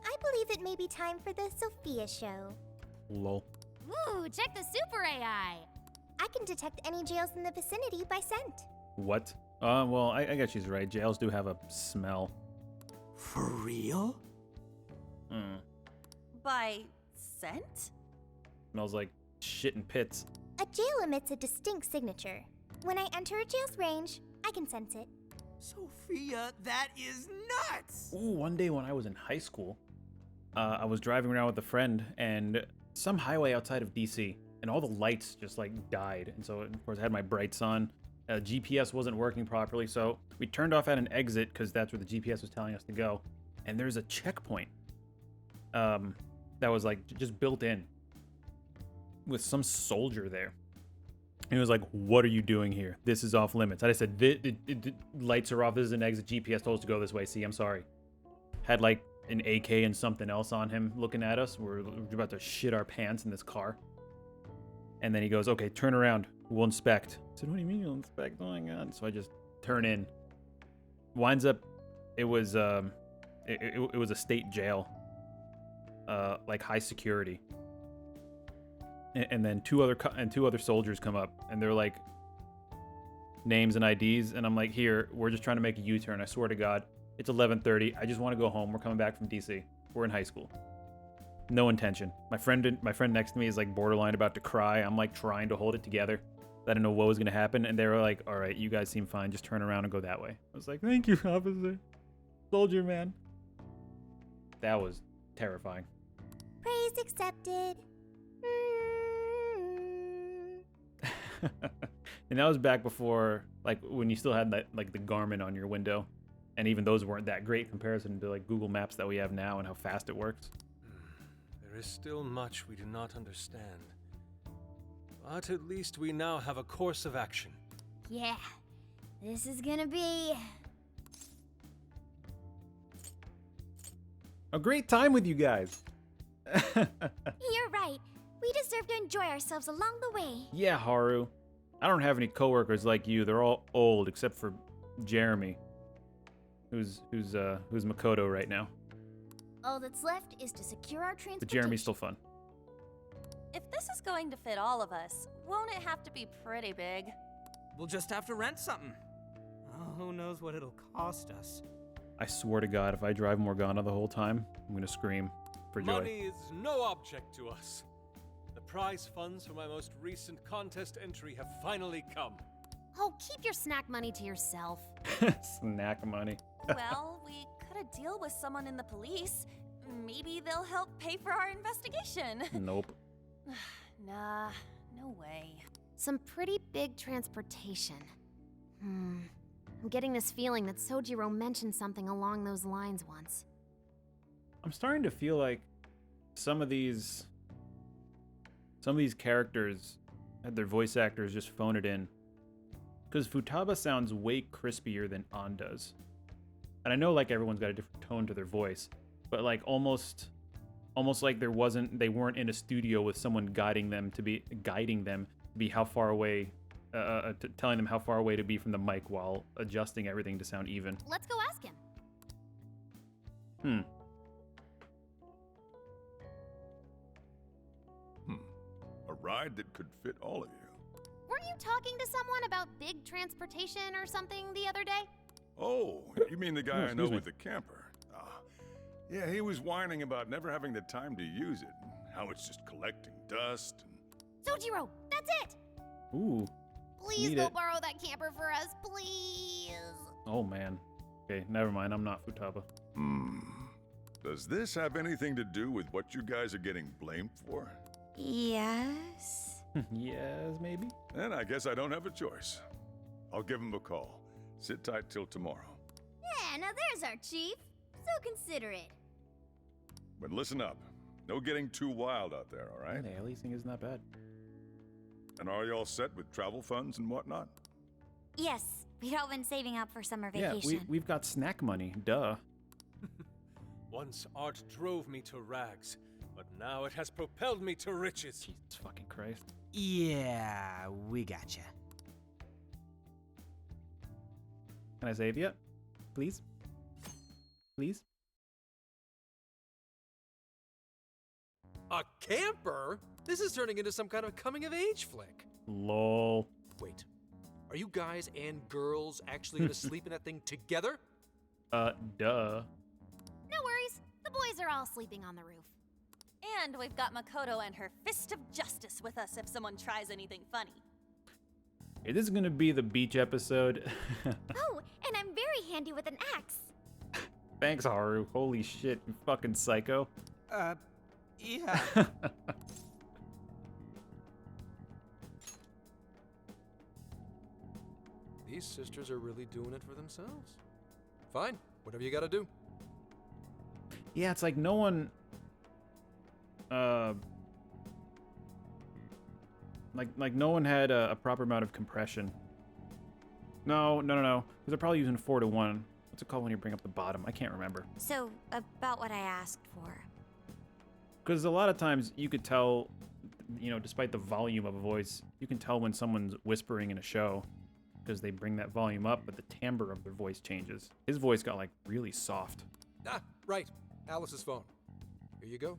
I believe it may be time for the Sophia show. Lol. Ooh, check the super AI. I can detect any jails in the vicinity by scent. What? Well, I guess she's right. Jails do have a smell. For real? By scent? Smells like shit in pits. A jail emits a distinct signature. When I enter a jail's range, I can sense it. Sophia, that is nuts! Ooh, one day when I was in high school, I was driving around with a friend, and some highway outside of DC, and all the lights just died. And so, of course, I had my brights on. GPS wasn't working properly, so we turned off at an exit because that's where the GPS was telling us to go. And there's a checkpoint that was just built in with some soldier there. And he was like, "What are you doing here? This is off limits." I said, the lights are off. This is an exit. GPS told us to go this way. See, I'm sorry. Had an AK and something else on him looking at us. We're about to shit our pants in this car. And then he goes, "Okay, turn around. We'll inspect." I said, "What do you mean you'll inspect?" Oh my God. So I just turn in. Winds up, it was a state jail. High security. And then two other soldiers come up, and they're names and IDs, and I'm like, "Here, we're just trying to make a U-turn. I swear to God, It's 11:30. I just want to go home. We're coming back from DC. We're in high school. No intention. My friend next to me is like borderline about to cry. I'm like trying to hold it together. I didn't know what was gonna happen, and they were like, "All right, you guys seem fine. Just turn around and go that way." I was like, "Thank you, officer. Soldier man." That was terrifying. Praise accepted. And that was back before, like, when you still had that, like, the Garmin on your window, and even those weren't that great in comparison to like Google Maps that we have now and how fast it works. There is still much we do not understand. But at least we now have a course of action. Yeah, this is gonna be... a great time with you guys. You're right. We deserve to enjoy ourselves along the way. Yeah, Haru. I don't have any coworkers like you. They're all old except for Jeremy, who's Makoto right now. All that's left is to secure our transportation. But Jeremy's still fun. If this is going to fit all of us, won't it have to be pretty big? We'll just have to rent something. Oh, who knows what it'll cost us. I swear to God, if I drive Morgana the whole time, I'm gonna scream for joy. Money is no object to us. The prize funds for my most recent contest entry have finally come. Oh, keep your snack money to yourself. Snack money. Well, we cut a deal with someone in the police. Maybe they'll help pay for our investigation. Nope. Nah, no way. Some pretty big transportation. I'm getting this feeling that Sojiro mentioned something along those lines once. I'm starting to feel like some of these characters had their voice actors just phone it in. Because Futaba sounds way crispier than An does. And I know like everyone's got a different tone to their voice, but like almost like they weren't in a studio with someone guiding them to be how far away, telling them how far away to be from the mic while adjusting everything to sound even. Let's go ask him. A ride that could fit all of you. Weren't you talking to someone about big transportation or something the other day? Oh, you mean the guy I know with the camper? Yeah, he was whining about never having the time to use it, how it's just collecting dust and... Sojiro, that's it! Ooh. Please Need go it. borrow that camper for us, please. Oh man. Okay, never mind. I'm not Futaba. Does this have anything to do with what you guys are getting blamed for? Yes? Yes, maybe. Then I guess I don't have a choice. I'll give him a call. Sit tight till tomorrow. Yeah, now there's our chief. So considerate. But listen up. No getting too wild out there, all right? Hey, leasing isn't that bad. And are you all set with travel funds and whatnot? Yes, we'd all been saving up for summer vacation. Yeah, we've got snack money. Duh. Once art drove me to rags, but now it has propelled me to riches. Jesus fucking Christ. Yeah, we gotcha. Can I save you? Please? Please? A camper? This is turning into some kind of coming-of-age flick. Lol. Wait, are you guys and girls actually gonna sleep in that thing together? Duh. No worries. The boys are all sleeping on the roof. And we've got Makoto and her fist of justice with us if someone tries anything funny. Hey, this is gonna be the beach episode. Oh, and I'm very handy with an axe. Thanks, Haru. Holy shit, you fucking psycho. Yeah. These sisters are really doing it for themselves. Fine, whatever you gotta do. Yeah, it's like no one... Like no one had a proper amount of compression. No. Because they're probably using 4:1. What's it called when you bring up the bottom? I can't remember. So, about what I asked for. Because a lot of times you could tell, you know, despite the volume of a voice, you can tell when someone's whispering in a show because they bring that volume up, but the timbre of their voice changes. His voice got like really soft. Ah, right. Alice's phone. Here you go.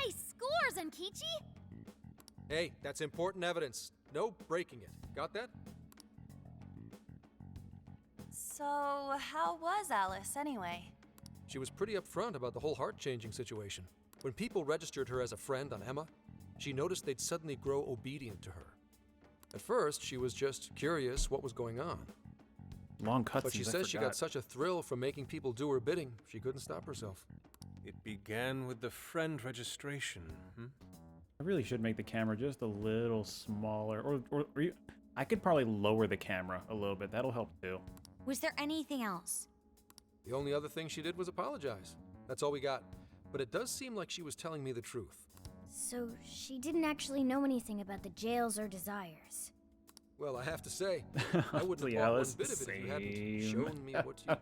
Nice scores, Enkichi! Hey, that's important evidence. No breaking it. Got that? So, how was Alice anyway? She was pretty upfront about the whole heart-changing situation. When people registered her as a friend on Emma, she noticed they'd suddenly grow obedient to her. At first, she was just curious what was going on. Long cutscenes. But she says she got such a thrill from making people do her bidding, she couldn't stop herself. It began with the friend registration, I really should make the camera just a little smaller, or I could probably lower the camera a little bit. That'll help too. Was there anything else? The only other thing she did was apologize. That's all we got. But it does seem like she was telling me the truth. So she didn't actually know anything about the jails or desires. Well, I have to say, I wouldn't have bought one bit of it if you hadn't shown me what you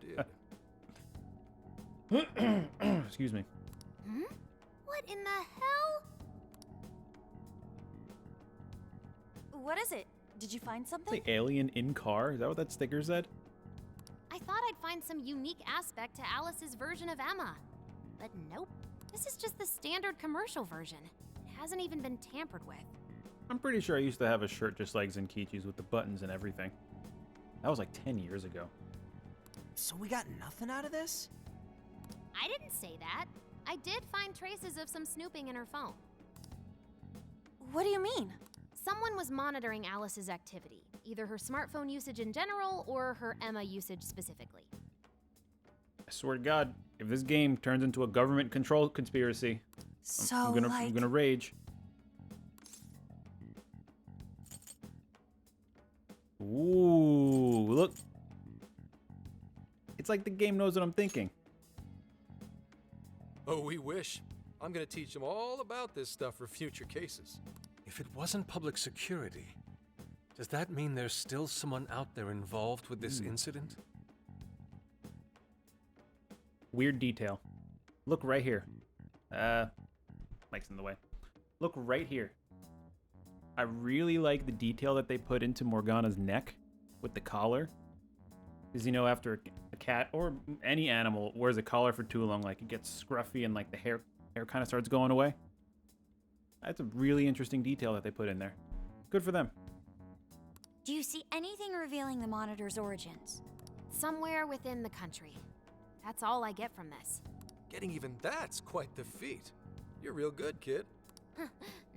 did. Excuse me. What in the hell? What is it? Did you find something? The alien in car? Is that what that sticker said? I thought I'd find some unique aspect to Alice's version of Emma. But nope. This is just the standard commercial version. It hasn't even been tampered with. I'm pretty sure I used to have a shirt just like Zenkichi's with the buttons and everything. That was like 10 years ago. So we got nothing out of this? I didn't say that. I did find traces of some snooping in her phone. What do you mean? Someone was monitoring Alice's activity, either her smartphone usage in general or her Emma usage specifically. I swear to God, if this game turns into a government control conspiracy, I'm gonna rage. Ooh, look. It's like the game knows what I'm thinking. Oh, we wish. I'm gonna teach them all about this stuff for future cases. If it wasn't public security, does that mean there's still someone out there involved with this incident? Weird detail. Look right here. Mike's in the way. Look right here. I really like the detail that they put into Morgana's neck with the collar. Because, you know, after a cat or any animal wears a collar for too long, like it gets scruffy and like the hair kind of starts going away. That's a really interesting detail that they put in there. Good for them. Do you see anything revealing the Monitor's origins? Somewhere within the country. That's all I get from this. Getting even that's quite the feat. You're real good, kid.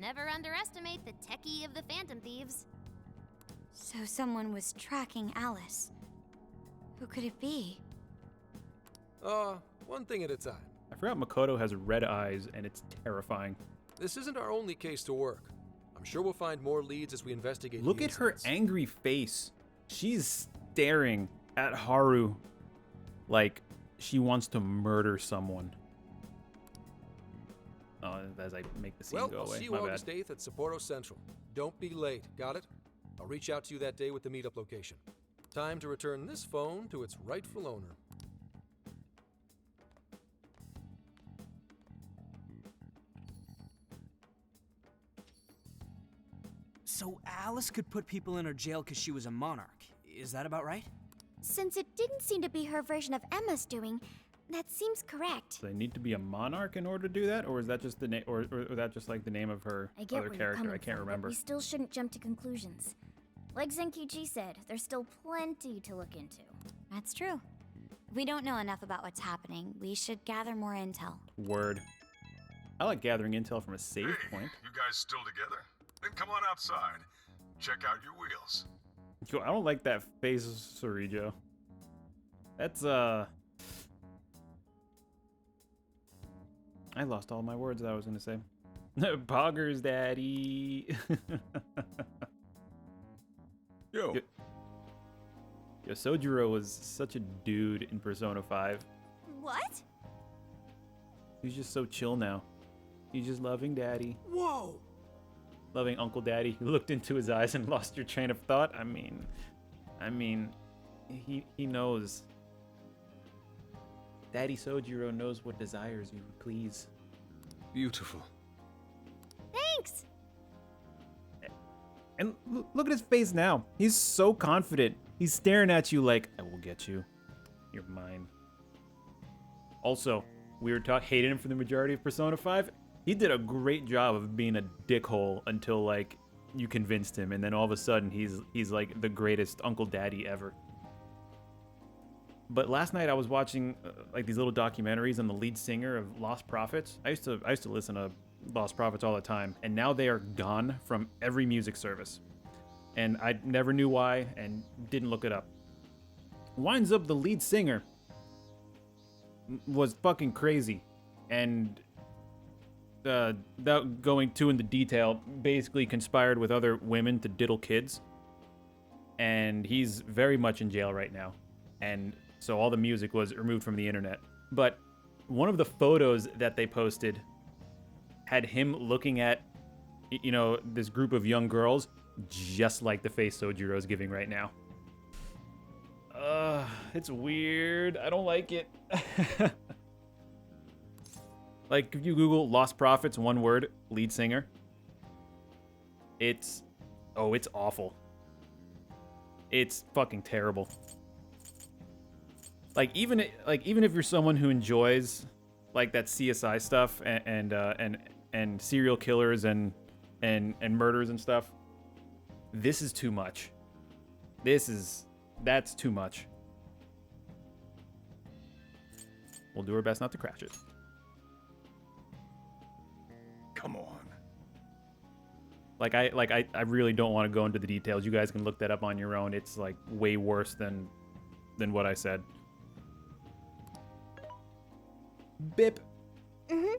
Never underestimate the techie of the Phantom Thieves. So someone was tracking Alice. Who could it be? One thing at a time. I forgot Makoto has red eyes, and it's terrifying. This isn't our only case to work. I'm sure we'll find more leads as we investigate. Look at her angry face. She's staring at Haru like she wants to murder someone. Oh, as I make the scene go away. I'll see you My August bad. 8th at Sapporo Central. Don't be late, got it? I'll reach out to you that day with the meetup location. Time to return this phone to its rightful owner. So Alice could put people in her jail because she was a monarch. Is that about right? Since it didn't seem to be her version of Emma's doing, that seems correct. Do they need to be a monarch in order to do that, or is that just the name, or that just like the name of her I get other where you're character? coming I can't from, remember. But we still shouldn't jump to conclusions. Like Zenkichi said, there's still plenty to look into. That's true. If we don't know enough about what's happening, we should gather more intel. Word. I like gathering intel from a save point. You guys still together? Then come on outside. Check out your wheels. Yo, I don't like that face, Sorijo. That's I lost all my words that I was gonna say. Poggers, daddy. Yo. Yo, Sojiro was such a dude in Persona 5. What? He's just so chill now. He's just loving daddy. Whoa! Loving Uncle Daddy. You looked into his eyes and lost your train of thought. I mean, he knows. Daddy Sojiro knows what desires you please. Beautiful. Thanks! And look at his face now. He's so confident. He's staring at you like, I will get you. You're mine. Also, we were hating him for the majority of Persona 5. He did a great job of being a dickhole until, like, you convinced him. And then all of a sudden, he's like the greatest Uncle Daddy ever. But last night I was watching like these little documentaries on the lead singer of Lost Prophets. I used to listen to Lost Prophets all the time, and now they are gone from every music service. And I never knew why and didn't look it up. Winds up the lead singer was fucking crazy, and without going too into detail, basically conspired with other women to diddle kids. And he's very much in jail right now. And so all the music was removed from the internet. But one of the photos that they posted had him looking at, you know, this group of young girls, just like the face Sojiro is giving right now. It's weird. I don't like it. Like, if you Google Lost Prophets, one word, lead singer, it's awful. It's fucking terrible. Like even if you're someone who enjoys like that CSI stuff and serial killers and murders and stuff, this is too much. That's too much. We'll do our best not to crash it. Come on. Like I really don't want to go into the details. You guys can look that up on your own. It's like way worse than what I said. Bip. Mm-hmm.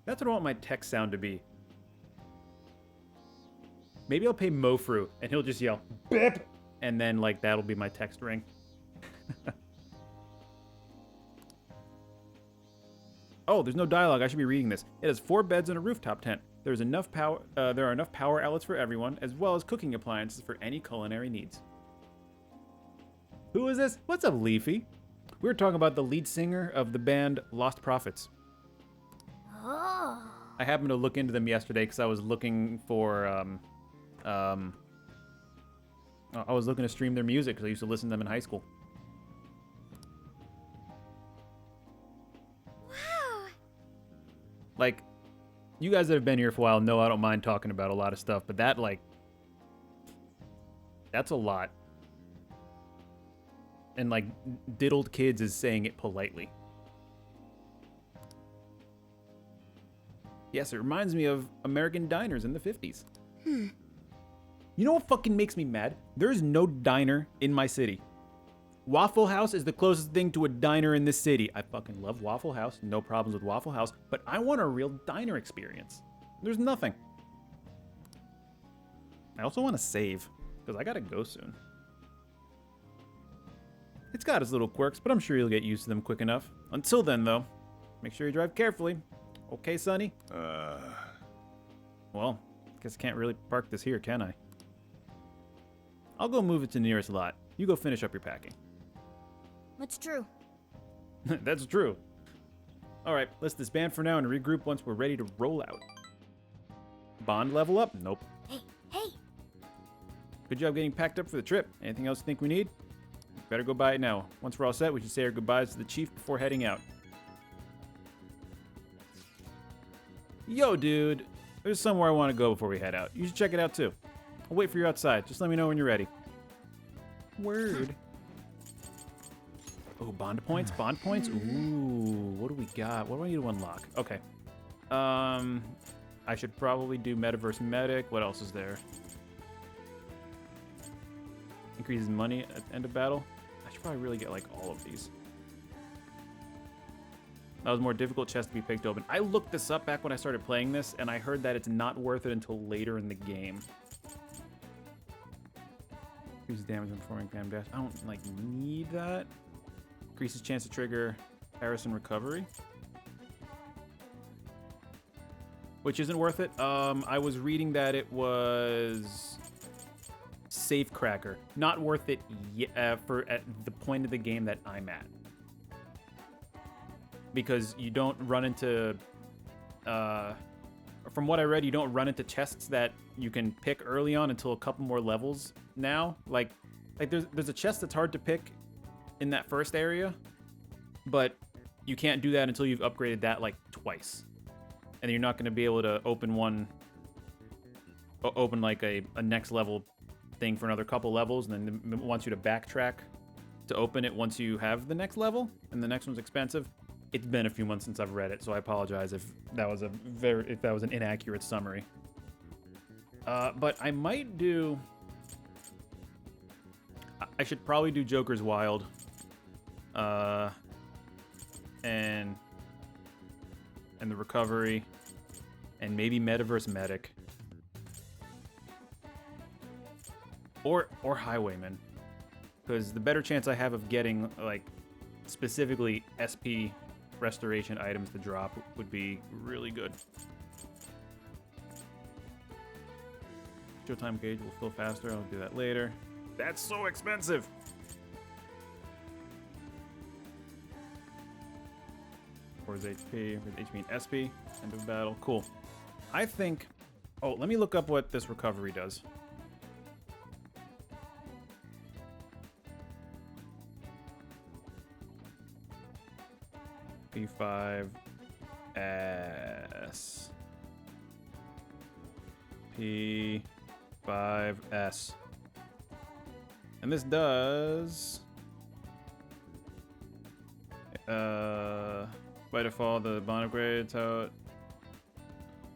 That's what I want my text sound to be. Maybe I'll pay Mofru and he'll just yell bip, and then like that'll be my text ring. Oh, there's no dialogue. I should be reading this. It has 4 beds and a rooftop tent. There are enough power outlets for everyone, as well as cooking appliances for any culinary needs. Who is this? What's up, Leafy? We were talking about the lead singer of the band Lost Prophets. Oh. I happened to look into them yesterday because I was looking for I was looking to stream their music because I used to listen to them in high school. Wow. Like, you guys that have been here for a while know I don't mind talking about a lot of stuff, but that, like, that's a lot. And, like, diddled kids is saying it politely. Yes, it reminds me of American diners in the 50s. You know what fucking makes me mad? There's no diner in my city. Waffle House is the closest thing to a diner in this city. I fucking love Waffle House. No problems with Waffle House. But I want a real diner experience. There's nothing. I also want to save, because I gotta go soon. It's got its little quirks, but I'm sure you'll get used to them quick enough. Until then, though, make sure you drive carefully. Okay, Sonny? Well, guess I can't really park this here, can I? I'll go move it to the nearest lot. You go finish up your packing. That's true. That's true. Alright, let's disband for now and regroup once we're ready to roll out. Bond level up? Nope. Hey! Good job getting packed up for the trip. Anything else you think we need? Better go buy it now. Once we're all set, we should say our goodbyes to the chief before heading out. Yo, dude. There's somewhere I want to go before we head out. You should check it out, too. I'll wait for you outside. Just let me know when you're ready. Word. Oh, bond points? Bond points? Ooh, what do we got? What do I need to unlock? Okay. I should probably do Metaverse Medic. What else is there? Increases money at the end of battle. I should probably really get, like, all of these. That was more difficult chest to be picked open. I looked this up back when I started playing this, and I heard that it's not worth it until later in the game. Increases damage when performing Pam Dash. I don't, like, need that. Increases chance to trigger Harrison recovery. Which isn't worth it. I was reading that it was Safecracker. Not worth it for at the point of the game that I'm at. Because you don't run into, from what I read, you don't run into chests that you can pick early on until a couple more levels now. Like there's a chest that's hard to pick in that first area, but you can't do that until you've upgraded that like twice. And you're not going to be able to open like a next level thing for another couple levels, and then it wants you to backtrack to open it once you have the next level, and the next one's expensive. It's been a few months since I've read it, so I apologize if that was an inaccurate summary. But I might do. I should probably do Joker's Wild, and the Recovery, and maybe Metaverse Medic, or Highwayman, because the better chance I have of getting like specifically SP restoration items to drop would be really good. Showtime gauge will fill faster. I'll do that later. That's so expensive. Or is HP? With HP and SP. End of battle. Cool. I think. Oh, let me look up what this recovery does. P5S. P5S. And this does by default the bond upgrade so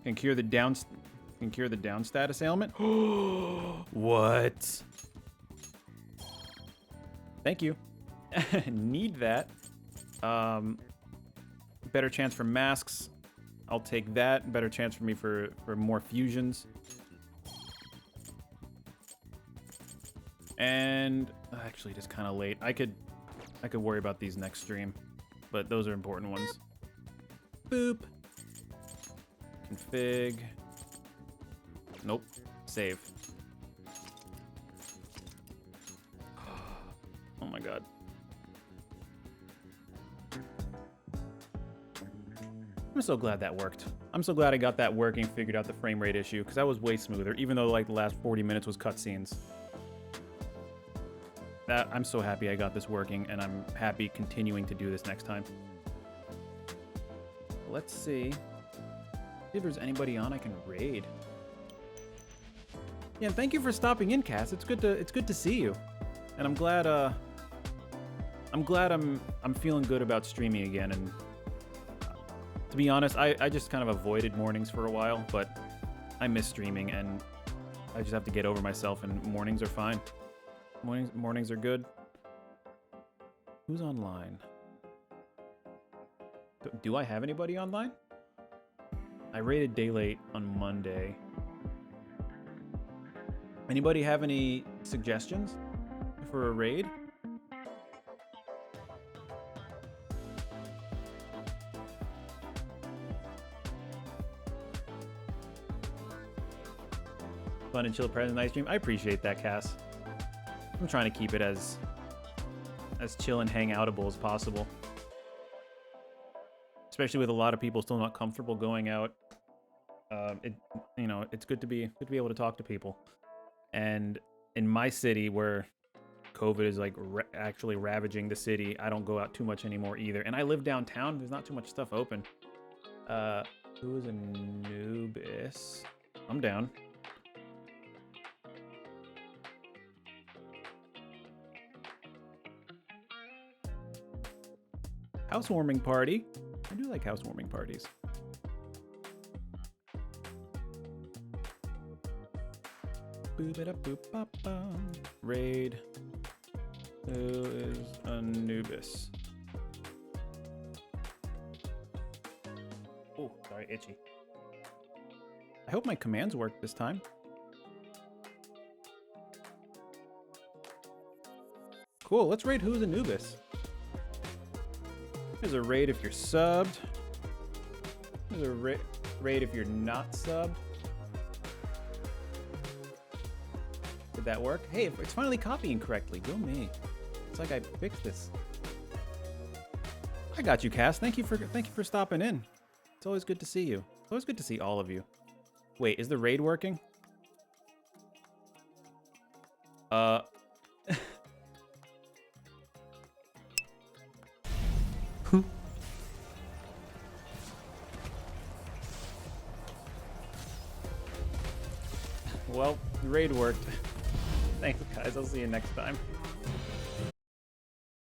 can cure the down status ailment. What? Thank you. Need that. Better chance for masks. I'll take that. Better chance for me for more fusions. And actually, just kind of late. I could worry about these next stream, but those are important ones. Boop. Config. Nope. Save. Oh my god. I'm so glad that worked. I'm so glad I got that working, figured out the frame rate issue, because that was way smoother, even though like the last 40 minutes was cutscenes. I'm so happy I got this working, and I'm happy continuing to do this next time. Let's see if there's anybody on I can raid. Yeah, and thank you for stopping in, Cass. It's good to see you, and I'm glad I'm feeling good about streaming again. And to be honest, I just kind of avoided mornings for a while, but I miss streaming, and I just have to get over myself, and mornings are fine. Mornings are good. Who's online? Do I have anybody online? I raided Daylate on Monday. Anybody have any suggestions for a raid? Fun and chill present night stream. I appreciate that, Cass. I'm trying to keep it as chill and hangoutable as possible. Especially with a lot of people still not comfortable going out. It's good to be able to talk to people. And in my city where COVID is like actually ravaging the city, I don't go out too much anymore either. And I live downtown. There's not too much stuff open. Who is Anubis? I'm down. Housewarming party. I do like housewarming parties. Boop-a-da-boop-ba-bum. Raid. Who is Anubis? Oh, sorry, itchy. I hope my commands work this time. Cool, let's raid Who's Anubis. There's a raid if you're subbed. There's a raid if you're not subbed. Did that work? Hey, it's finally copying correctly. Go me. It's like I fixed this. I got you, Cass. Thank you for stopping in. It's always good to see you. It's always good to see all of you. Wait, is the raid working? Well, the raid worked. Thanks, guys. I'll see you next time.